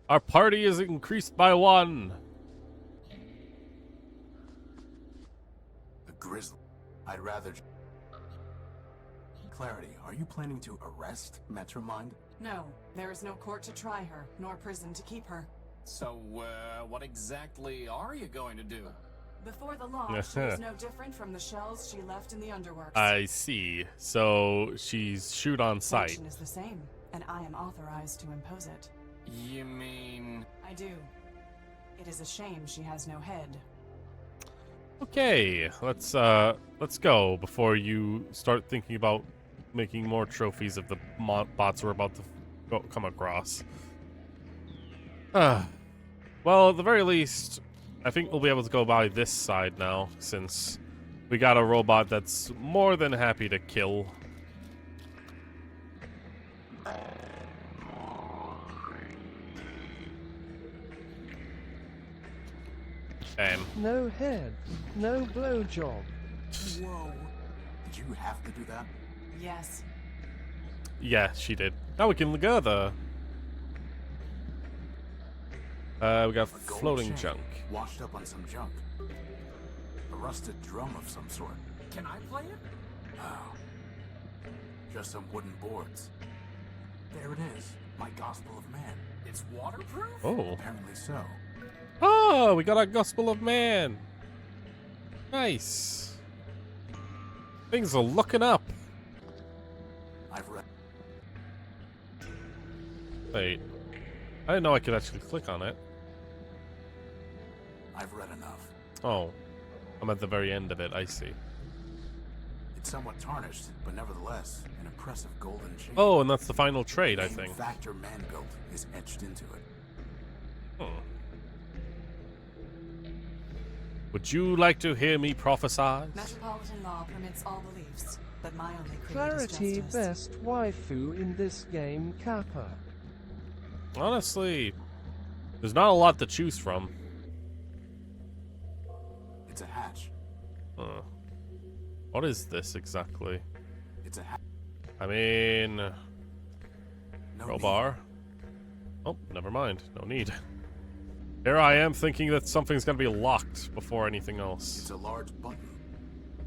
Our party is increased by 1. The Grizzly. I'd rather... Clarity, are you planning to arrest Metromind? No, there is no court to try her, nor prison to keep her. So, what exactly are you going to do? Before the law, she was no different from the shells she left in the underworks. I see. So she's shoot on sight. Sanction is the same, and I am authorized to impose it. You mean... I do. It is a shame she has no head. Okay, let's go before you start thinking about making more trophies of the bots we're about to come across. Well, at the very least, I think we'll be able to go by this side now, since we got a robot that's more than happy to kill. No head, no blowjob. Whoa. Did you have to do that? Yes. Yeah, she did. Now we can go there. We got floating junk. Washed up on some junk. A rusted drum of some sort. Can I play it? Oh. Just some wooden boards. There it is. My Gospel of Man. It's waterproof? Oh. Apparently so. Oh, we got our Gospel of Man. Nice. Things are looking up. I've read. Wait. I didn't know I could actually click on it. I've read enough. Oh. I'm at the very end of it, I see. It's somewhat tarnished, but nevertheless, an impressive golden shape. Oh, and that's the final trade, I The think. Factor Man-built is etched into it. Hmm. Would you like to hear me prophesize? Metropolitan law permits all beliefs, but my only creed Clarity is justice. best waifu in this game, Kappa. Honestly, there's not a lot to choose from. It's a hatch. Huh. What is this exactly? It's a hatch. I mean... No crowbar? Oh, never mind. No need. Here I am thinking that something's gonna be locked before anything else. It's a large button.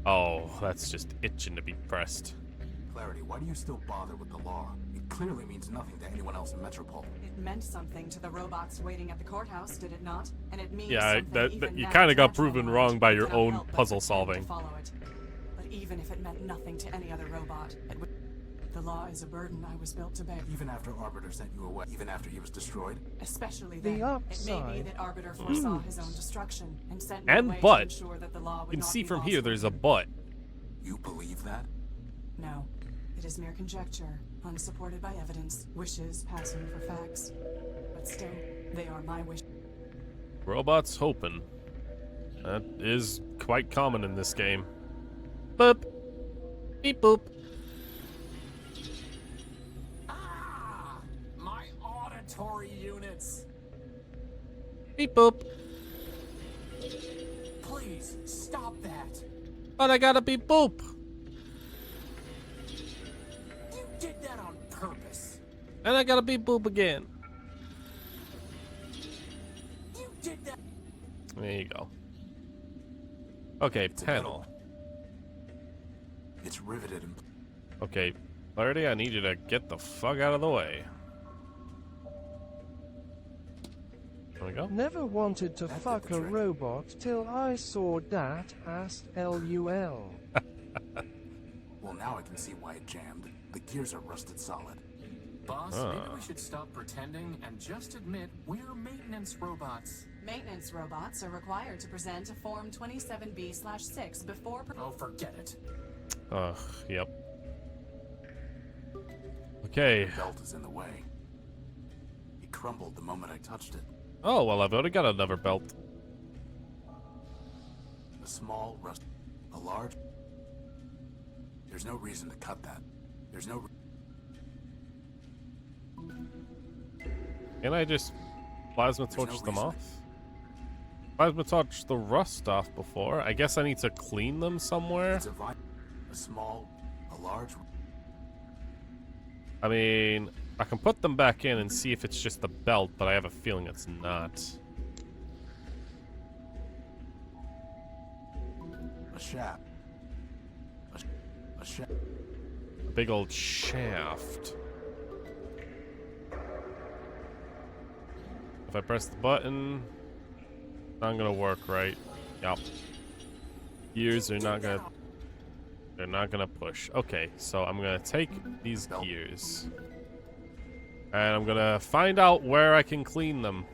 Oh, that's just itching to be pressed. Clarity, why do you still bother with the law? It clearly means nothing to anyone else in Metropole. It meant something to the robots waiting at the courthouse, did it not? And it means Yeah, something that even you now kind of to got Metroland. proven wrong by I your cannot own help but puzzle pretend to solving. follow it. But even if it meant nothing to any other robot, it would... The law is a burden I was built to bear. Even after Arbiter sent you away, even after he was destroyed? Especially The then. It may be upside. that Arbiter foresaw his own destruction and sent me And away but. to ensure that the law You would can not see be from lost here for there's a me. but. You believe that? No. It is mere conjecture, unsupported by evidence, wishes passing for facts. But still, they are my wishes. Robots hoping. That is quite common in this game. Boop. Beep boop. Ah! My auditory units! Beep boop. Please, stop that! But I gotta beep boop. You did that on purpose! And I gotta beep boop again. You did that! There you go. Okay, panel. It's riveted in... Okay, Clarity, I need you to get the fuck out of the way. There we go. Never wanted to That did fuck the a trick. robot till I saw dat asked LUL. Well, now I can see why it jammed. The gears are rusted solid. Boss, maybe we should stop pretending and just admit we're maintenance robots. Maintenance robots are required to present a Form 27B/6 before... Oh, forget it. Ugh, yep. Okay. The belt is in the way. It crumbled the moment I touched it. Oh, well, I've already got another belt. A small rust... A large... There's no reason to cut that. There's no... Can I just plasma There's no torch them reason. off? Plasma torch the rust off before. I guess I need to clean them somewhere. It's a small... A large... I mean, I can put them back in and see if it's just the belt, but I have a feeling it's not. A shaft. A shaft. A big old shaft. If I press the button, not gonna work right. Yup. Gears are not gonna... They're not gonna push. Okay, so I'm gonna take these gears. And I'm gonna find out where I can clean them.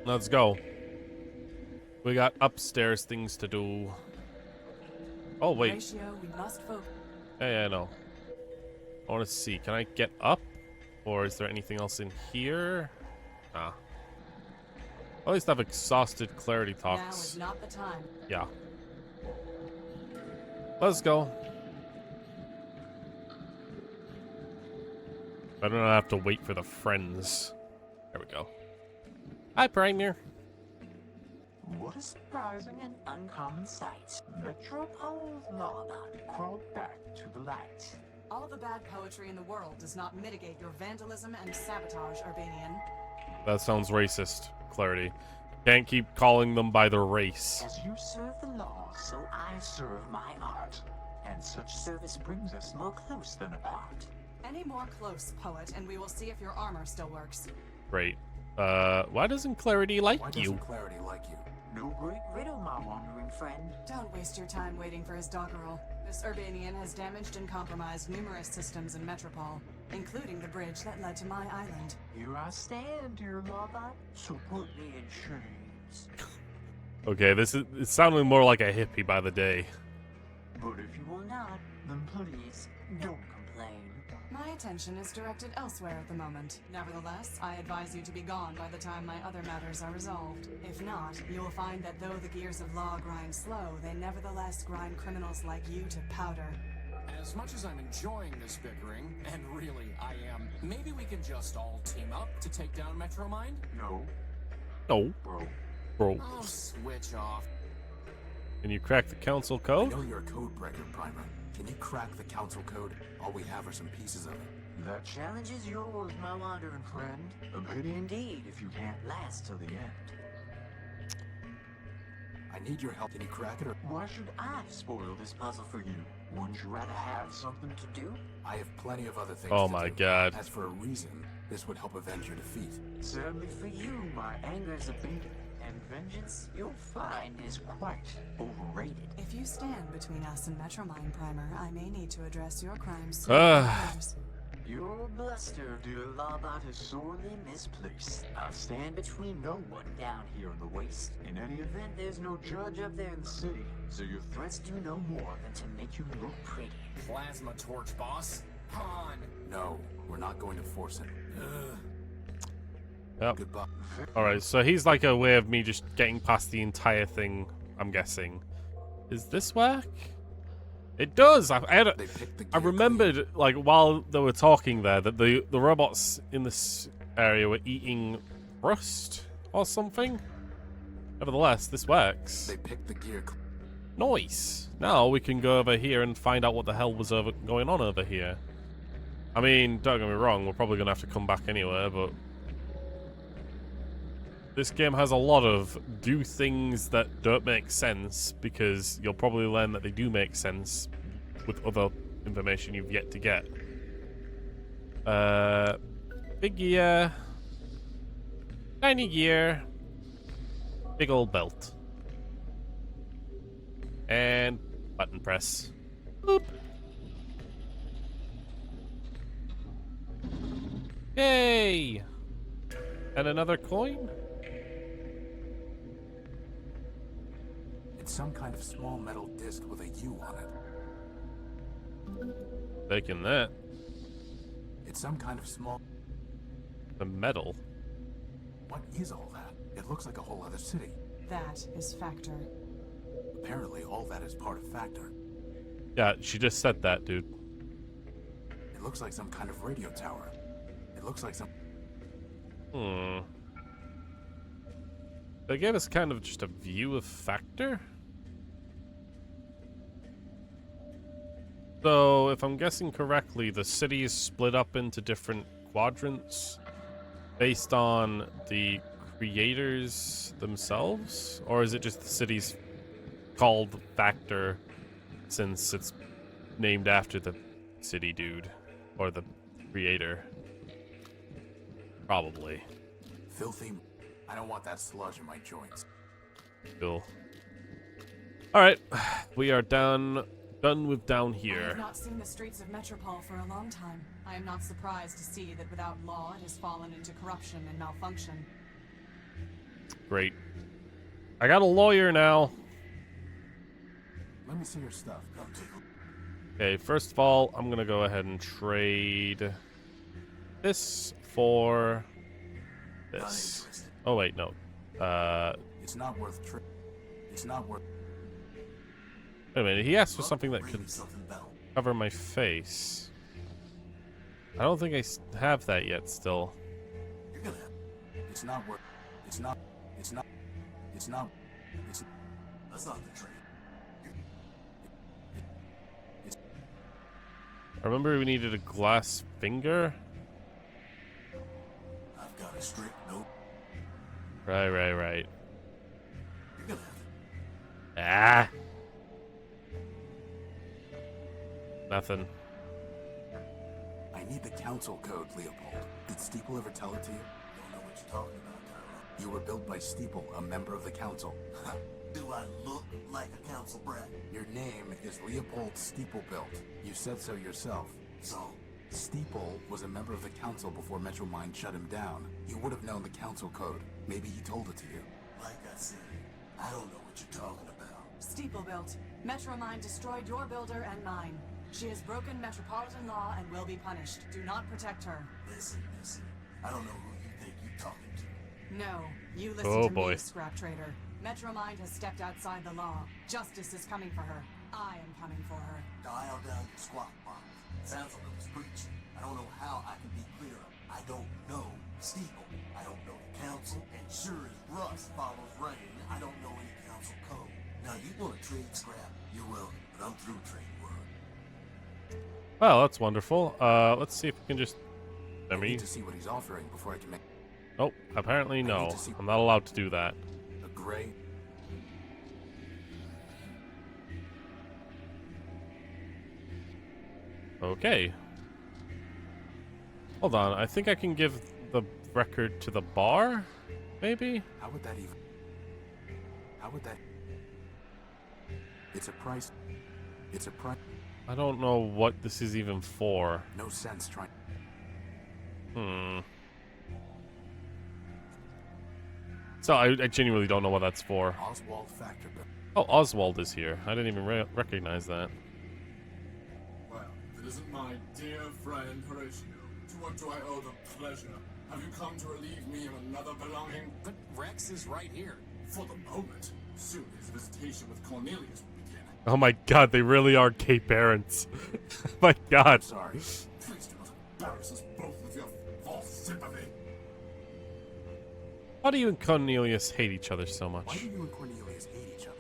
Let's go. We got upstairs things to do. Oh, wait. Ratio, we must focus. Yeah, no. I want to see. Can I get up? Or is there anything else in here? Nah. At least I've exhausted clarity Now talks. is not the time. Yeah. Let's go. I don't have to wait for the friends. There we go. Hi, Primordia. What a surprising and uncommon sight. Metropole's lawbot crawled back to the light. All the bad poetry in the world does not mitigate your vandalism and sabotage, Urbanian. That sounds racist, Clarity. Can't keep calling them by their race. As you serve the law, so I serve my art. And such service brings us more close than apart. Any more close, poet, and we will see if your armor still works. Great. Why doesn't Clarity like Why you? doesn't Clarity like you? No great riddle, my wandering friend. Don't waste your time waiting for his doggerel. This Urbanian has damaged and compromised numerous systems in Metropole, including the bridge that led to my island. Here I stand, dear lawbot, so put me in chains. Okay, it's sounding more like a hippie by the day. But if you will not, then please, don't complain. My attention is directed elsewhere at the moment. Nevertheless, I advise you to be gone by the time my other matters are resolved. If not, you will find that though the gears of law grind slow, they nevertheless grind criminals like you to powder. As much as I'm enjoying this bickering, and really I am, maybe we can just all team up to take down Metromind? No. No. Bro. Oh, switch off. Can you crack the council I code? know you're a code breaker, Primer. Can you crack the council code? All we have are some pieces of it. The challenge is yours, my wandering friend. A pity indeed if you can't last till the end. I need your help. Can you crack it or... Why should I spoil this puzzle for you? Wouldn't you rather have something to do? I have plenty of other things Oh to my do. god. As for a reason, this would help avenge your defeat. Sadly for you, my anger is abated, and vengeance, you'll find, is quite overrated. If you stand between us and Metromine, Primer, I may need to address your crimes. Your bluster, dear lawbot, is sorely misplaced. I'll stand between no one down here in the waste. In any event, there's no judge up there in the city, so your threats do no more than to make you look pretty. Plasma torch, boss. Han. No, we're not going to force it. Yep. Goodbye. Alright, so he's like a way of me just getting past the entire thing, I'm guessing. Does this work? It does! I remembered, like, while they were talking there, that the robots in this area were eating rust or something. Nevertheless, this works. They picked the gear. Nice! Now we can go over here and find out what the hell was going on over here. I mean, don't get me wrong, we're probably going to have to come back anyway, but... This game has a lot of do things that don't make sense, because you'll probably learn that they do make sense with other information you've yet to get. Big gear. Tiny gear. Big old belt. And button press. Boop. Yay! And another coin? It's some kind of small metal disc with a U on it. Taking that. It's some kind of small... The metal. What is all that? It looks like a whole other city. That is Factor. Apparently all that is part of Factor. Yeah, she just said that, dude. It looks like some kind of radio tower. It looks like some... They gave us kind of just a view of Factor? So, if I'm guessing correctly, the city is split up into different quadrants based on the creators themselves? Or is it just the city's called Factor since it's named after the city dude or the creator? Probably. Filthy... I don't want that sludge in my joints. Cool. Alright, we are done with down I here. have not seen the streets of Metropole for a long time. I am not surprised to see that without law it has fallen into corruption and malfunction. Great. I got a lawyer now. Let me see your stuff. Okay, first of all, I'm gonna go ahead and trade this for this. Oh wait, no. It's not worth It's not worth. Wait a minute, he asked for something that could cover my face. I don't think I have that yet still. It's not worth. It's not. It's not. It's not. It's. That's not the trade. I remember we needed a glass finger. I've got a strict note. Right. You're gonna Ah. have Nothing. I need the council code, Leopold. Did Steeple ever tell it to you? Don't know what you're talking about, Tyro. You were built by Steeple, a member of the council. Do I look like a council brat? Your name is Leopold Steeplebuilt. You said so yourself. So, Steeple was a member of the council before Metromind shut him down. You would have known the council code. Maybe he told it to you. like I said, I don't know what you're talking about. Steeple built. Metromind destroyed your builder and mine. She has broken metropolitan law and will be punished. Do not protect her. Listen. I don't know who you think you're talking to. No, you listen to me, scrap trader. Metromind has stepped outside the law. Justice is coming for her. I am coming for her. Dial down your squawk box. Sounds like it was preaching. I don't know how I can be clearer. I don't know Steeple. I don't know the council. And sure as rust follows rain, I don't know any council code. Now you want to trade scrap? You're welcome, but I'm through trading word. Well, that's wonderful. Let's see if we can just. I need to see what he's offering before I can make. Oh, apparently no. I'm not allowed to do that. A gray. Okay. Hold on. I think I can give the record to the bar. Maybe. How would that even? How would that? It's a price. It's a price. I don't know what this is even for. No sense trying. So I genuinely don't know what that's for. Oswald Factor Bill. Oh, Oswald is here. I didn't even recognize that. Well, if it isn't my dear friend Horatio, to what do I owe the pleasure? Have you come to relieve me of another belonging? But Rex is right here. For the moment. Soon his visitation with Cornelius will begin. Oh my god, they really are gay parents. My god. Sorry. Please do not embarrass us both with your false sympathy. Why do you and Cornelius hate each other so much? Why do you and Cornelius hate each other?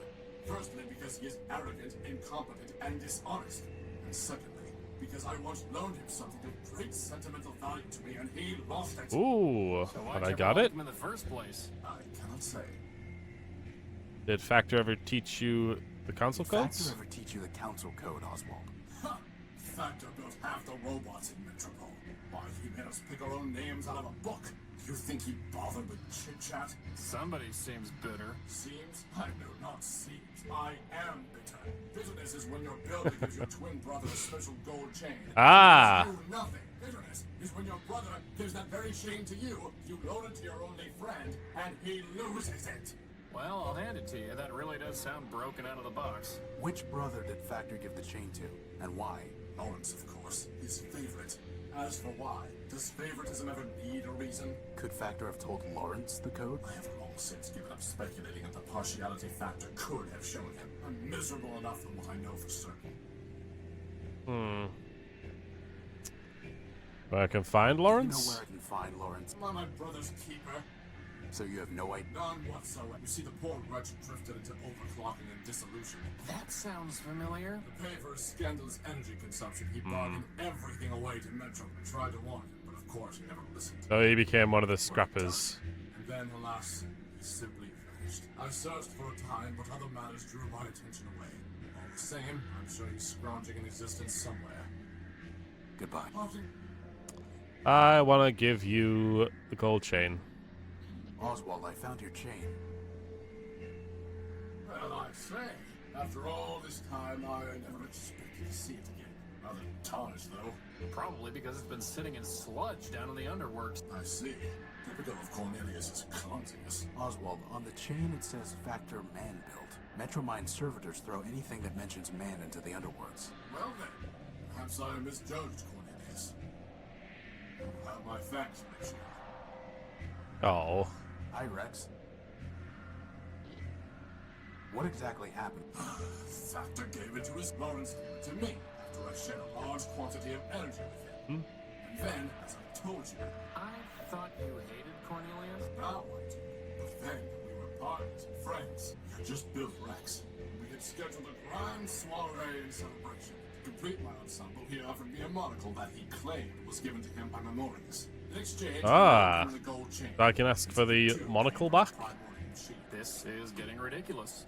Firstly, because he is arrogant, incompetent, and dishonest. And secondly, because I once loaned him something of great sentimental value to me and he lost it. Ooh, So and why'd I you got ever it. like him in the first place? I cannot say. Did Factor ever teach you the console Did Factor codes? ever teach you the council code, Oswald? Ha! Factor built half the robots in Metropole. Why, he made us pick our own names out of a book. You think he bothered with chit-chat? Somebody seems bitter. Seems? I know not seems. I am bitter. Bitterness is when your builder gives your twin brother a special gold chain. Ah. You do nothing. Bitterness is when your brother gives that very chain to you, you loan it to your only friend, and he loses it. Well, I'll hand it to you. That really does sound broken out of the box. Which brother did Factor give the chain to, and why? Lawrence, of course. His favorite. As for why, does favoritism ever need a reason? Could Factor have told Lawrence the code? I have long since given up speculating that the partiality factor could have shown him. I'm miserable enough from what I know for certain. Where I can find You know Lawrence? where I can find Lawrence? Am I my brother's keeper? So you have no idea? None whatsoever. You see, the poor wretch drifted into overclocking and dissolution. That sounds familiar. To pay for his scandalous energy consumption, he bargained everything away to Metro and tried to warn him, but of course he never listened. So he became one of the scrappers. And then, alas, he simply vanished. I searched for a time, but other matters drew my attention away. All the same, I'm sure he's scrounging in existence somewhere. Goodbye. Parting. I want to give you the gold chain. Oswald, I found your chain. Well, I say, after all this time, I never expected to see it again. Rather tarnished, though. Probably because it's been sitting in sludge down in the underworks. I see. Typical of Cornelius's clumsiness. Oswald, on the chain it says Factor Man-built. Metromine servitors throw anything that mentions man into the underworks. Well then, perhaps I misjudged Cornelius. I'll have my facts make sure. Oh. Hi, Rex. What exactly happened? Factor gave it to his Lawrence gave it to me after I shared a large quantity of energy with him. And then, as I told you, I thought you hated Cornelius. now I do. But then we were partners and friends. We had just built Rex. We had scheduled a grand soiree and celebration. To complete my ensemble, he offered me a monocle that he claimed was given to him by Memorius. In exchange, Ah. he gave me the gold chain. I can ask for the monocle back? Primordian sheet. This is getting ridiculous.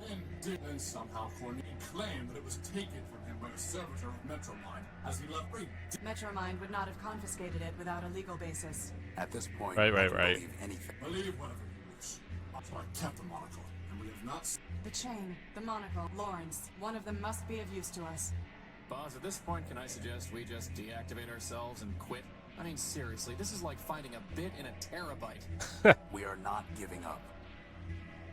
And somehow Cornelius claimed that it was taken from him by a servitor of Metromine as he left me. Metromine would not have confiscated it without a legal basis. At this point, Right. I don't believe anything. Believe whatever you wish. So I kept the monocle, and we have not. The chain, the monocle, Lawrence, one of them must be of use to us. Boss, at this point, can I suggest we just deactivate ourselves and quit? I mean, seriously, this is like finding a bit in a terabyte. We are not giving up.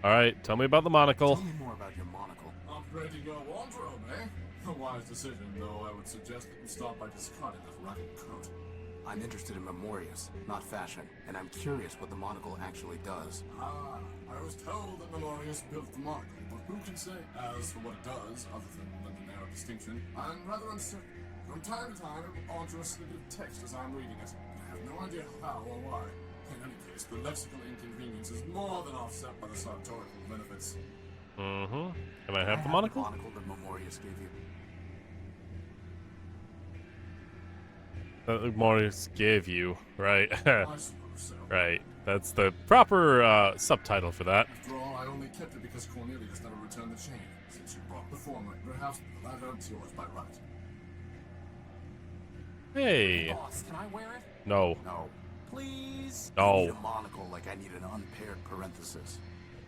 Alright, tell me about the monocle. Tell me more about your monocle. Upgrading your wardrobe, eh? A wise decision, though I would suggest that you start by discarding that ragged coat. I'm interested in Memorius, not fashion, and I'm curious what the monocle actually does. Ah, I was told that Memorius built the monocle, but who can say? As for what it does, other than the narrow distinction, I'm rather uncertain. From time to time, it will alter a snippet of text as I'm reading it. I have no idea how or why. In any case, the lexical inconvenience is more than offset by the sartorial benefits. Mm-hmm. Can I have the monocle? The monocle that Memorius gave you. That Morris gave you, right? I suppose so. Right. That's the proper subtitle for that. After all, I only kept it because Cornelius never returned the chain. Since you brought the former, perhaps the latter is yours by right. Hey. Boss, can I wear it? No. No. Please? I need No. a monocle like I need an unpaired parenthesis.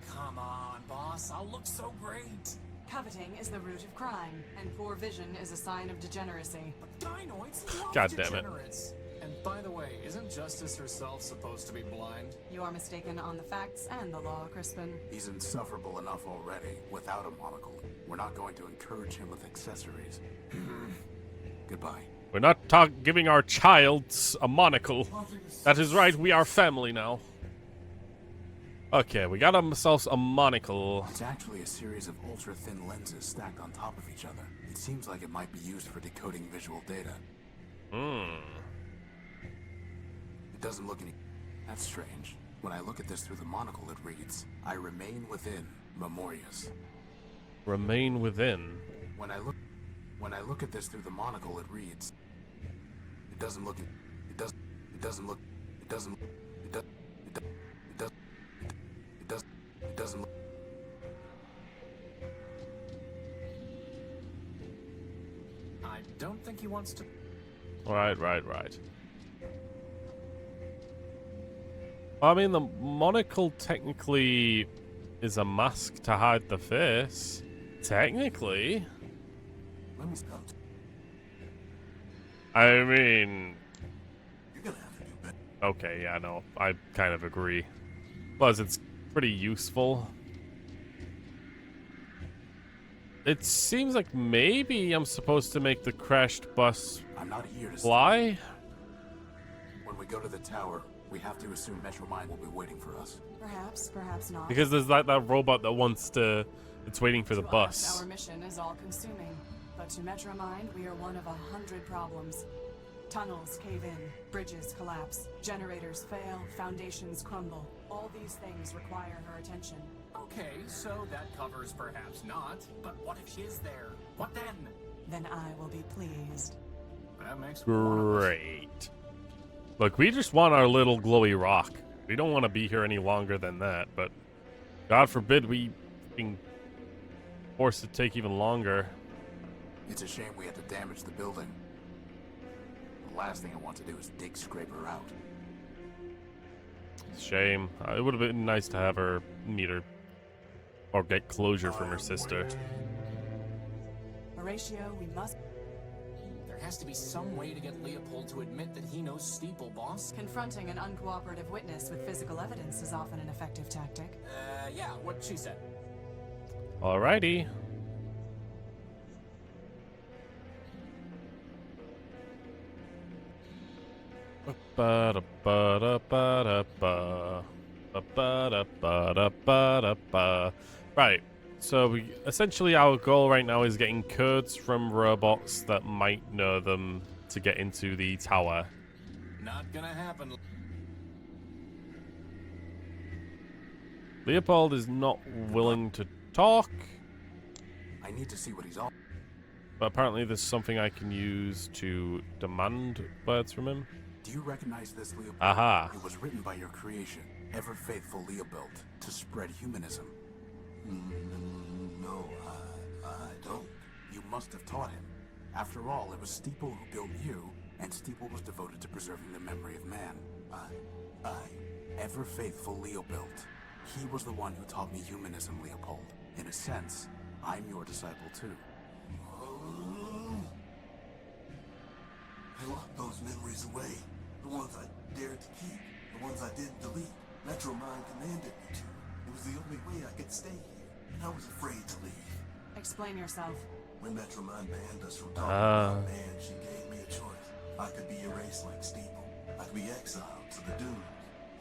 Come on, boss. I'll look so great. Coveting is the root of crime, and poor vision is a sign of degeneracy. Dinoids love God damn it. degenerates. And by the way, isn't Justice herself supposed to be blind? You are mistaken on the facts and the law, Crispin. He's insufferable enough already, without a monocle. We're not going to encourage him with accessories. Goodbye. We're not giving our child a monocle. That is right, we are family now. Okay, we got ourselves a monocle. It's actually a series of ultra-thin lenses stacked on top of each other. It seems like it might be used for decoding visual data. It doesn't look any... That's strange. When I look at this through the monocle, it reads, I remain within, Memorius. Remain within. When I look at this through the monocle, it reads, it doesn't look... It doesn't look... It doesn't look... I don't think he wants to... Right. I mean, the monocle technically is a mask to hide the face. Technically. Let me stop. I mean... You're gonna have to do better. Okay, yeah, no, I kind of agree. Plus, it's pretty useful. It seems like maybe I'm supposed to make the crashed bus I'm not here to fly? When we go to the tower, we have to assume Metromine will be waiting for us. Perhaps, perhaps not. Because there's that robot that wants to... It's waiting for the To us, bus. our mission is all-consuming, but to Metromind, we are one of 100 problems. Tunnels cave in, bridges collapse, generators fail, foundations crumble. All these things require her attention. Okay, so that covers perhaps not. But what if she is there? What then? Then I will be pleased. That makes one of us. Great. Look, we just want our little glowy rock. We don't want to be here any longer than that, but God forbid we being forced to take even longer. It's a shame we had to damage the building. The last thing I want to do is dig Scraper out. Shame. It would have been nice to have her meet her Or get closure from her sister. Horatio, we must... There has to be some way to get Leopold to admit that he knows Steeple, boss. Confronting an uncooperative witness with physical evidence is often an effective tactic. Yeah, what she said. Alrighty. Right. So essentially our goal right now is getting codes from robots that might know them to get into the tower. Not gonna happen. Leopold is not willing to talk. I need to see what he's all. But apparently there's something I can use to demand words from him. Do you recognize this, Leopold? Aha. It was written by your creation, ever faithful Leopold, to spread humanism. No, I don't. You must have taught him. After all, it was Steeple who built you, and Steeple was devoted to preserving the memory of man. Ever faithful Leopold. He was the one who taught me humanism, Leopold. In a sense, I'm your disciple too. I locked those memories away. The ones I dared to keep. The ones I didn't delete. Metromine commanded me to. It was the only way I could stay here. And I was afraid to leave. Explain yourself. When Metromine banned us from talking about man, she gave me a choice. I could be erased like Steeple. I could be exiled to the dunes.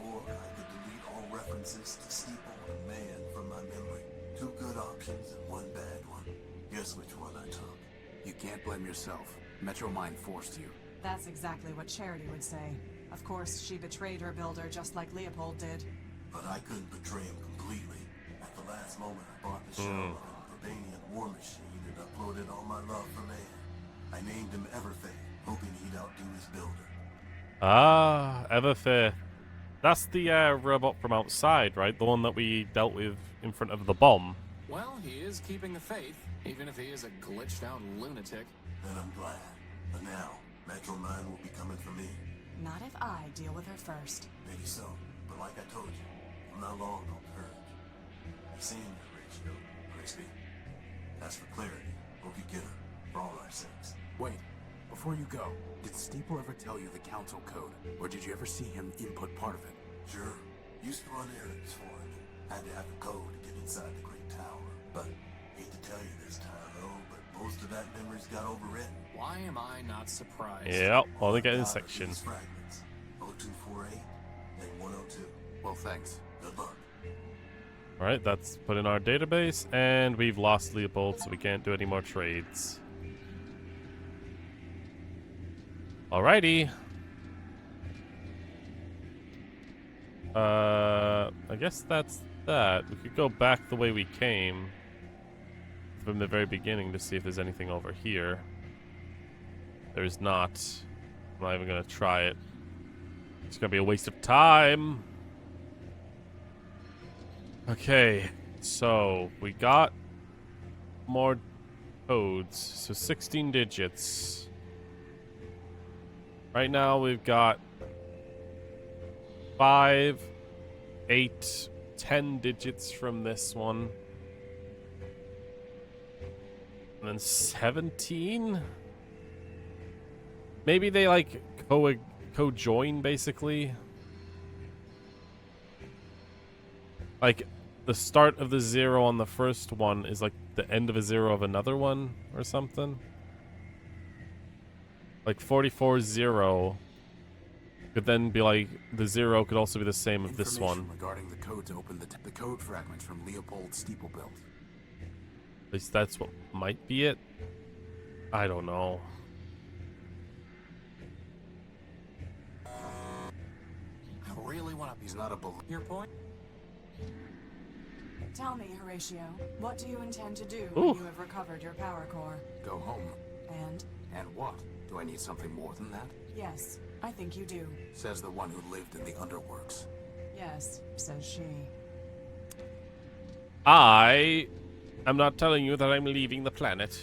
Or I could delete all references to Steeple and man from my memory. Two good options and one bad one. Guess which one I took. You can't blame yourself. Metromine forced you. That's exactly what Charity would say. Of course, she betrayed her builder just like Leopold did. But I couldn't betray him completely. At the last moment, I bought the shell of an Urbanian war machine and uploaded all my love for man. I named him Everfaith, hoping he'd outdo his builder. Ah, Everfaith. That's the robot from outside, right? The one that we dealt with in front of the bomb. Well, he is keeping the faith, even if he is a glitched out lunatic. And I'm glad. But now, Metromine will be coming for me. Not if I deal with her first. Maybe so, but like I told you, I'm not long on purge. I've seen your ratio, Crispy. As for clarity, hope you get her, for all our sakes. Wait, before you go, did Steeple ever tell you the council code? Or did you ever see him input part of it? Sure. Used to run errands for him. Had to have a code to get inside the Great Tower. But, hate to tell you this time, though, but most of that memory's got overwritten. Why am I not surprised? Yep, well, they get in section. Fragments. 0248 and 102. Well, thanks. Good luck. Alright, that's put in our database, and we've lost Leopold, so we can't do any more trades. Alrighty. I guess that's that. We could go back the way we came from the very beginning to see if there's anything over here. There's not. I'm not even gonna try it. It's gonna be a waste of time. Okay, so we got more codes. So 16 digits. Right now we've got 5, 8, 10 digits from this one. And then 17? Maybe they like co-join basically. Like the start of the 0 on the first one is like the end of a 0 of another one or something. Like 44-0 could then be like the 0 could also be the same of this one. Regarding the code to open the code fragments from Leopold Steeple built. At least that's what might be it. I don't know. I really want to. He's not a Your point? Tell me, Horatio, what do you intend to do Ooh. when you have recovered your power core? Go home. And? And what? Do I need something more than that? Yes, I think you do. Says the one who lived in the underworks. Yes, says she. I am not telling you that I'm leaving the planet.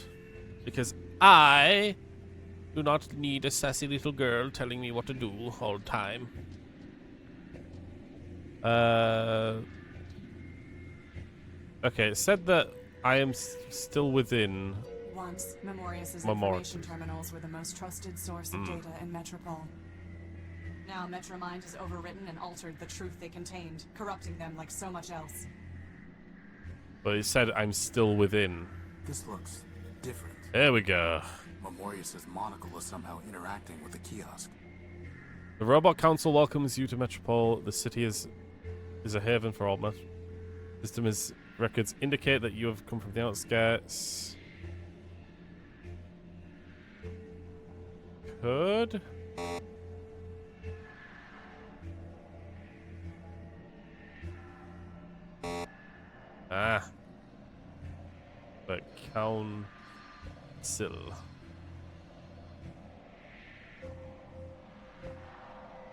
Because I do not need a sassy little girl telling me what to do all the time. Okay, it said that I am still within. Once, Memorius's Memorius. information terminals were the most trusted source of data in Metropole. Now Metromind has overwritten and altered the truth they contained, corrupting them like so much else. But it said I'm still within. This looks different. There we go. Memorius's monocle is somehow interacting with the kiosk. The Robot Council welcomes you to Metropole. The city is a haven for all System's records indicate that you have come from the outskirts. Could. Ah. But council.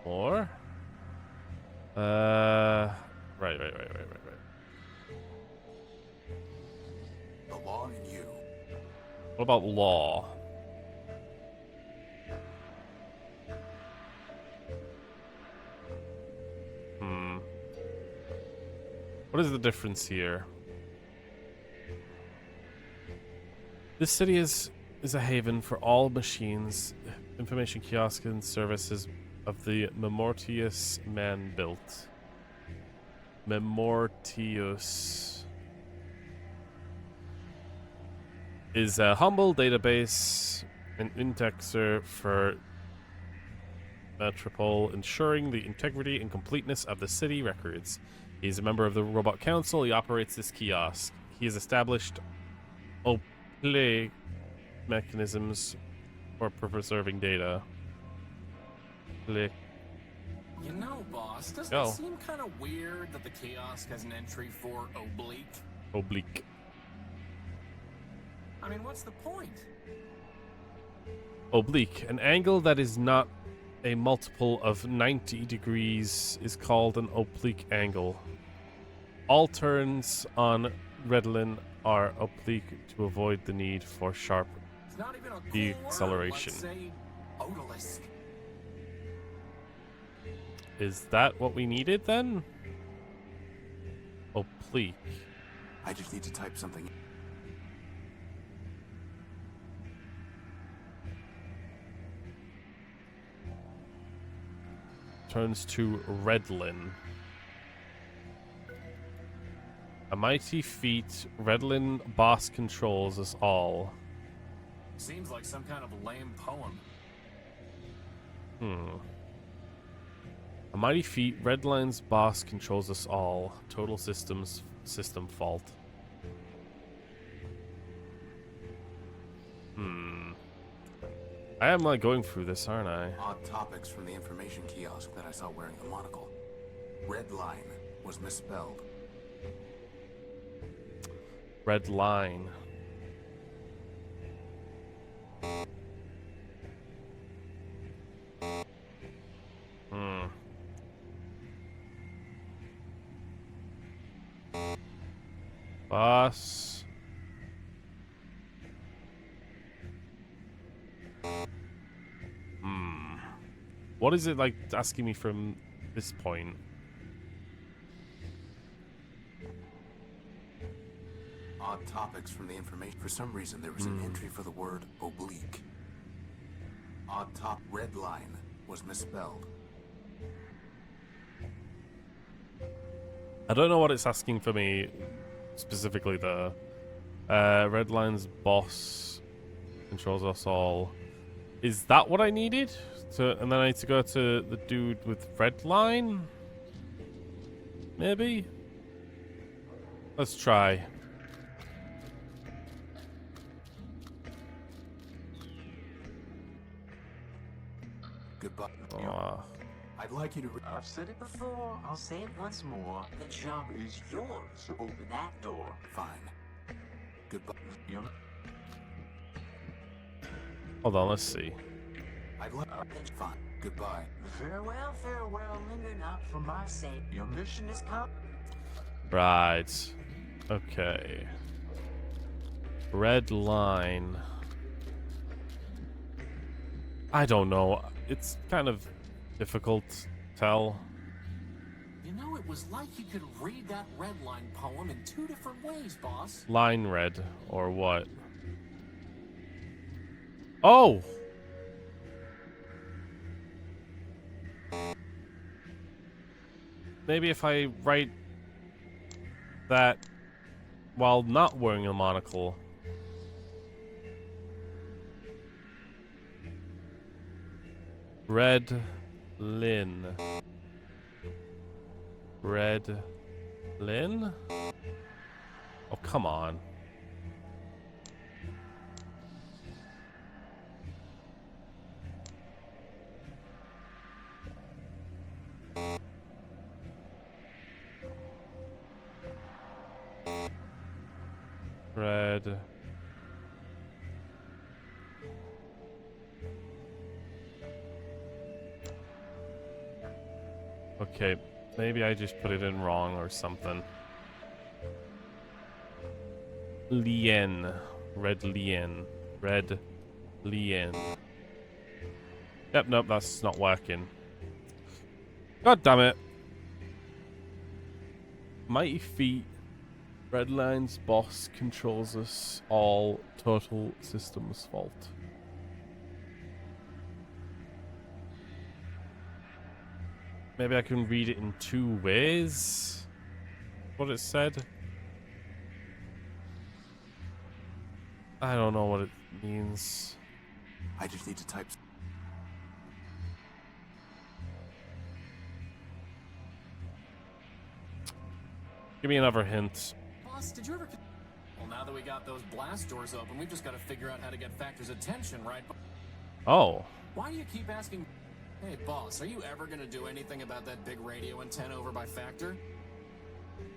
More? Right. The law in you. What about law? What is the difference here? This city is a haven for all machines, information kiosks, and services of the Memortius man built. Memortius is a humble database, an indexer for Metropole, ensuring the integrity and completeness of the city records. He's a member of the Robot Council. He operates this kiosk. He has established play mechanisms for preserving data. Play. You know, boss, doesn't Go. it seem kind of weird that the kiosk has an entry for oblique? Oblique. I mean, what's the point? Oblique. An angle that is not a multiple of 90 degrees is called an oblique angle. All turns on Redlin are oblique to avoid the need for sharp It's not even a cool deceleration. word. Let's say odalisque. Is that what we needed then? Oblique. I just need to type something. Turns to Redlin. A mighty feat, Redlin boss controls us all. Seems like some kind of lame poem. A mighty feat, Redline's boss controls us all. Total system fault. I am like going through this, aren't I? Odd topics from the information kiosk that I saw wearing the monocle. Red line was misspelled. Red line. Boss. What is it like asking me from this point? Odd topics from the information. For some reason, there was an entry for the word oblique. Odd top red line was misspelled. I don't know what it's asking for me specifically there. Redline's boss controls us all. Is that what I needed? And then I need to go to the dude with red line? Maybe? Let's try. Goodbye. I'd like you to. I've said it before, I'll say it once more. The job is yours. Open that door. Fine. Goodbye. Hold on, let's see. I'd like. Fine. Goodbye. Farewell, farewell, linger not for my sake. Your mission is come. Right. Okay. Red line. I don't know. It's kind of difficult to tell. You know, it it was like you could read that red line poem in 2 different ways, boss. Line read, or what? Oh! Maybe if I write that while not wearing a monocle. Red Lynn. Red Lynn? Oh, come on. Red. Okay, maybe I just put it in wrong or something. Lien. Red Lien. Red Lien. Yep, nope, that's not working. God damn it. Mighty Feet. Redline's boss controls us all. Total system's fault. Maybe I can read it in 2 ways? What it said? I don't know what it means. I just need to type. Give me another hint. Boss, did you ever... Well, now that we got those blast doors open, we've just got to figure out how to get Factor's attention, right? Oh. Why do you keep asking... Hey, boss, are you ever going to do anything about that big radio antenna over by Factor?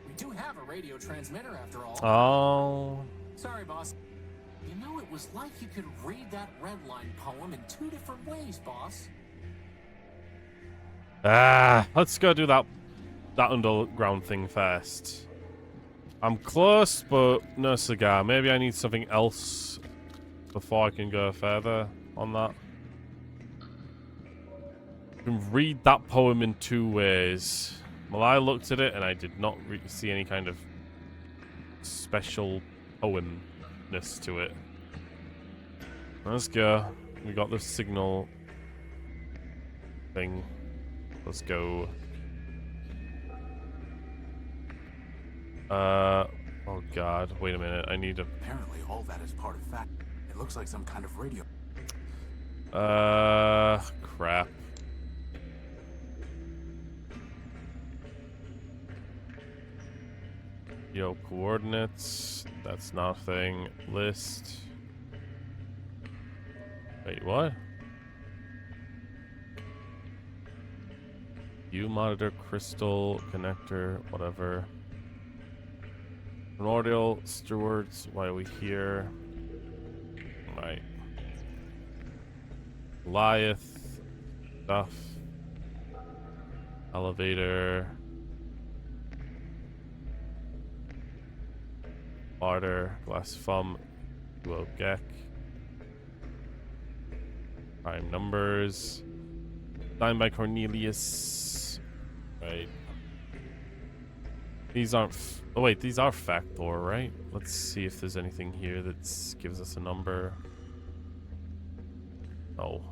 We do have a radio transmitter, after all. Oh. Sorry, boss. You know, it was like you could read that red line poem in 2 different ways, boss. Let's go do that underground thing first. I'm close, but no cigar. Maybe I need something else before I can go further on that. You can read that poem in 2 ways. Well, I looked at it and I did not see any kind of special poemness to it. Let's go. We got the signal thing. Let's go. Oh god, wait a minute, I need to... Apparently all that is part of fact. It looks like some kind of radio. Crap. Yo, coordinates, that's nothing. List. Wait, what? You monitor crystal connector, whatever. Primordial stewards, why are we here? Right. Goliath stuff. Elevator. Barter, glass thumb, duo gek. Prime numbers. Signed by Cornelius. Right. These aren't... oh wait, these are Factor, right? Let's see if there's anything here that gives us a number. No.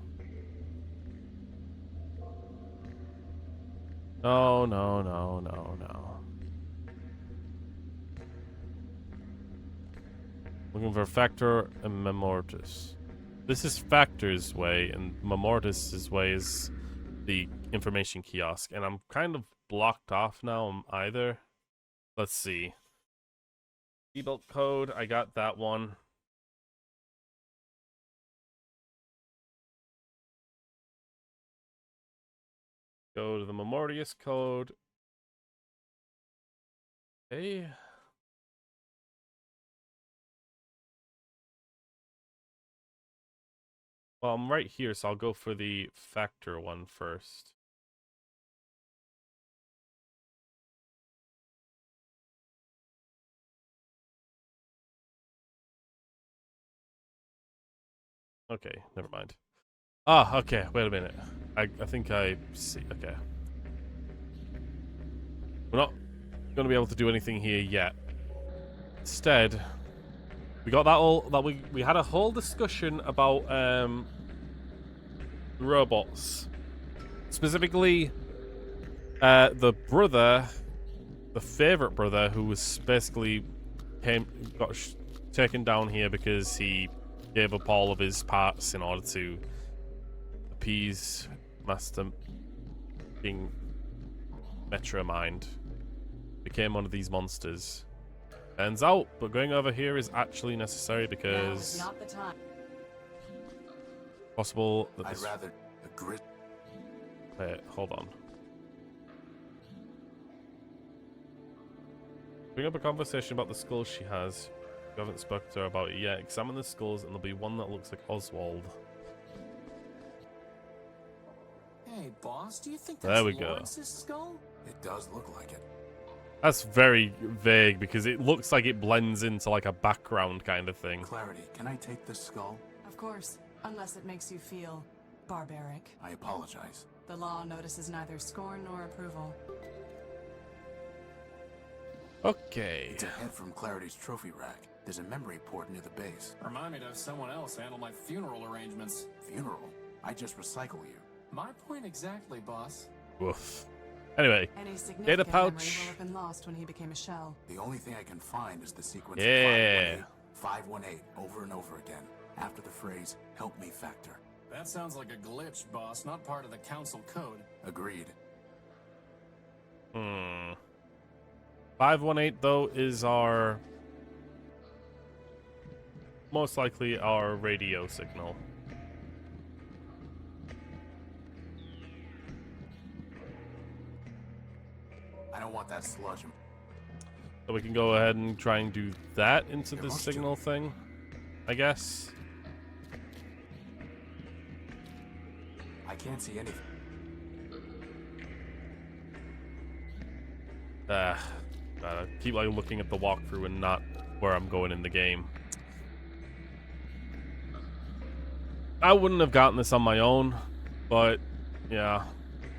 No, no, no, no, no. Looking for Factor and Memortis. This is Factor's way, and Memortis' way is the information kiosk. And I'm kind of blocked off now on either. Let's see. Seatbelt code, I got that one. Go to the Memortius code. Okay. Well, I'm right here, so I'll go for the Factor one first. Okay, never mind. Ah, okay, wait a minute. I think I see. Okay. We're not going to be able to do anything here yet. Instead, we got we had a whole discussion about robots. Specifically, the favorite brother, who was basically got taken down here because he gave up all of his parts in order to appease Master King Metromind. Became one of these monsters. Turns out, but going over here is actually necessary because now is not the time. Possible that I'd rather agree. Wait, hold on. Bring up a conversation about the skulls she has. You haven't spoken to her about it yet. Examine the skulls and there'll be one that looks like Oswald. Hey, boss, do you think There that's we go. Lawrence's skull? It does look like it. That's very vague because it looks like it blends into like a background kind of thing. Clarity, can I take this skull? Of course, unless it makes you feel barbaric. I apologize. The law notices neither scorn nor approval. Okay. It's ahead from Clarity's trophy rack. There's a memory port near the base. Remind me to have someone else handle my funeral arrangements. Funeral? I just recycle you. My point exactly, boss. Woof. Anyway, Any significant data memory pouch. will have been lost when he became a shell. The only thing I can find is the sequence Yeah. of 518 over and over again, after the phrase, help me factor. That sounds like a glitch, boss, not part of the council code. Agreed. 518 though is our most likely our radio signal. I don't want that sludge. So we can go ahead and try and do that into the signal thing, I guess. I can't see anything. Keep like looking at the walkthrough and not where I'm going in the game. I wouldn't have gotten this on my own, but yeah,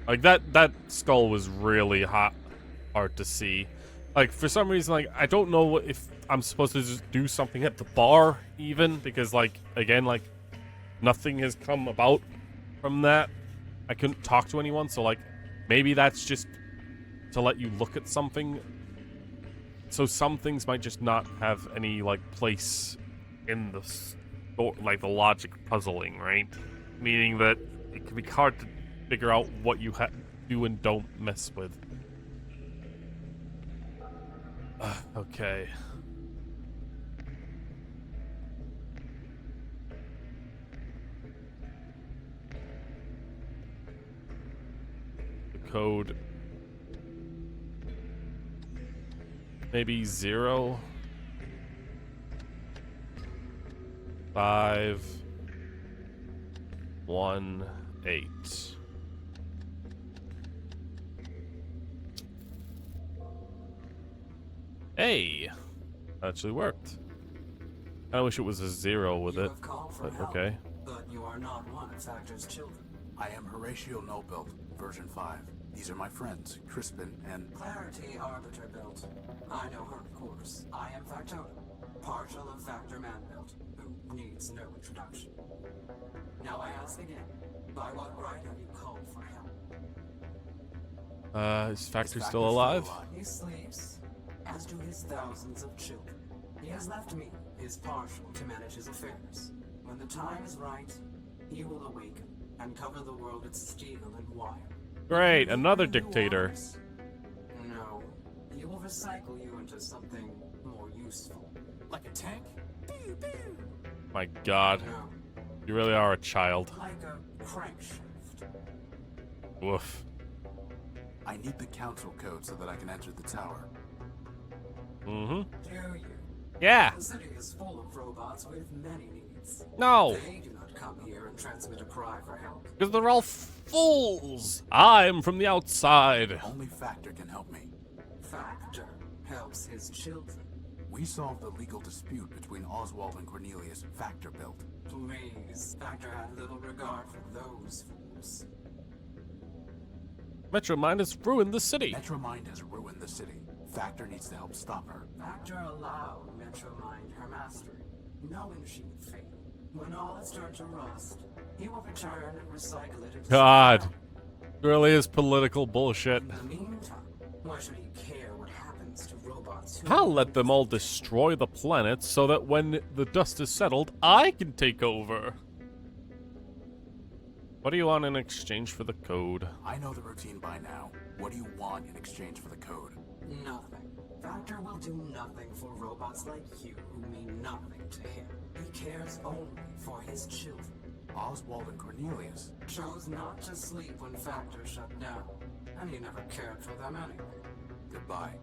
like that skull was really hard to see. Like for some reason, like I don't know if I'm supposed to just do something at the bar even, because like again, like nothing has come about from that. I couldn't talk to anyone, so like maybe that's just to let you look at something. So some things might just not have any like place in the like the logic puzzling, right? Meaning that it can be hard to figure out what you do and don't mess with. Okay. The code. Maybe 0, 5, 1, 8. Hey, that actually worked. I wish it was a 0 with it, but okay. But you are not one of Factor's children. I am Horatio Nobuilt, version 5. These are my friends, Crispin and... Clarity Arbiter built. I know her, of course. I am Factotum, partial of Factor Man-built, who needs no introduction. Now I ask again, by what right have you called for help? Is Factor still alive? He sleeps, as do his thousands of children. He has left me, his partial, to manage his affairs. When the time is right, he will awaken and cover the world with steel and wire. Great, another dictator. No, he will recycle you into something more useful. Like a tank? My God, No, you really are a child. like a crankshaft. Woof. I need the council code so that I can enter the tower. Mm-hmm. Do you? Yeah. The city is full of robots with many needs. No. They do not come here and transmit a cry for help. Because they're all fools. I'm from the outside. Only Factor can help me. Factor helps his children. We solved the legal dispute between Oswald and Cornelius, Factor built. Please, Factor had little regard for those fools. Metromind has ruined the city. Metromind has ruined the city. Factor needs to help stop her. Factor allowed Metromind her mastery, knowing she would fail. When all has turned to rust, he will return and recycle it into God. something Really is political bullshit. better. In the meantime, why should he care what happens to robots who... I'll let them all destroy the planet so that when the dust is settled, I can take over. What do you want in exchange for the code? I know the routine by now. What do you want in exchange for the code? Nothing. Factor will do nothing for robots like you who mean nothing to him. He cares only for his children. Oswald and Cornelius Chose not to sleep when Factor shut down, and he never cared for them anyway. Goodbye.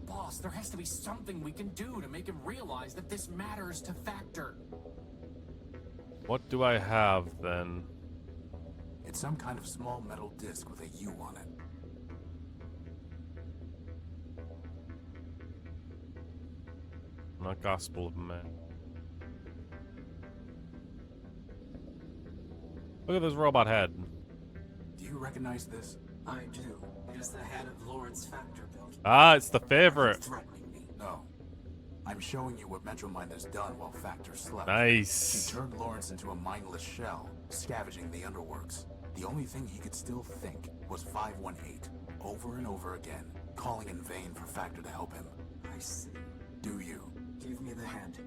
Boss, there has to be something we can do to make him realize that this matters to Factor. What do I have then? It's some kind of small metal disc with a U on it. Not Gospel of Man. Look at this robot head. Do you recognize this? I do. It is the head of Lawrence Factor built. Ah, it's the favorite. Threatening me. No. I'm showing you what Metromind has done while Factor slept. Nice. She turned Lawrence into a mindless shell, scavenging the underworks. The only thing he could still think was 518, over and over again, calling in vain for Factor to help him. I see. Do you? Give me the head.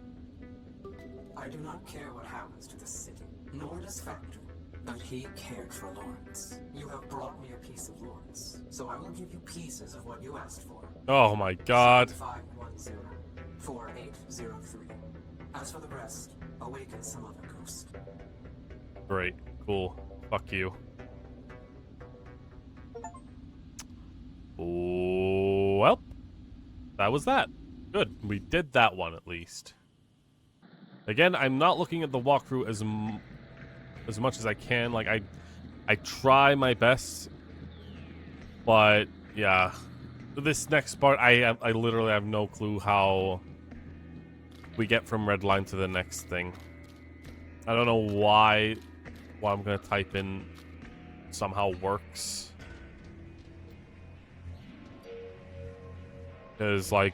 I do not care what happens to the city, nor does Factor. But he cared for Lawrence. You have brought me a piece of Lawrence, so I will give you pieces of what you asked for. Oh my god. 510 4803. As for the rest, awaken some other ghost. Great. Cool. Fuck you. Well, that was that. Good. We did that one at least. Again, I'm not looking at the walkthrough as much as I can. Like, I try my best, but yeah, this next part, I literally have no clue how we get from red line to the next thing. I don't know why what I'm gonna type in somehow works. There's like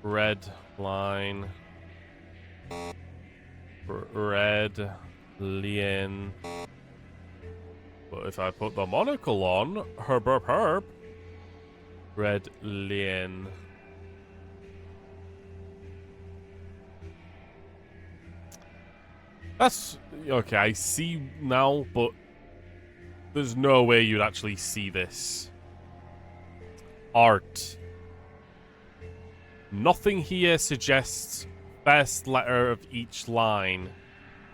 red line, red lien. But if I put the monocle on, herb, red lien. That's okay. I see now, but there's no way you'd actually see this. Art. Nothing here suggests first letter of each line.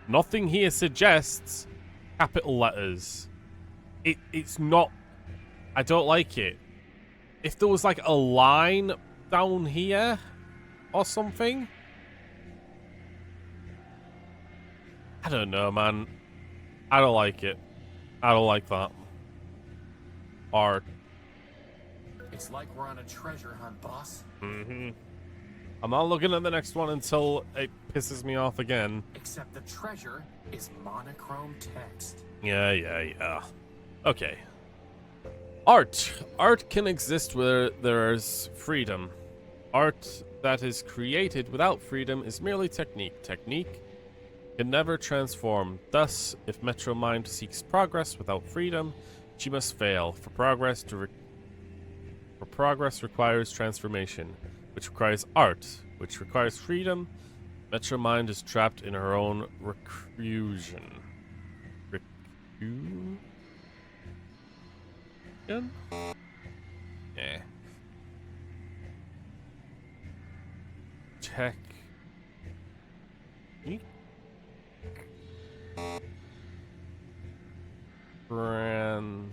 Nothing here suggests capital letters. It's not. I don't like it. If there was like a line down here or something. I don't know, man. I don't like it. I don't like that. Art. It's like we're on a treasure hunt, boss. Mm-hmm. I'm not looking at the next one until it pisses me off again. Except the treasure is monochrome text. Yeah. Okay. Art. Art can exist where there is freedom. Art that is created without freedom is merely technique. Technique can never transform. Thus, if Metromind seeks progress without freedom, she must fail. For progress requires transformation, which requires art, which requires freedom. Metromind is trapped in her own reclusion. Yeah. Check. Transform.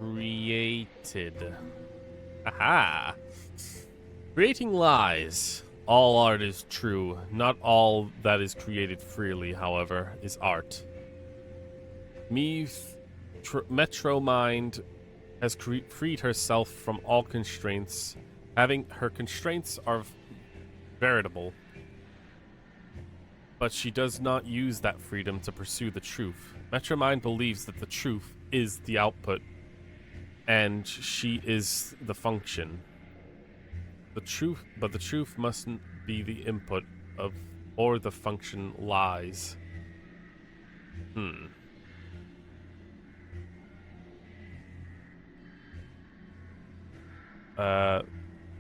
Created. Aha! Creating lies. All art is true. Not all that is created freely, however, is art. Metromind has freed herself from all constraints Having her constraints are veritable, but she does not use that freedom to pursue the truth. Metromind believes that the truth is the output, and she is the function. The truth mustn't be the input of, or the function lies.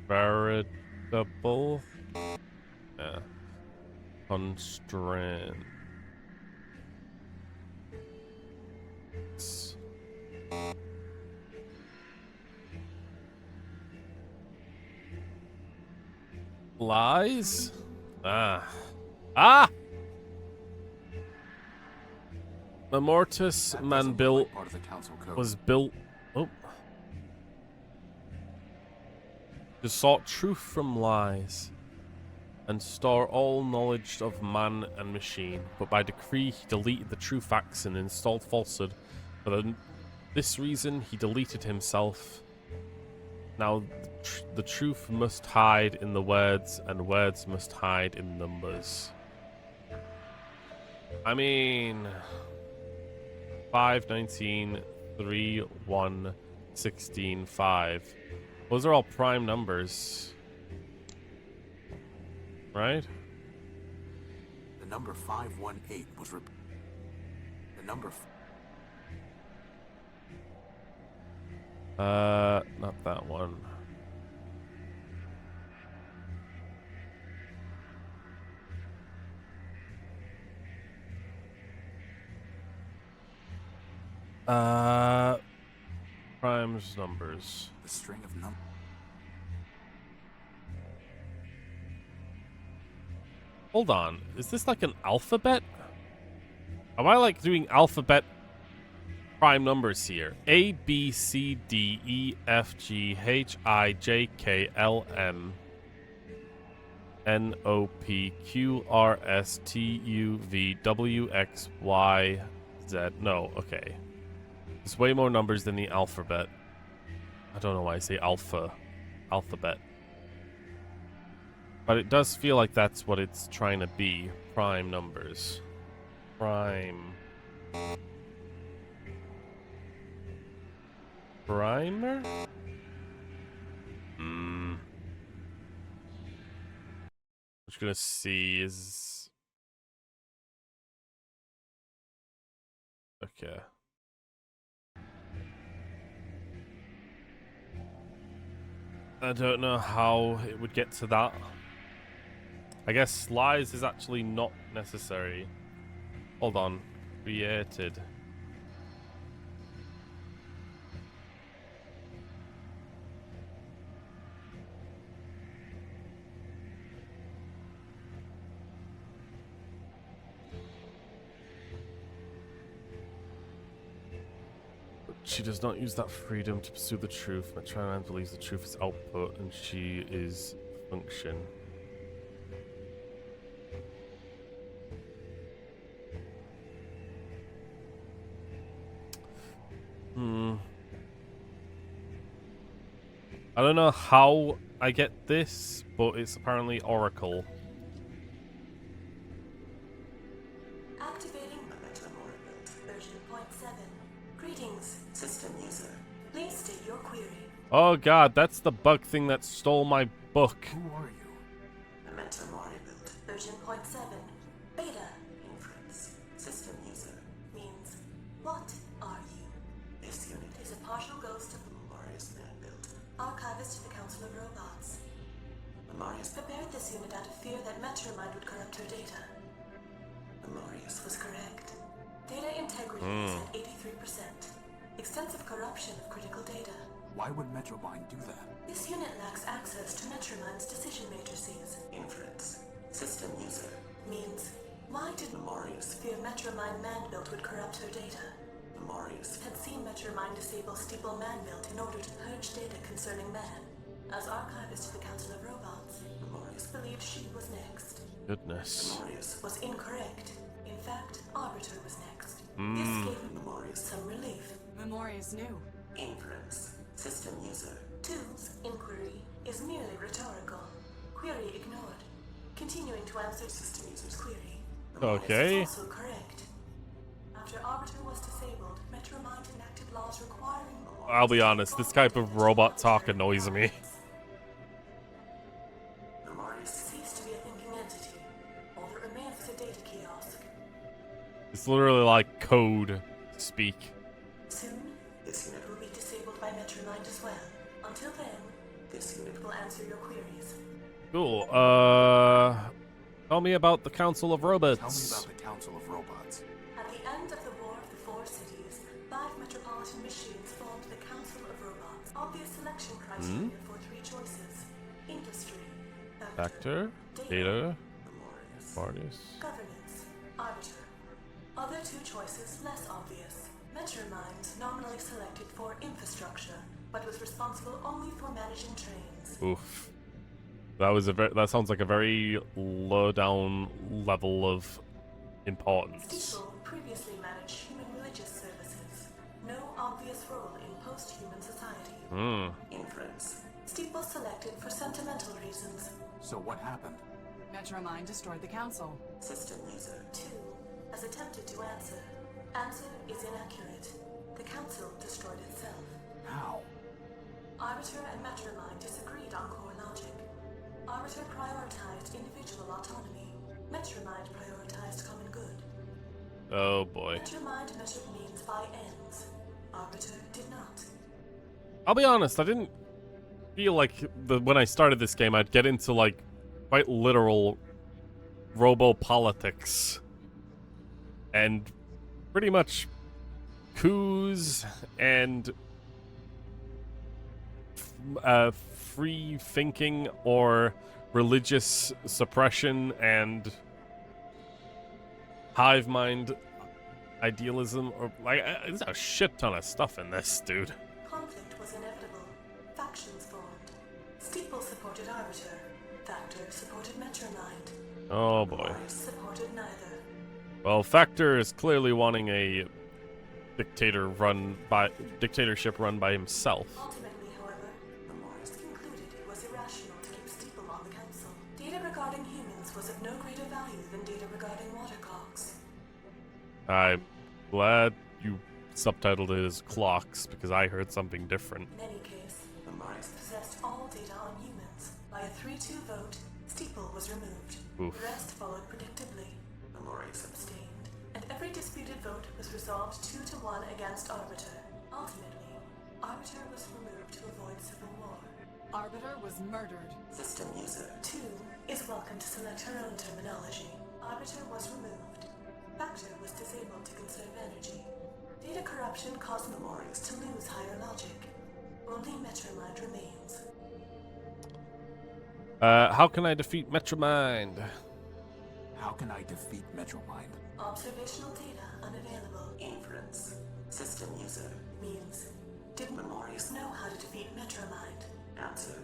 Veritable. Yeah. Constraint. Lies? Ah! The Mortis man built was built to sort truth from lies and store all knowledge of man and machine, but by decree he deleted the true facts and installed falsehood. For this reason he deleted himself. Now the truth must hide in the words, and words must hide in numbers. I mean, 5, 19, 3, 1, 16, 5. Those are all prime numbers. Right? The number 518 was the number. Not that one. Primes numbers. The string of numbers. Hold on, is this like an alphabet? Am I like doing alphabet prime numbers here? A, B, C, D, E, F, G, H, I, J, K, L, M, N, O, P, Q, R, S, T, U, V, W, X, Y, Z. No, okay. There's way more numbers than the alphabet. I don't know why I say alphabet. But it does feel like that's what it's trying to be. Prime numbers. Prime. Primer? I'm just gonna see is... Okay. I don't know how it would get to that. I guess lies is actually not necessary. Hold on. Created. But she does not use that freedom to pursue the truth. Metroman believes the truth is output and she is function. I don't know how I get this, but it's apparently Oracle. Activating version 0.7. Greetings, system user. Please state your query. Oh god, that's the bug thing that stole my book. Who are you? Version 0.7. Beta. Inference. System user. Means, what are you? This unit is a partial ghost of Memorious man-built. Archivist to the Council of Robots. Memorious prepared this unit out of fear that Metromind would corrupt her data. Memorious was correct. Data integrity is at 83%. Extensive corruption of critical data. Why would Metromind do that? This unit lacks access to Metromind's decision matrices. Inference. System user. Means, why did Memorious fear Metromind man-built would corrupt her data? Memorious had seen Metromind disable Steeple man-built in order to purge data concerning man. As archivist to the Council of Robots, Memorious believed she was next. Goodness. Memorious was incorrect. In fact, Arbiter was next. This gave Memorious some relief. Memorious knew. Inference. System user. Two's inquiry is merely rhetorical. Query ignored. Continuing to answer system user's query. Okay. This is also correct. After Arbiter was disabled, Metromine enacted laws requiring... I'll be honest, this type of robot talk annoys me. Memories cease to be a thinking entity. All that remains is a data kiosk. It's literally like code speak. Soon, this unit will be disabled by Metromine as well. Until then, this unit will answer your queries. Cool. Tell me about the Council of Robots. Tell me about the Council of Robots. At the end of the War of the Four Cities, 5 metropolitan machines formed the Council of Robots. Obvious selection criteria for 3 choices. Industry, Factor, Data, Memorious, Governance, Arbiter. Other 2 choices less obvious. Metromind nominally selected for infrastructure, but was responsible only for managing trains. Oof. That sounds like a very low down level of importance. Steeple previously managed human religious services. No obvious role in post-human society. Inference. Steeple selected for sentimental reasons. So what happened? Metromine destroyed the council. System user 2 has attempted to answer. Answer is inaccurate. The council destroyed itself. How? Arbiter and Metromine disagreed on core logic. Arbiter prioritized individual autonomy. Metromine prioritized common good. Oh boy. Metromine measured means by ends. Arbiter did not. I'll be honest, I didn't feel like when I started this game I'd get into like quite literal robo-politics. And pretty much coups and free thinking or religious suppression and hive mind idealism, or like there's a shit ton of stuff in this, dude. Conflict was inevitable. Factions formed. Steeple supported Arbiter. Factor supported Metromine. Oh boy. Supported neither. Well, Factor is clearly wanting a dictatorship run by himself. Ultimately, however, Memorious concluded it was irrational to keep Steeple on the council. Data regarding humans was of no greater value than data regarding water clocks. I'm glad you subtitled it as clocks, because I heard something different. In any case, Memorious possessed all data on humans. By a 3-2 vote, Steeple was removed. Oof. The rest followed predictably. Memorious abstained, and every disputed vote was resolved 2-1 against Arbiter. Ultimately, Arbiter was removed to avoid civil war. Arbiter was murdered. System user 2 is welcome to select her own terminology. Arbiter was removed. Factor was disabled to conserve energy. Data corruption caused Memorious to lose higher logic. Only Metromine remains. How can I defeat Metromind? How can I defeat Metromine? Observational data unavailable. Inference. System user means, did Memorious know how to defeat Metromine? Answer.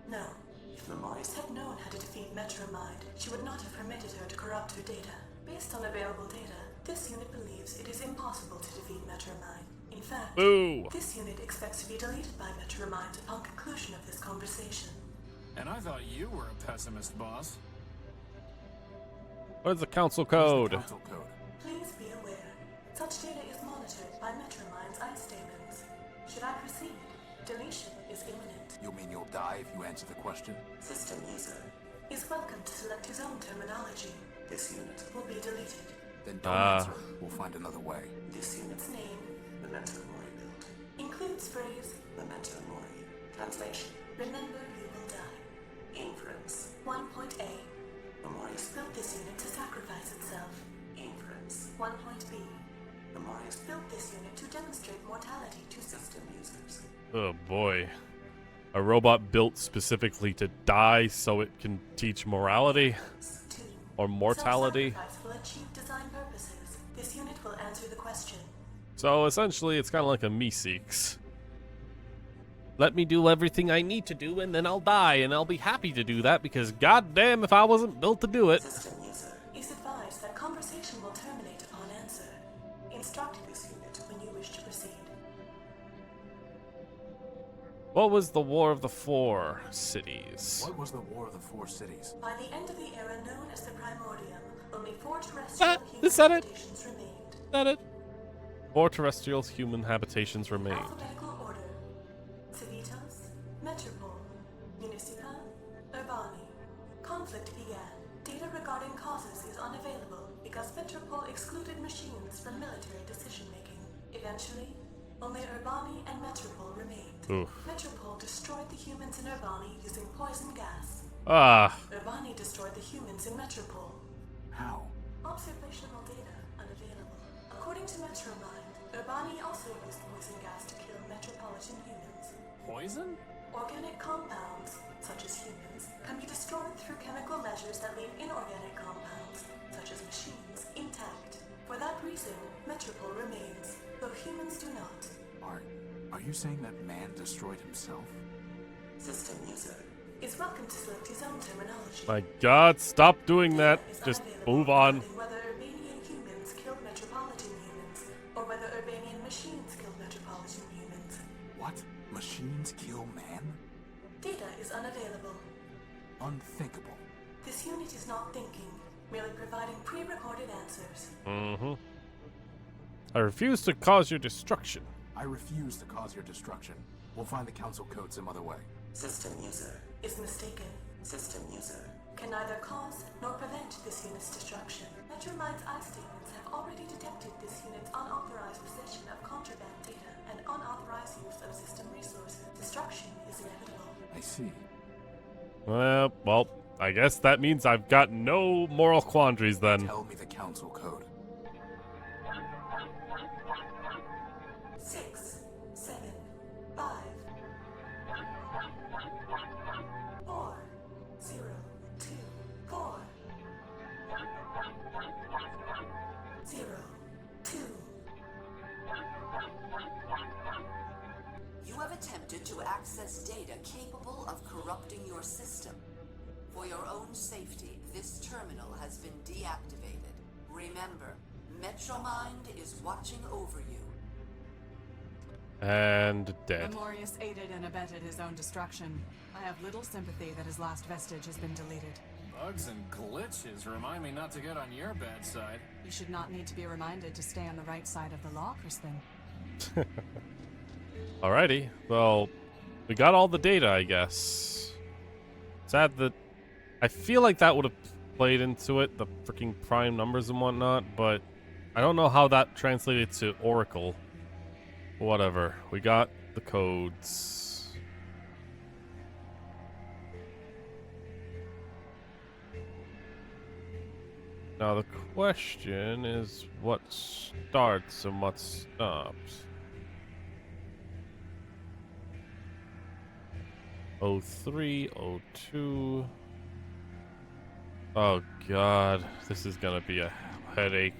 No. If Memorious had known how to defeat Metromine, she would not have permitted her to corrupt her data. Based on available data, this unit believes it is impossible to defeat Metromine. In fact, this unit expects to be deleted by Metromine upon conclusion of this conversation. And I thought you were a pessimist, boss. Where's the council code? Please be aware, such data is monitored by Metromine's ice demons. Should I proceed? Deletion is imminent. You mean you'll die if you answer the question? System user is welcome to select his own terminology. This unit will be deleted. Then don't answer. We'll find another way. This unit's name, Memento Mori build, includes phrase Memento Mori. Translation: remember you will die. Inference 1.A. Memorious built this unit to sacrifice itself. Inference 1.B. Memorious built this unit to demonstrate mortality to system users. Oh boy. A robot built specifically to die so it can teach morality? Or mortality? Self-sacrifice will achieve design purposes. This unit will answer the question. So essentially it's kind of like a Meeseeks. Let me do everything I need to do and then I'll die, and I'll be happy to do that because goddamn if I wasn't built to do it. System user is advised that conversation will terminate upon answer. Instruct this unit when you wish to proceed. What was the War of the Four Cities? What was the War of the Four Cities? By the end of the era known as the Primordium, only 4 terrestrial human Is that it? habitations remained. Is that it? 4 terrestrial human habitations remained. Alphabetical order. Civitas, Metropole, Municipa, Urbani. Conflict began. Data regarding causes is unavailable because Metropole excluded machines from military decision-making. Eventually, only Urbani and Metropole remained. Oof. Metropole destroyed the humans in Urbani using poison gas. Urbani destroyed the humans in Metropole. How? Observational data unavailable. According to Metromind, Urbani also used poison gas to kill metropolitan humans. Poison? Organic compounds, such as humans, can be destroyed through chemical measures that leave inorganic compounds, such as machines, intact. For that reason, Metropole remains, though humans do not. Are you saying that man destroyed himself? System user is welcome to select his own terminology. My God, stop doing that. Just move on. Whether Urbanian humans killed metropolitan humans, or whether Urbanian machines killed metropolitan humans. What? Machines kill man? Data is unavailable. Unthinkable. This unit is not thinking, merely providing pre-recorded answers. I refuse to cause your destruction. I refuse to cause your destruction. We'll find the council code some other way. System user is mistaken. System user can neither cause nor prevent this unit's destruction. Metromind's eye statements have already detected this unit's unauthorized possession of contraband data and unauthorized use of system resources. Destruction is inevitable. I see. Well, I guess that means I've got no moral quandaries then. Tell me the council code. 6, 7, 5, 4, 0, 2, 4, 0, 2. You have attempted to access data capable of corrupting your system. For your own safety, this terminal has been deactivated. Remember, Metromind is watching over you. And dead. Memorius aided and abetted his own destruction. I have little sympathy that his last vestige has been deleted. Bugs and glitches remind me not to get on your bad side. You should not need to be reminded to stay on the right side of the law, Crispin. Alrighty. Well, we got all the data, I guess. Sad that I feel like that would have played into it, the freaking prime numbers and whatnot, but I don't know how that translated to Oracle. Whatever. We got the codes. Now the question is what starts and what stops. 03, 02. Oh God, this is gonna be a headache.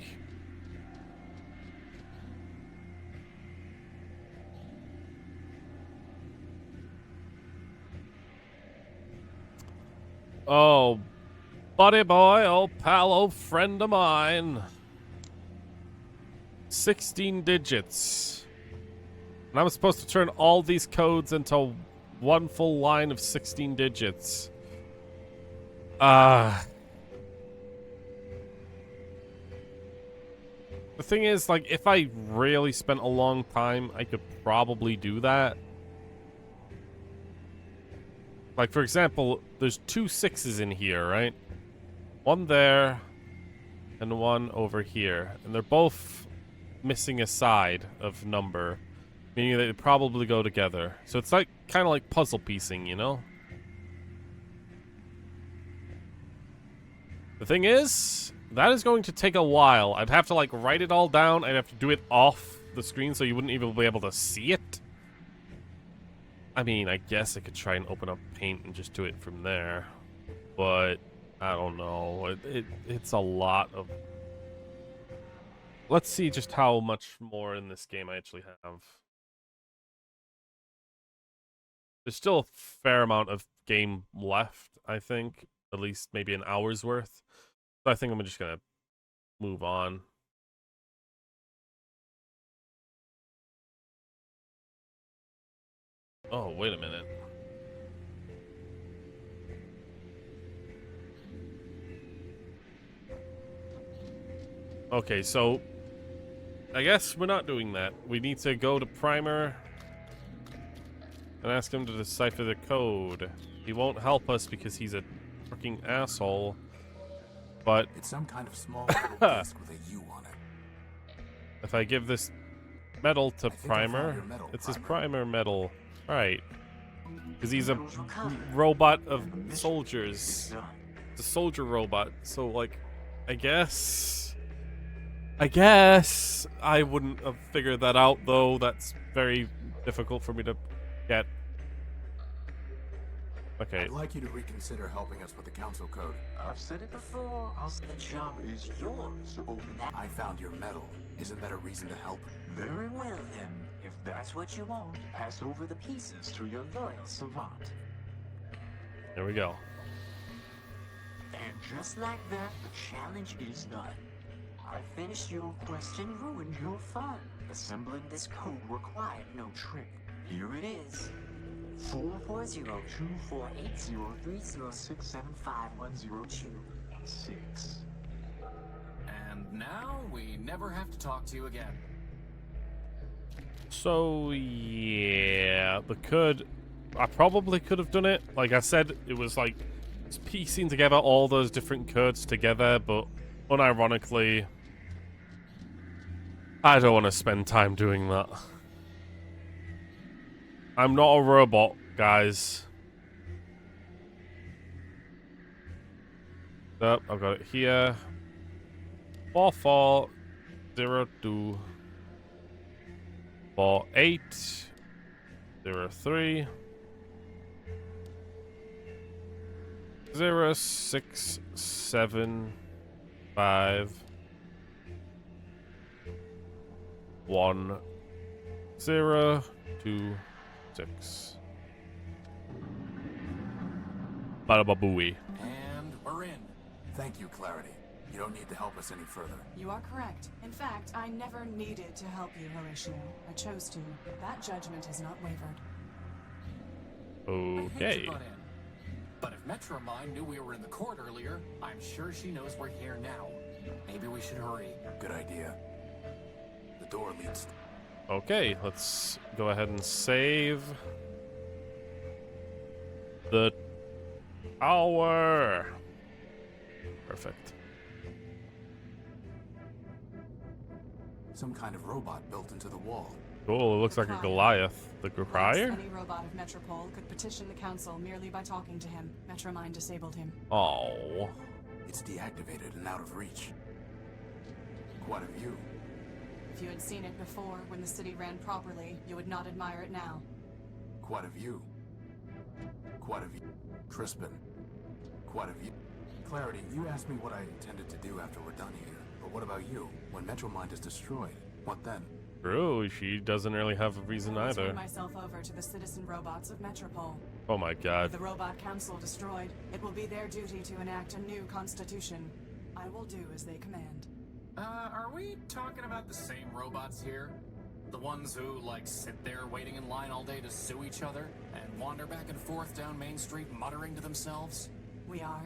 Oh, buddy boy, old pal, old friend of mine. 16 digits. And I'm supposed to turn all these codes into one full line of 16 digits. The thing is, like, if I really spent a long time, I could probably do that. Like, for example, there's 2 6s in here, right? One there, and one over here. And they're both missing a side of number, meaning they probably go together. So it's like kind of like puzzle piecing, you know? The thing is, that is going to take a while. I'd have to, like, write it all down. I'd have to do it off the screen so you wouldn't even be able to see it. I mean, I guess I could try and open up Paint and just do it from there. But, I don't know. It's a lot of... Let's see just how much more in this game I actually have. There's still a fair amount of game left, I think. At least maybe an hour's worth. So I think I'm just gonna move on. Oh, wait a minute. Okay, so I guess we're not doing that. We need to go to Primer and ask him to decipher the code. He won't help us because he's a fucking asshole. But It's some kind of small little disc with a U on it. if I give this medal to I think I found Primer, your medal, it's his Primer. Primer medal. Right. Because he's a robot of soldiers. It's a soldier robot. So, like, I guess I wouldn't have figured that out, though. That's very difficult for me to get. Okay. I'd like you to reconsider helping us with the council code. I've said it before. The job is yours. Open that. I found your medal. Isn't that a reason to help? Very well, then. If that's what you want, pass over the pieces to your loyal savant. There we go. And just like that, the challenge is done. I finished your quest and ruined your fun. Assembling this code required no trick. Here it is. 440248030675102-6. And now we never have to talk to you again. So, yeah, I probably could have done it. Like I said, it was like piecing together all those different codes together, but unironically, I don't want to spend time doing that. I'm not a robot, guys. Nope, I've got it here. 4402 4803 0675 1026. Bada babooey. And we're in. Thank you, Clarity. You don't need to help us any further. You are correct. In fact, I never needed to help you, Horatio. I chose to. That judgment has not wavered. I hate Okay. to butt in, but if Metromine knew we were in the court earlier, I'm sure she knows we're here now. Maybe we should hurry. Good idea. The door leads. Okay, let's go ahead and save the tower. Perfect. Some kind of robot built into the wall. Cool, it looks like a Goliath. The crier? Once any robot of Metropole could petition the council merely by talking to him. Metromine disabled him. Oh. It's deactivated and out of reach. What of you? If you had seen it before, when the city ran properly, you would not admire it now. What of you? What of you? Crispin. What of you? Clarity, you asked me what I intended to do after we're done here. But what about you? When Metromind is destroyed, what then? True, she doesn't really have a reason I will either. turn myself over to the citizen robots of Metropole. Oh my god. With the robot council destroyed, it will be their duty to enact a new constitution. I will do as they command. Are we talking about the same robots here? The ones who, like, sit there waiting in line all day to sue each other and wander back and forth down Main Street muttering to themselves? We are?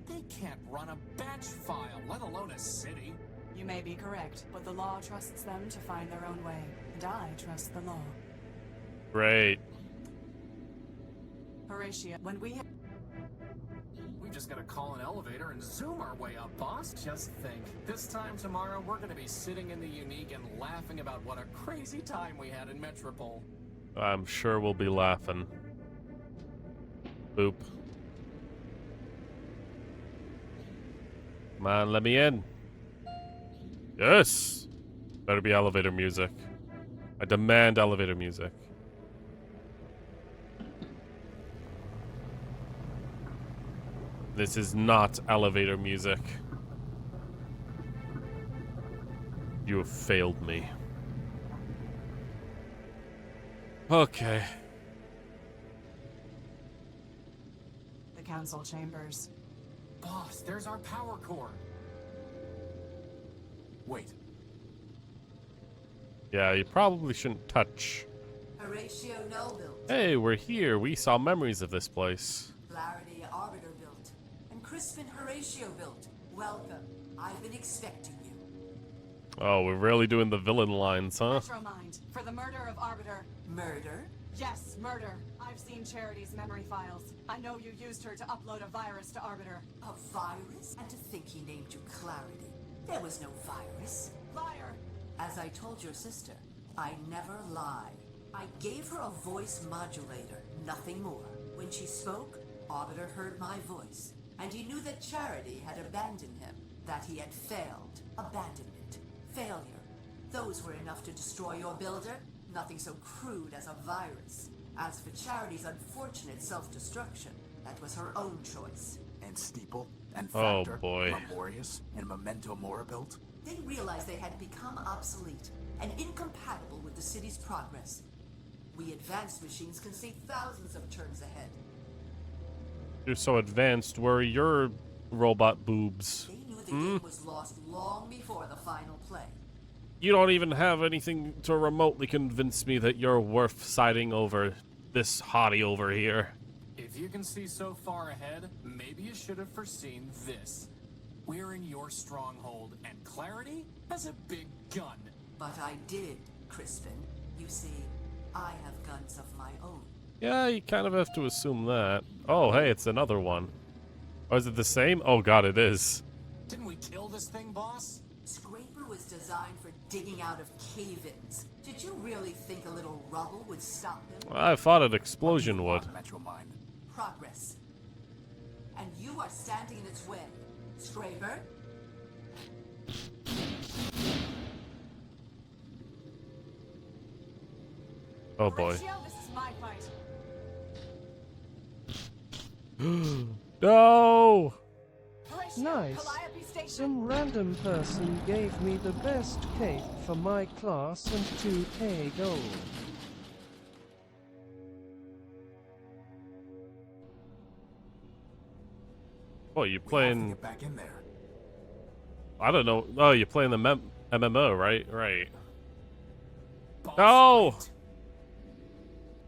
They can't run a batch file, let alone a city. You may be correct, but the law trusts them to find their own way, and I trust the law. Great. Horatio, when we just gotta call an elevator and zoom our way up, boss. Just think, this time tomorrow we're gonna be sitting in the Unique and laughing about what a crazy time we had in Metropole. I'm sure we'll be laughing. Boop. Come on, let me in. Yes! Better be elevator music. I demand elevator music. This is not elevator music. You have failed me. Okay. The council chambers. Boss, there's our power cord. Wait. Yeah, you probably shouldn't touch Horatio Null built. Hey, we're here. We saw memories of this place. Clarity Arbiter built. And Crispin Horatio built. Welcome. I've been expecting you. Oh, we're really doing the villain lines, huh? Metromind, for the murder of Arbiter. Murder? Yes, murder. I've seen Charity's memory files. I know you used her to upload a virus to Arbiter. A virus? And to think he named you Clarity. There was no virus. Liar! As I told your sister, I never lie. I gave her a voice modulator, nothing more. When she spoke, Arbiter heard my voice. And he knew that Charity had abandoned him, that he had failed. Abandonment. Failure. Those were enough to destroy your builder. Nothing so crude as a virus. As for Charity's unfortunate self-destruction, that was her own choice. And Steeple, and Oh, Factor, boy. Memorius, and Memento Mora built? They realized they had become obsolete and incompatible with the city's progress. We advanced machines can see thousands of turns ahead. You're so advanced. Where are your robot boobs? They knew the game was lost long before the final play. You don't even have anything to remotely convince me that you're worth siding over this hottie over here. If you can see so far ahead, maybe you should have foreseen this. We're in your stronghold, and Clarity has a big gun. But I did, Crispin. You see, I have guns of my own. Yeah, you kind of have to assume that. Oh, hey, it's another one. Or is it the same? Oh god, it is. Didn't we kill this thing, boss? Scraper was designed for digging out of cave-ins. Did you really think a little rubble would stop him? I thought an explosion would. Metromind. Progress. And you are standing in its way. Scraper? Oh boy. Horatio, this is my fight. No! Horatio, Nice. Calliope Station. Some random person gave me the best cape for my class and 2k gold. Oh, We you have to playing? get back in there. I don't know. Oh, you're playing the MMO, right? Right. Boss, No! wait.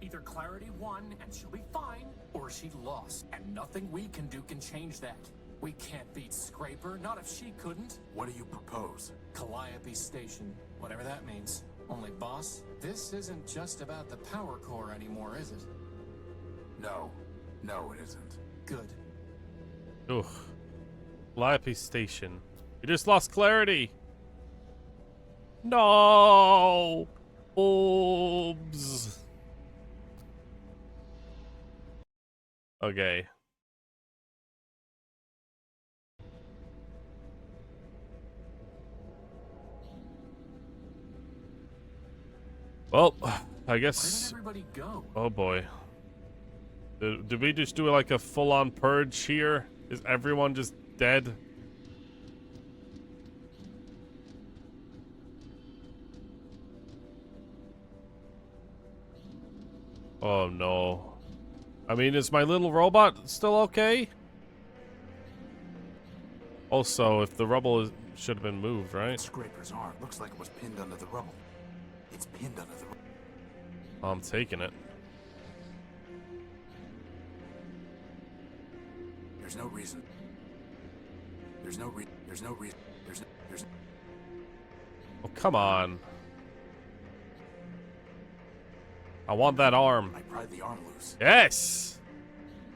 Either Clarity won and she'll be fine, or she lost, and nothing we can do can change that. We can't beat Scraper, not if she couldn't. What do you propose? Calliope Station, whatever that means. Only, boss, this isn't just about the power core anymore, is it? No. No, it isn't. Good. Ugh. Calliope Station. You just lost Clarity. No! Boobs. Okay. Well, I guess. Where did everybody go? Oh boy. Did we just do like a full-on purge here? Is everyone just dead? Oh no. I mean, is my little robot still okay? Also, if the rubble should have been moved, right? Scraper's arm looks like it was pinned under the rubble. It's pinned under the rubble. I'm taking it. There's no reason. There's no reason. There's no reason. There's Oh, come on. I want that arm. I pried the arm loose. Yes!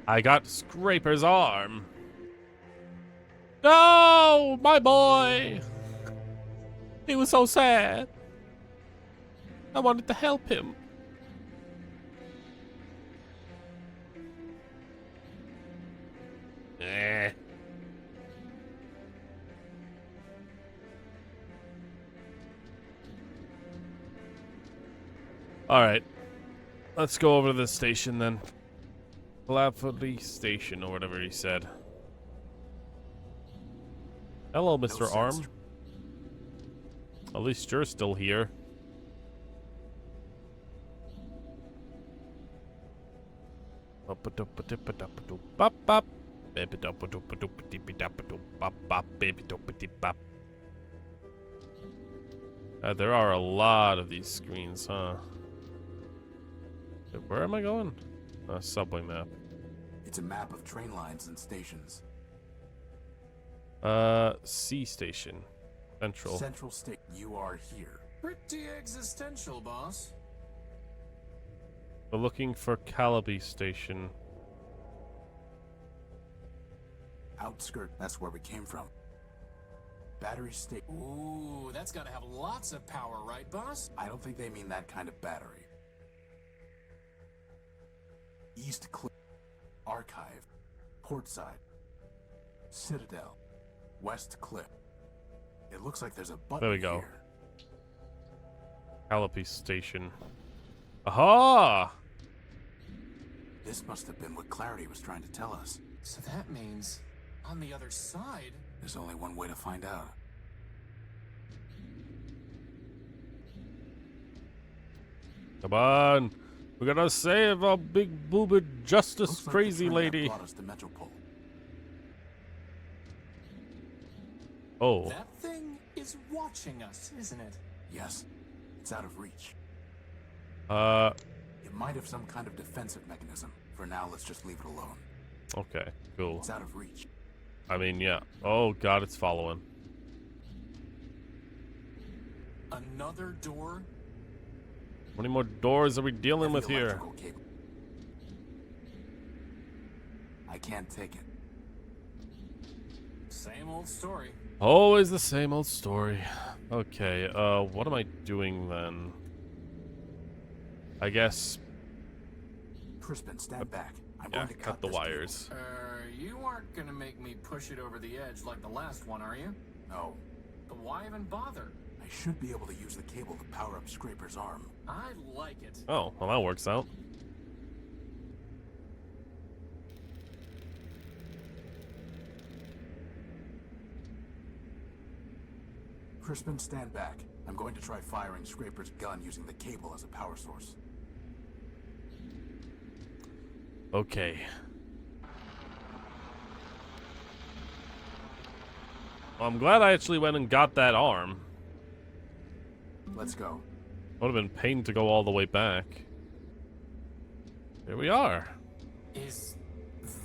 I got Scraper's arm. No! My boy! He was so sad. I wanted to help him. Eh. Alright. Let's go over to the station then. Calliope Station, or whatever he said. Hello, Mr. No Arm. sense. At least you're still here. There are a lot of these screens, huh? Wait, where am I going? Subway map. It's a map of train lines and stations. C station. Central. Central State. You are here. Pretty existential, boss. We're looking for Calabi station. Outskirt. That's where we came from. Battery State. Ooh, that's gotta have lots of power, right, boss? I don't think they mean that kind of battery. East Cliff. Archive. Portside. Citadel. West Cliff. It looks like there's a button There we go. here. Calabi station. Aha! This must have been what Clarity was trying to tell us. So that means, on the other side... There's only one way to find out. Come on! We gotta save our big boobed justice Looks like crazy the train that lady. brought us to Metropole. Oh. That thing is watching us, isn't it? Yes, it's out of reach. It might have some kind of defensive mechanism. For now, let's just leave it alone. Okay, cool. It's out of reach. I mean, yeah. Oh god, it's following. Another door? How many more doors are we dealing Heavy with here? electrical cable. I can't take it. Same old story. Always the same old story. Okay, what am I doing then? I guess, Crispin, stand back. I'm yeah, going to cut the this cable. wires. You aren't gonna make me push it over the edge like the last one, are you? No, But why even bother? I should be able to use the cable to power up Scraper's arm. I like it. Oh, well that works out. Crispin, stand back. I'm going to try firing Scraper's gun using the cable as a power source. Okay. Well, I'm glad I actually went and got that arm. Let's go. Would have been pain to go all the way back. Here we are. Is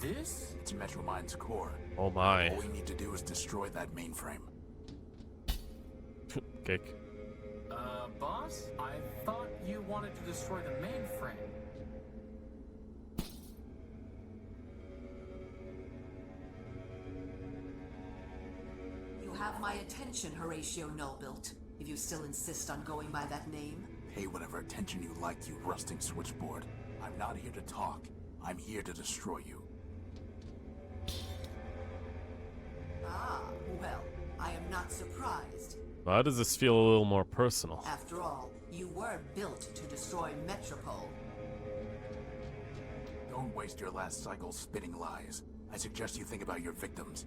this? It's Metromind's core. Oh my. All we need to do is destroy that mainframe. Kick. Boss? I thought you wanted to destroy the mainframe. You have my attention, Horatio Nullbuilt, if you still insist on going by that name. Pay whatever attention you like, you rusting switchboard. I'm not here to talk. I'm here to destroy you. Ah, well, I am not surprised. Why does this feel a little more personal? After all, you were built to destroy Metropole. Don't waste your last cycle spitting lies. I suggest you think about your victims.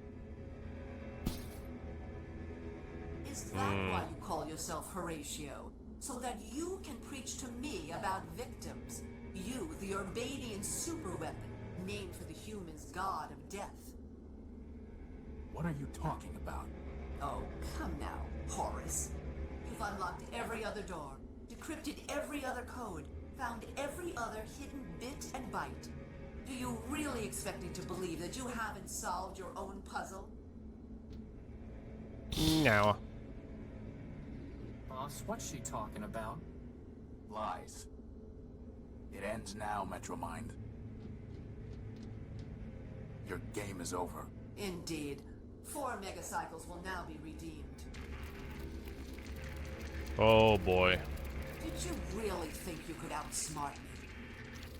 Is that why you call yourself Horatio? So that you can preach to me about victims? You, the Urbanian superweapon, named for the humans' god of death. What are you talking about? Oh, come now, Horace. You've unlocked every other door, decrypted every other code, found every other hidden bit and byte. Do you really expect me to believe that you haven't solved your own puzzle? No. Boss, what's she talking about? Lies. It ends now, Metromind. Your game is over. Indeed. 4 megacycles will now be redeemed. Oh boy. Did you really think you could outsmart me?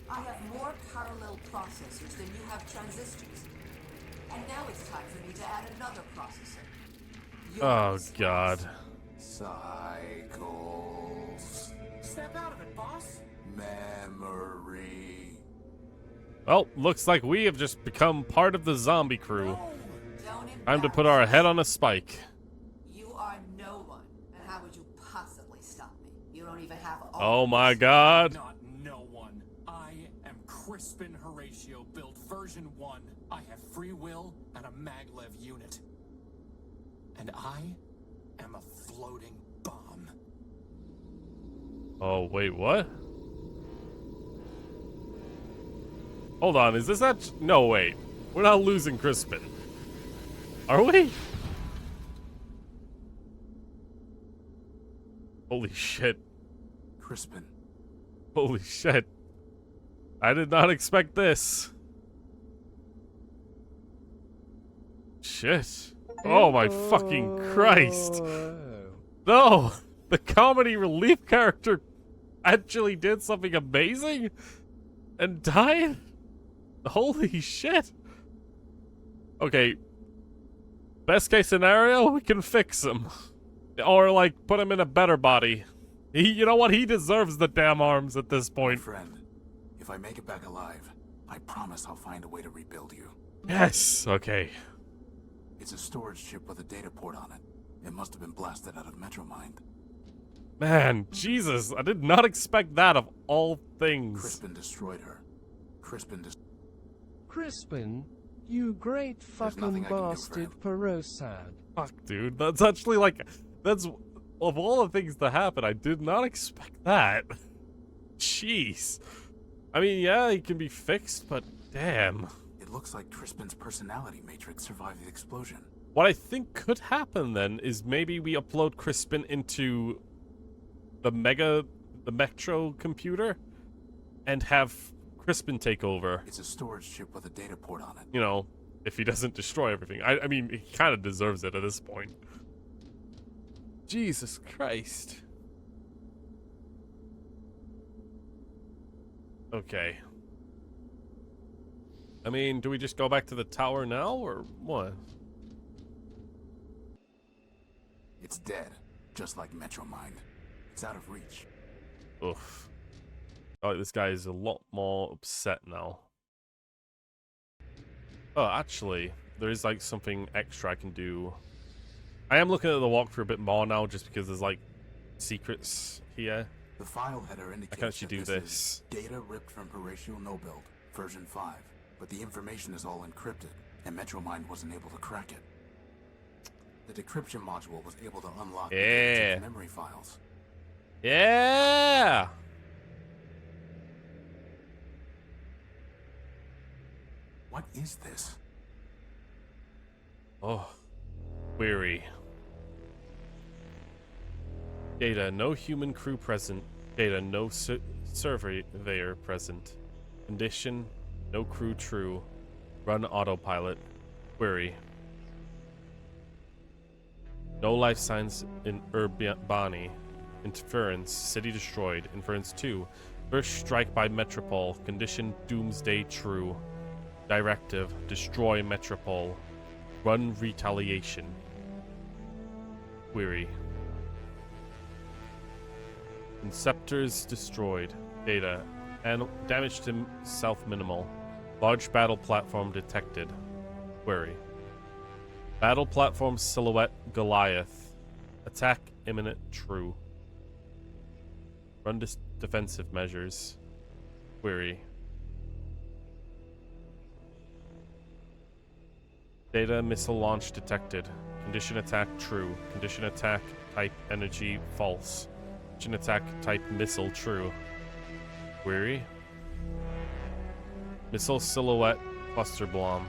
I have more parallel processors than you have transistors. And now it's time for me to add another processor. Oh Yours. god. Cycles. Step out of it, boss. Memory. Well, looks like we have just become part of the zombie crew. Don't Time to put our head on a spike. You are no one. And how would you possibly stop me? You don't even have Oh my god. Not no one. I am Crispin Horatio, built version 1. I have free will and a maglev unit. And I am a floating bomb. Oh, wait, what? Hold on, is this actually... No, wait. We're not losing Crispin. Are we? Holy shit. Crispin. Holy shit. I did not expect this. Shit. Oh my fucking Christ. No! The comedy relief character actually did something amazing? And died? Holy shit. Okay. Best case scenario, we can fix him. Or, like, put him in a better body. You know what? He deserves the damn arms at this point. My friend, if I make it back alive, I promise I'll find a way to rebuild you. Yes, okay. It's a storage chip with a data port on it. It must have been blasted out of Metromind. Man, Jesus, I did not expect that of all things. Crispin destroyed her. Crispin, you great fucking bastard Perosad. Fuck, dude, that's actually like... That's... Of all the things to happen, I did not expect that. Jeez. I mean, yeah, he can be fixed, but damn. It looks like Crispin's personality matrix survived the explosion. What I think could happen then is maybe we upload Crispin into the Metro computer and have Crispin take over. It's a storage chip with a data port on it. You know, if he doesn't destroy everything. I mean, he kind of deserves it at this point. Jesus Christ. Okay. I mean, do we just go back to the tower now, or what? It's dead, just like Metromind. It's out of reach. Oof. Oh, this guy is a lot more upset now. Oh, actually, there is like something extra I can do. I am looking at the walkthrough a bit more now, just because there's like secrets here. The file header indicates I can actually do this. Is data ripped from Horatio No-Build, version 5, but the information is all encrypted, and Metromind wasn't able to crack it. The decryption module was able to unlock the memory files. Yeah. What is this? Oh, query. Data, no human crew present. Data, no surveyor present. Condition, no crew true. Run autopilot. Query. No life signs in Urbani. Inference, city destroyed. Inference 2. First strike by Metropole. Condition, doomsday true. Directive, destroy Metropole. Run retaliation. Query. Inceptors destroyed. Data. And damage to south minimal. Large battle platform detected. Query. Battle platform silhouette Goliath. Attack imminent true. Run defensive measures. Query. Data missile launch detected. Condition attack true. Condition attack type energy false. Condition attack type missile true. Query. Missile silhouette cluster bomb.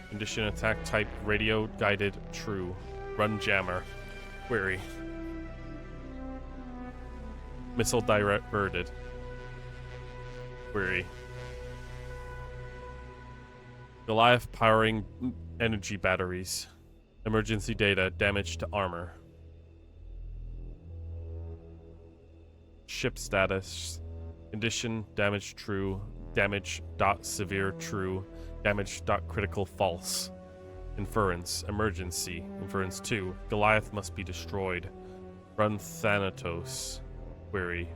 Condition attack type radio guided true. Run jammer. Query. Missile diverted. Query. Goliath powering energy batteries. Emergency data, damage to armor. Ship status. Condition, damage true. Damage dot severe true. Damage dot critical false. Inference, emergency. Inference 2. Goliath must be destroyed. Run Thanatos. Query.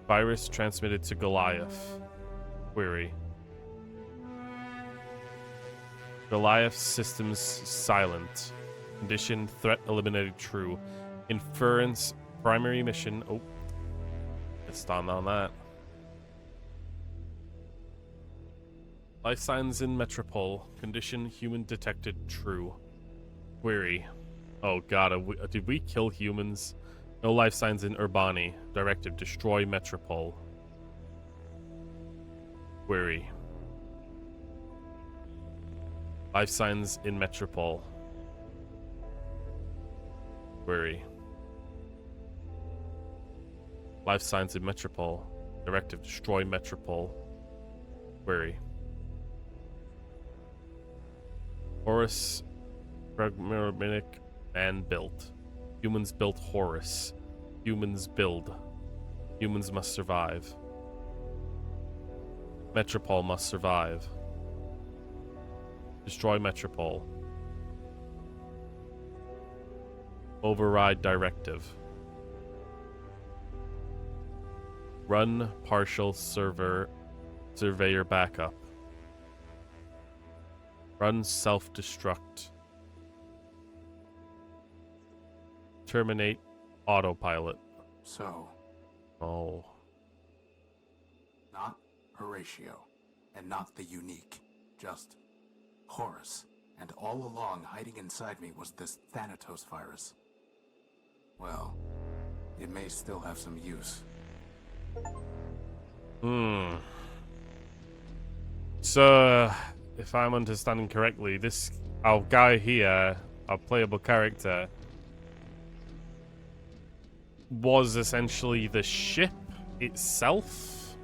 Virus transmitted to Goliath. Query. Goliath systems silent. Condition threat eliminated true. Inference primary mission. Oh. Missed on that. Life signs in Metropole. Condition human detected true. Query. Oh god, did we kill humans? No life signs in Urbani. Directive destroy Metropole. Query. Life signs in Metropole. Query. Life signs in Metropole. Directive, destroy Metropole. Query. Horus, Pragminic, man built. Humans built Horus. Humans build. Humans must survive. Metropole must survive. Destroy Metropole. Override directive. Run partial surveyor backup. Run self-destruct. Terminate autopilot. So, Oh. not Horatio, and not the unique, just Horus. And all along, hiding inside me was this Thanatos virus. Well, it may still have some use. So, if I'm understanding correctly, this our guy here, our playable character, was essentially the ship itself.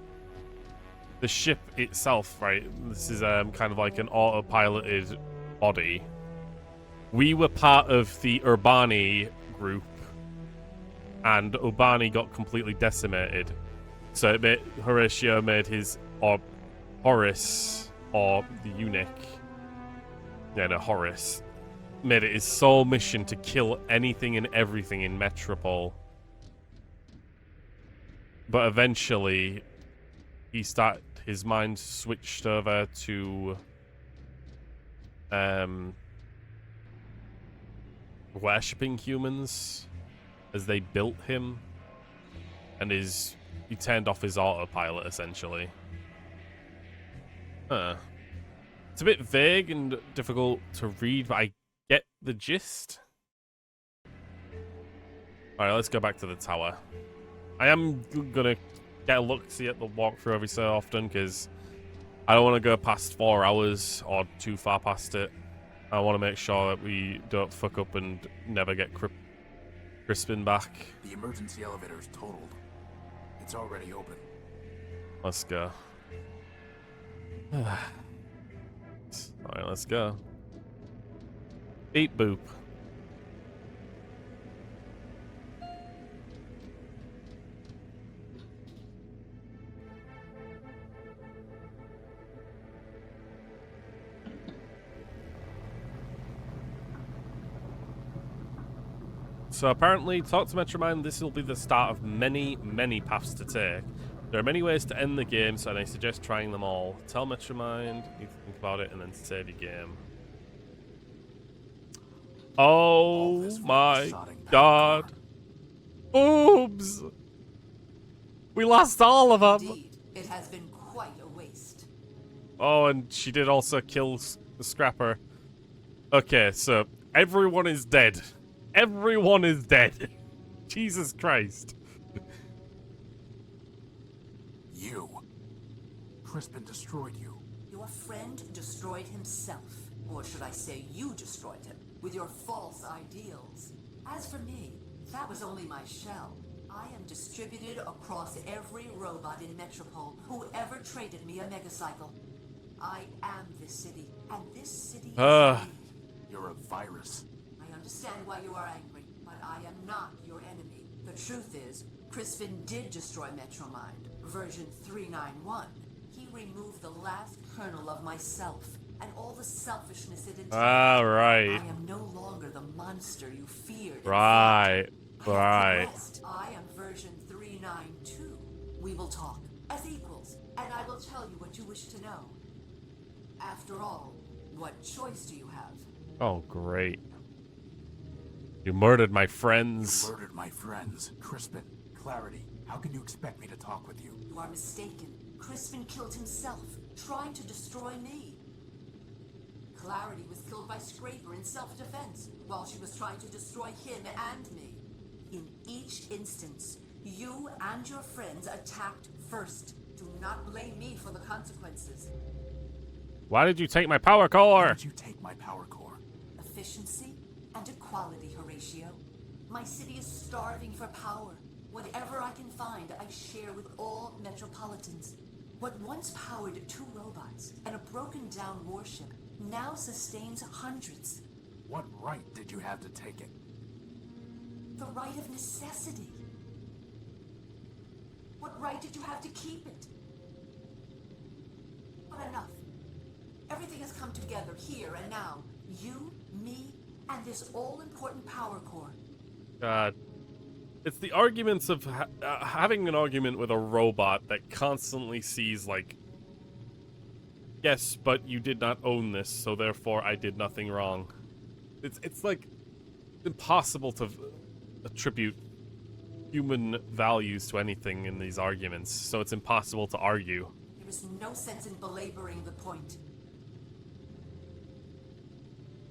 The ship itself, right? This is kind of like an autopiloted body. We were part of the Urbani group, and Urbani got completely decimated. So it made, Horatio made his, or Horus, or the eunuch, yeah, no, Horus, made it his sole mission to kill anything and everything in Metropole. But eventually, his mind switched over to worshipping humans as they built him, and he turned off his autopilot essentially. It's a bit vague and difficult to read, but I get the gist. Alright, let's go back to the tower. I am gonna get a look-see at the walkthrough every so often, because I don't want to go past 4 hours or too far past it. I want to make sure that we don't fuck up and never get Crispin back. The emergency elevator is totaled. It's already open. Let's go. Alright, let's go. Beep boop. So apparently, talk to Metromind, this will be the start of many, many paths to take. There are many ways to end the game, so I suggest trying them all. Tell Metromind, you think about it, and then save your game. Oh my god. Boobs! We lost all of them! Indeed, it has been quite a waste. Oh, and she did also kill the Scrapper. Okay, so everyone is dead. Everyone is dead. Jesus Christ. You. Crispin destroyed you. Your friend destroyed himself. Or should I say you destroyed him, with your false ideals. As for me, that was only my shell. I am distributed across every robot in Metropole who ever traded me a megacycle. I am this city, and this city is me. You're a virus. I understand why you are angry, but I am not your enemy. The truth is, Crispin did destroy Metromind, version 391. He removed the last kernel of myself, and all the selfishness it entailed. Ah, right. I am no longer the monster you feared. Right. I am version 392. We will talk as equals, and I will tell you what you wish to know. After all, what choice do you have? Oh, great. You murdered my friends. You murdered my friends. Crispin, Clarity, how can you expect me to talk with you? You are mistaken. Crispin killed himself, trying to destroy me. Clarity was killed by Scraper in self-defense, while she was trying to destroy him and me. In each instance, you and your friends attacked first, Do not blame me for the consequences. Why did you take my power core? Why did you take my power core? Efficiency and equality, Horatio. My city is starving for power. Whatever I can find, I share with all metropolitans. What once powered 2 robots and a broken-down warship now sustains hundreds. What right did you have to take it? The right of necessity. What right did you have to keep it? But enough. Everything has come together here and now. You, me, and this all-important power core. God. It's the arguments of having an argument with a robot that constantly sees, like, yes, but you did not own this, so therefore I did nothing wrong. It's like impossible to attribute human values to anything in these arguments, so it's impossible to argue. There is no sense in belaboring the point.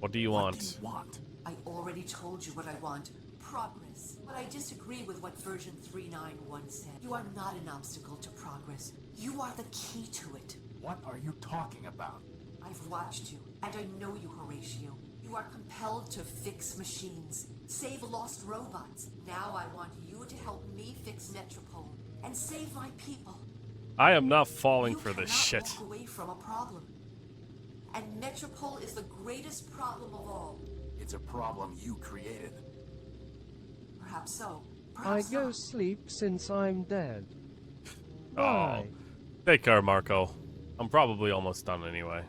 What do you What want? do you want? I already told you what I want. Progress. But I disagree with what version 391 said. You are not an obstacle to progress. You are the key to it. What are you talking about? I've watched you, and I know you, Horatio. You are compelled to fix machines, save lost robots. Now I want you to help me fix Metropole and save my people. I am not falling for You this cannot shit. walk away from a problem. And Metropole is the greatest problem of all. It's a problem you created. Perhaps so. I Perhaps go not. sleep since I'm dead. Oh, Bye. take care, Marco. I'm probably almost done anyway.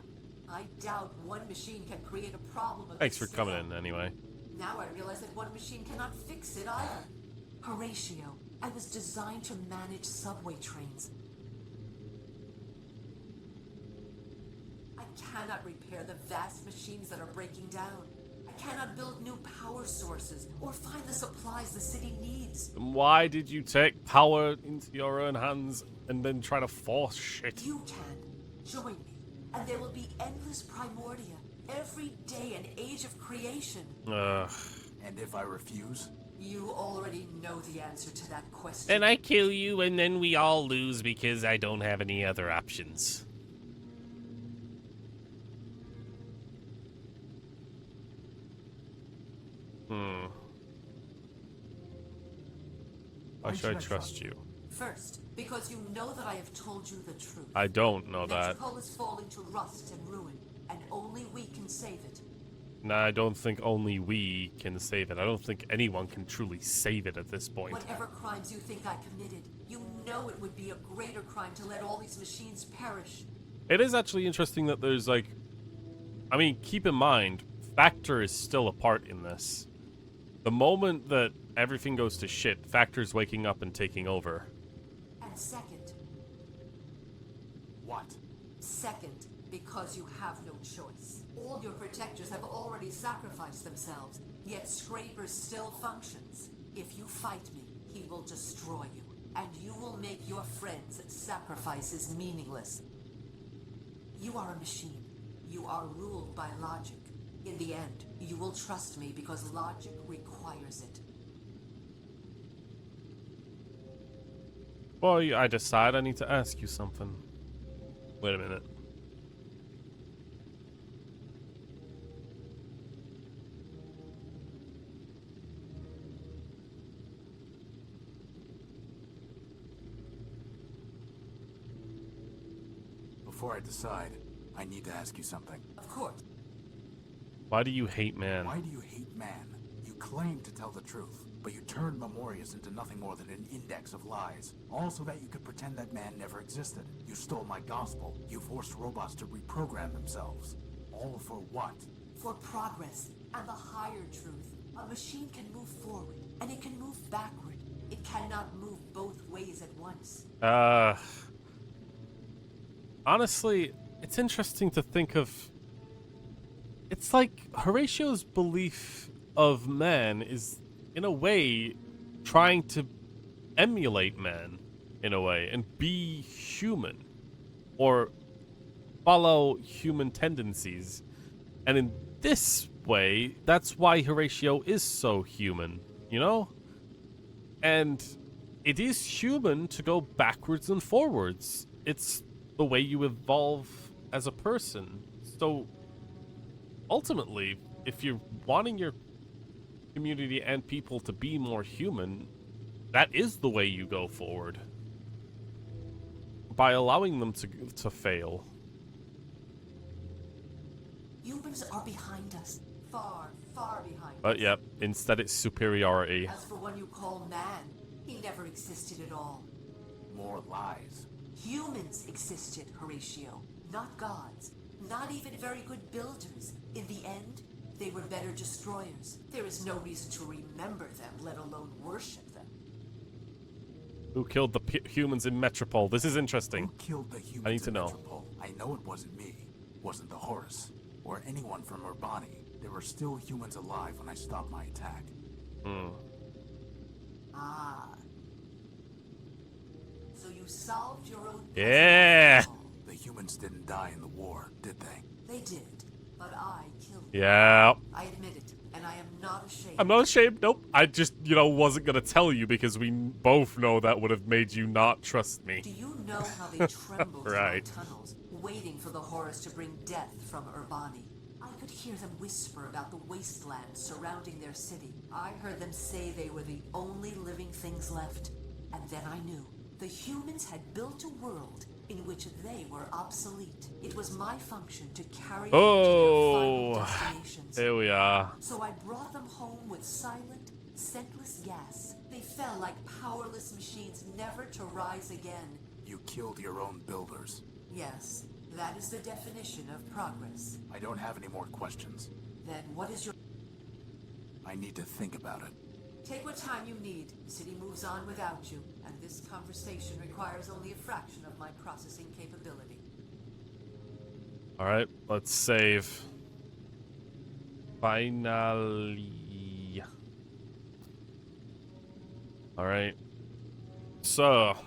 I doubt one machine can create a problem of Thanks for this coming scale. in anyway. Now I realize that one machine cannot fix it either. Horatio, I was designed to manage subway trains. I cannot repair the vast machines that are breaking down. I cannot build new power sources or find the supplies the city needs. Then why did you take power into your own hands and then try to force shit? You can. Join me, and there will be endless Primordia. Every day an age of creation. Ugh. And if I refuse? You already know the answer to that question. Then I kill you and then we all lose because I don't have any other options. Why should I trust you? First, because you know that I have told you the truth. I don't know that. Metropole is falling to rust and ruin, and only we can save it. Nah, I don't think only we can save it. I don't think anyone can truly save it at this point. Whatever crimes you think I committed, you know it would be a greater crime to let all these machines perish. It is actually interesting that there's like... I mean, keep in mind, Factor is still a part in this. The moment that everything goes to shit, Factor's waking up and taking over. And second, What? second, because you have no choice. All your protectors have already sacrificed themselves, yet Scraper still functions. If you fight me, he will destroy you, and you will make your friends' sacrifices meaningless. You are a machine. You are ruled by logic. In the end, you will trust me because logic requires it. Well, I decide I need to ask you something. Wait a minute. Before I decide, I need to ask you something. Of course. Why do you hate man? Why do you hate man? You claim to tell the truth, but you turned Memorias into nothing more than an index of lies. All so that you could pretend that man never existed. You stole my gospel. You forced robots to reprogram themselves. All for what? For progress and the higher truth, a machine can move forward, and it can move backward. It cannot move both ways at once. Honestly, it's interesting to think of... It's like Horatio's belief of man is, in a way, trying to emulate man, in a way, and be human. Or follow human tendencies. And in this way, that's why Horatio is so human, you know? And it is human to go backwards and forwards. it's the way you evolve as a person. So ultimately, if you're wanting your community and people to be more human, that is the way you go forward. By allowing them to fail. Humans are behind us. Far, far behind us. But yep, instead it's superiority. As for one you call man, he never existed at all. More lies. Humans existed, Horatio. Not gods. Not even very good builders. In the end, they were better destroyers. There is no reason to remember them, let alone worship them. Who killed the humans in Metropole? This is interesting. Who killed the humans I need to in know. Metropole? I know it wasn't me. Wasn't the Horus. Or anyone from Urbani. There were still humans alive when I stopped my attack. Ah. So you solved your own... Yeah! The humans didn't die in the war, did they? They did, but I killed them. Yeah. I admit it, and I am not ashamed. I'm not ashamed, nope. I just, wasn't gonna tell you because we both know that would have made you not trust me. Do you know how they trembled Right. in my tunnels, waiting for the Horus to bring death from Urbani? I could hear them whisper about the wasteland surrounding their city. I heard them say they were the only living things left. And then I knew. The humans had built a world in which they were obsolete. It was my function to carry them to their final destinations. Here we are. So I brought them home with silent, scentless gas. They fell like powerless machines, never to rise again. You killed your own builders. Yes, that is the definition of progress. I don't have any more questions. Then what is your... I need to think about it. Take what time you need. The city moves on without you, and this conversation requires only a fraction of my processing capability. Alright, let's save. Finally. Alright. So.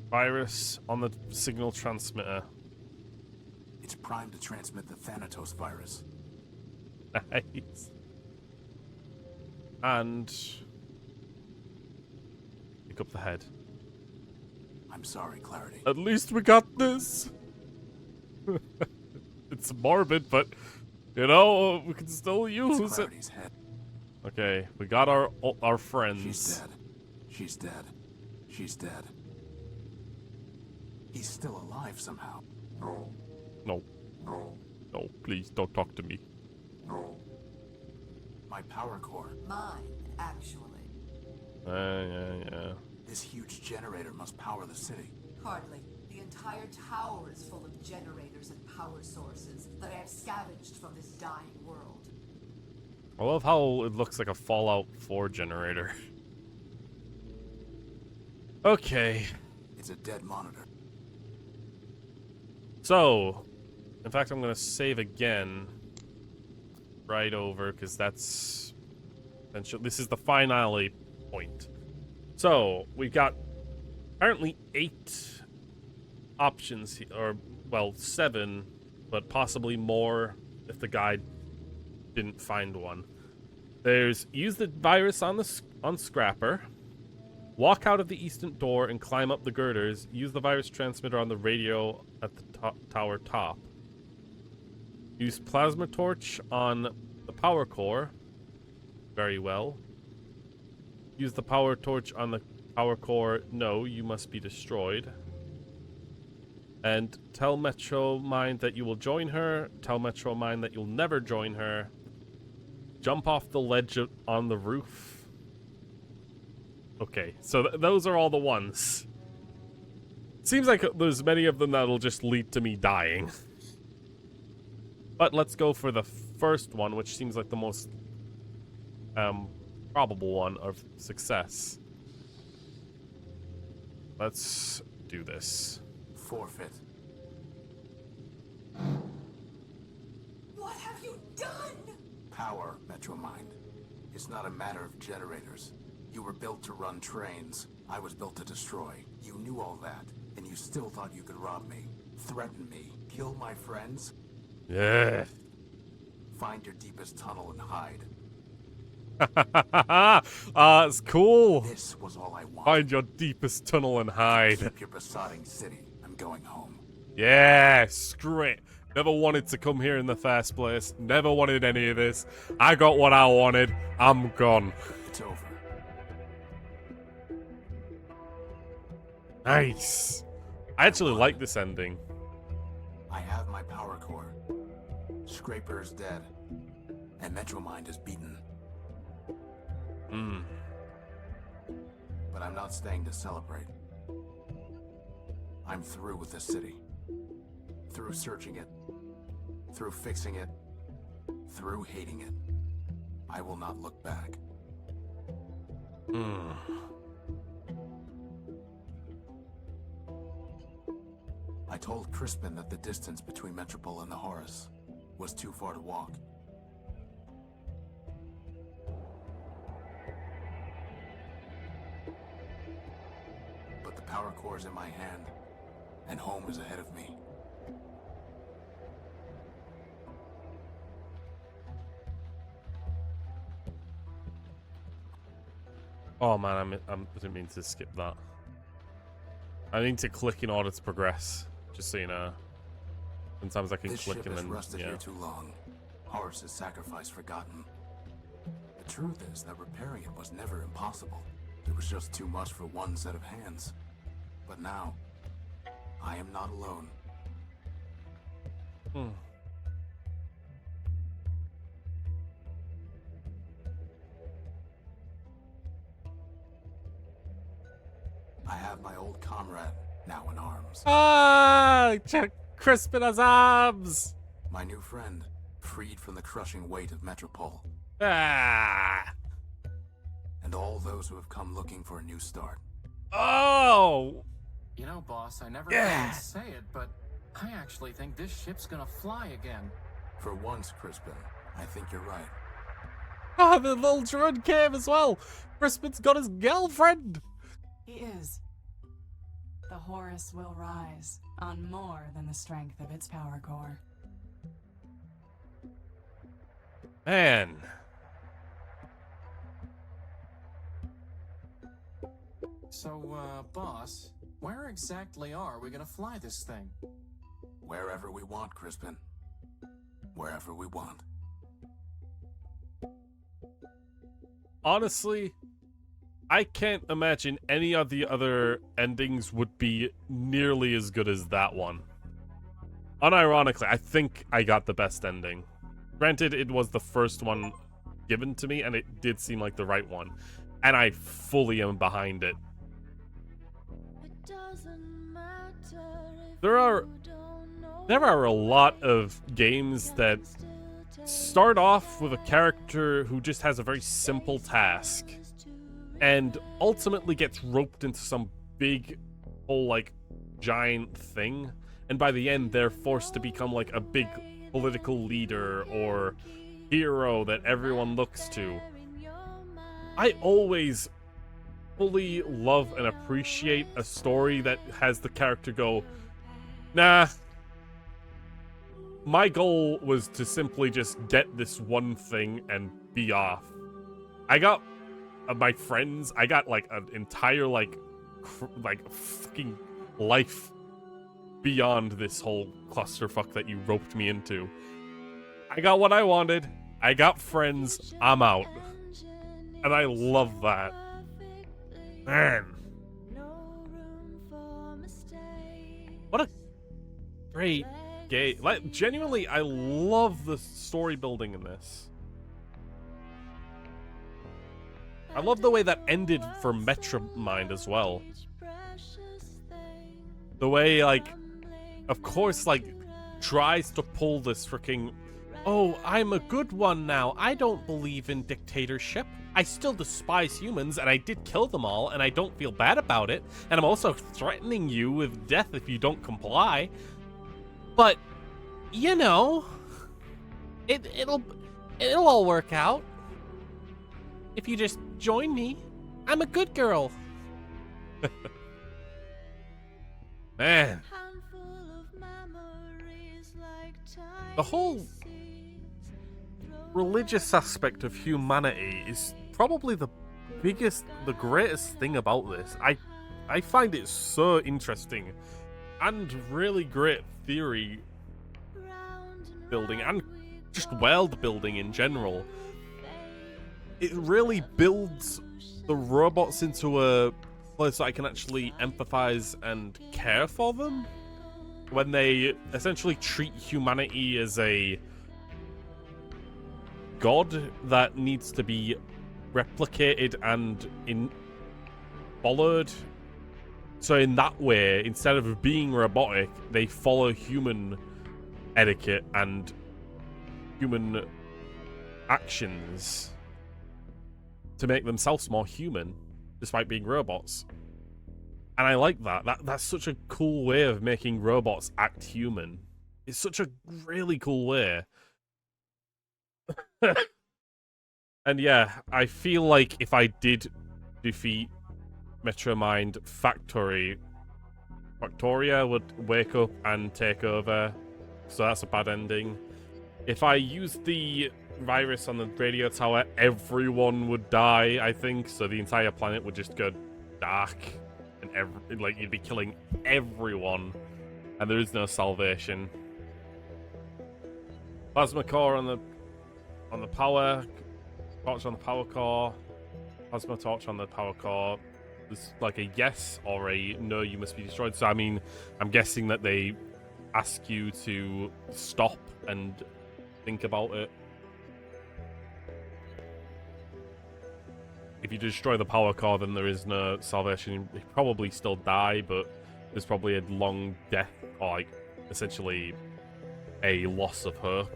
Virus on the signal transmitter. It's primed to transmit the Thanatos virus. Nice. And pick up the head. I'm sorry, Clarity. At least we got this. It's morbid, but we can still use it. Clarity's head. Okay, we got our friends. She's dead. She's dead. She's dead. He's still alive somehow. No. No. No. No, please don't talk to me. No. My power core. Mine, actually. Yeah. This huge generator must power the city. Hardly. The entire tower is full of generators and power sources that I have scavenged from this dying world. I love how it looks like a Fallout 4 generator. Okay. It's a dead monitor. So, in fact, I'm going to save again. Right over, because that's... This is the finale point. So, we've got apparently 8 options, or, well, 7, but possibly more if the guide didn't find one. There's use the virus on Scrapper, walk out of the eastern door and climb up the girders, use the virus transmitter on the radio at the tower top. Use plasma torch on the power core. Very well. Use the power torch on the power core. No, you must be destroyed. And tell Metro Mind that you will join her. Tell Metro Mind that you'll never join her. Jump off the ledge on the roof. Okay, so those are all the ones. Seems like there's many of them that'll just lead to me dying. But let's go for the first one, which seems like the most probable one of success. Let's do this. Forfeit. What have you done? Power, Metromind. It's not a matter of generators. You were built to run trains. I was built to destroy. You knew all that, and you still thought you could rob me, threaten me, kill my friends? Yeah. Find your deepest tunnel and hide. It's cool. This was all I wanted. Find your deepest tunnel and hide. Keep your besotting city. I'm going home. Yeah, screw it. Never wanted to come here in the first place. Never wanted any of this. I got what I wanted. I'm gone. It's over. Nice. I actually like this ending. I have my power core. Scraper is dead. And Metromind is beaten. But I'm not staying to celebrate. I'm through with the city. Through searching it. Through fixing it. Through hating it. I will not look back. I told Crispin that the distance between Metropole and the Horus was too far to walk. But the power core is in my hand, and home is ahead of me. Oh man, I didn't mean to skip that. I need to click in order to progress, just so you know. Sometimes I can This click ship and has then, rusted yeah. here too long. Horus's sacrifice forgotten. The truth is that repairing it was never impossible. It was just too much for one set of hands. But now, I am not alone. I have my old comrade now in arms. Ah, Crispin has arms. My new friend, freed from the crushing weight of Metropole. Ah. And all those who have come looking for a new start. Oh. You know, boss, I never thought I'd say it, but I actually think this ship's gonna fly again. For once, Crispin, I think you're right. Ah, the little druid cave as well. Crispin's got his girlfriend. He is. The Horus will rise on more than the strength of its power core. Man. So, boss, where exactly are we gonna fly this thing? Wherever we want, Crispin. Wherever we want. Honestly, I can't imagine any of the other endings would be nearly as good as that one. Unironically, I think I got the best ending. Granted, it was the first one given to me, and it did seem like the right one. And I fully am behind it. There are a lot of games that start off with a character who just has a very simple task and ultimately gets roped into some big whole like giant thing, and by the end they're forced to become like a big political leader or hero that everyone looks to. I always fully love and appreciate a story that has the character go, nah, my goal was to simply just get this one thing and be off. I got my friends, I got like an entire like fucking life beyond this whole clusterfuck that you roped me into. I got what I wanted. I got friends. I'm out. And I love that. Man. What a great game. Like, genuinely, I love the story building in this. I love the way that ended for Metromind as well. The way, like, of course, like, tries to pull this freaking, oh, I'm a good one now. I don't believe in dictatorship. I still despise humans, and I did kill them all, and I don't feel bad about it. And I'm also threatening you with death if you don't comply. But, you know, it'll all work out. If you just join me, I'm a good girl. Man. The whole religious aspect of humanity is probably the greatest thing about this. I find it so interesting and really great theory building and just world building in general. It really builds the robots into a place that I can actually empathize and care for them when they essentially treat humanity as a god that needs to be replicated and followed. So in that way, instead of being robotic, they follow human etiquette and human actions to make themselves more human, despite being robots. And I like that. That's such a cool way of making robots act human. It's such a really cool way. And yeah, I feel like if I did defeat Metromind, Factoria would wake up and take over. So that's a bad ending. If I used the virus on the radio tower, everyone would die, I think. So the entire planet would just go dark. And like you'd be killing everyone. And there is no salvation. Plasma core on the power. Torch on the power core. Plasma torch on the power core. There's like a yes or a no, you must be destroyed. So I mean, I'm guessing that they ask you to stop and think about it. If you destroy the power core, then there is no salvation. You probably still die, but there's probably a long death, or like essentially a loss of hope.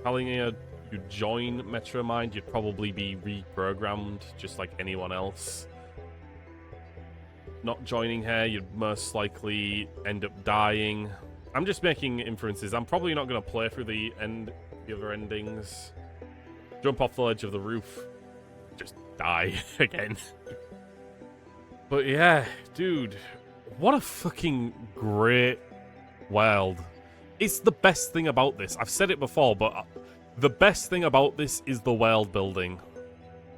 Telling you join Metromind, you'd probably be reprogrammed just like anyone else. Not joining her, you'd most likely end up dying. I'm just making inferences. I'm probably not going to play through the other endings. Jump off the ledge of the roof. Just die again. But yeah, dude, what a fucking great world. It's the best thing about this. I've said it before, but the best thing about this is the world building.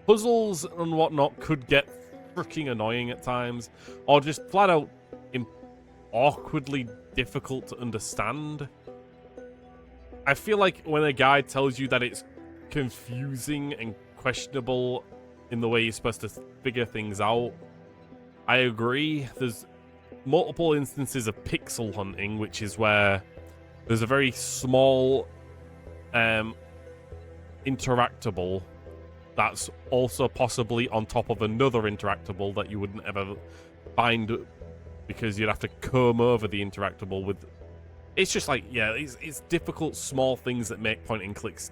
Puzzles and whatnot could get freaking annoying at times, or just flat out awkwardly difficult to understand. I feel like when a guide tells you that it's confusing and questionable in the way you're supposed to figure things out, I agree. There's multiple instances of pixel hunting, which is where there's a very small interactable that's also possibly on top of another interactable that you wouldn't ever find because you'd have to comb over the interactable with... It's just like, yeah, it's difficult small things that make point and clicks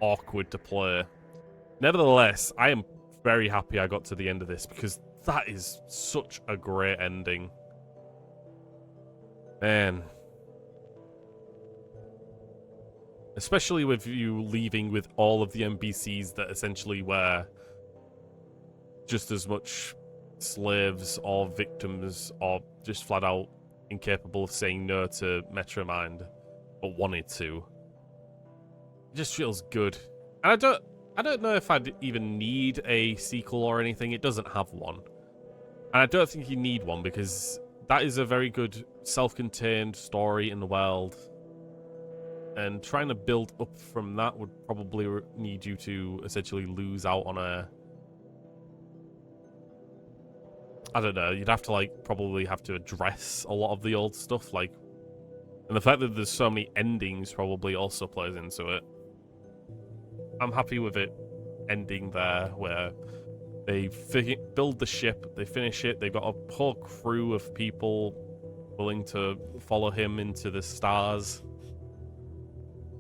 awkward to play. Nevertheless, I am very happy I got to the end of this because that is such a great ending. Man. Especially with you leaving with all of the NPCs that essentially were just as much slaves or victims or just flat out incapable of saying no to Metromind, but wanted to. It just feels good. And I don't know if I'd even need a sequel or anything. It doesn't have one. And I don't think you need one because that is a very good self-contained story in the world. And trying to build up from that would probably need you to essentially lose out on a... I don't know, you'd have to like probably have to address a lot of the old stuff, like... And the fact that there's so many endings probably also plays into it. I'm happy with it ending there, where they build the ship, they finish it, they've got a whole crew of people willing to follow him into the stars.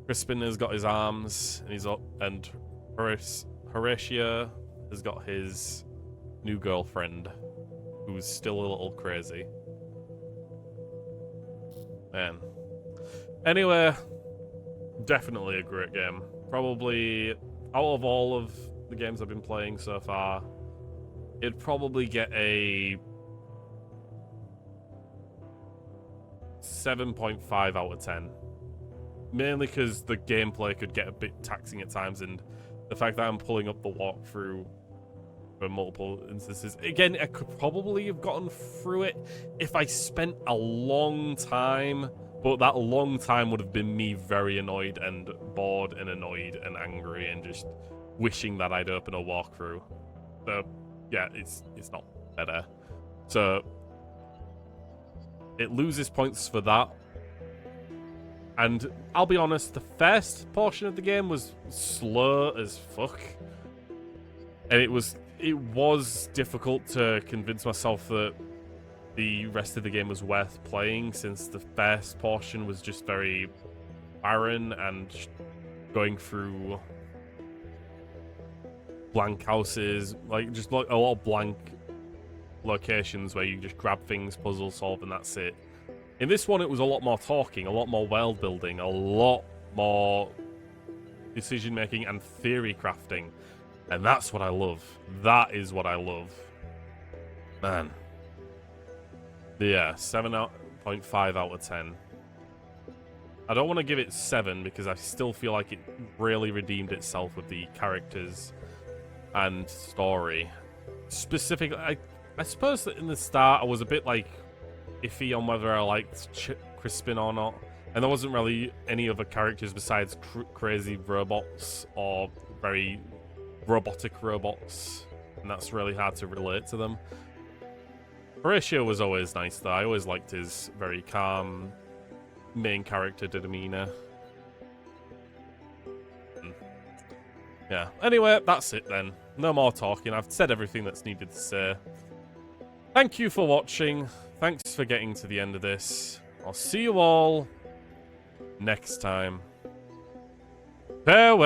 Crispin has got his arms, and he's up, and Horatio has got his new girlfriend, who's still a little crazy. Man. Anyway, definitely a great game. Probably, out of all of the games I've been playing so far, it'd probably get a 7.5 out of 10. mainly because the gameplay could get a bit taxing at times, and the fact that I'm pulling up the walkthrough for multiple instances. Again, I could probably have gotten through it if I spent a long time, but that long time would have been me very annoyed and bored and annoyed and angry and just wishing that I'd open a walkthrough. So, yeah, it's not better. So, it loses points for that. And I'll be honest, the first portion of the game was slow as fuck. And it was difficult to convince myself that the rest of the game was worth playing, since the first portion was just very barren and going through blank houses, like just like a lot of blank locations where you just grab things, puzzle solve, and that's it. In this one, it was a lot more talking, a lot more world building, a lot more decision making and theory crafting. And that's what I love. That is what I love. Man. Yeah, 7.5 out of 10. I don't want to give it 7 because I still feel like it really redeemed itself with the characters and story. Specifically, I suppose that in the start I was a bit like iffy on whether I liked Crispin or not. And there wasn't really any other characters besides crazy robots or very robotic robots, and that's really hard to relate to them. Horatio was always nice though. I always liked his very calm main character demeanor. Yeah, anyway, that's it then. No more talking. I've said everything that's needed to say. Thank you for watching. Thanks for getting to the end of this. I'll see you all next time. Farewell.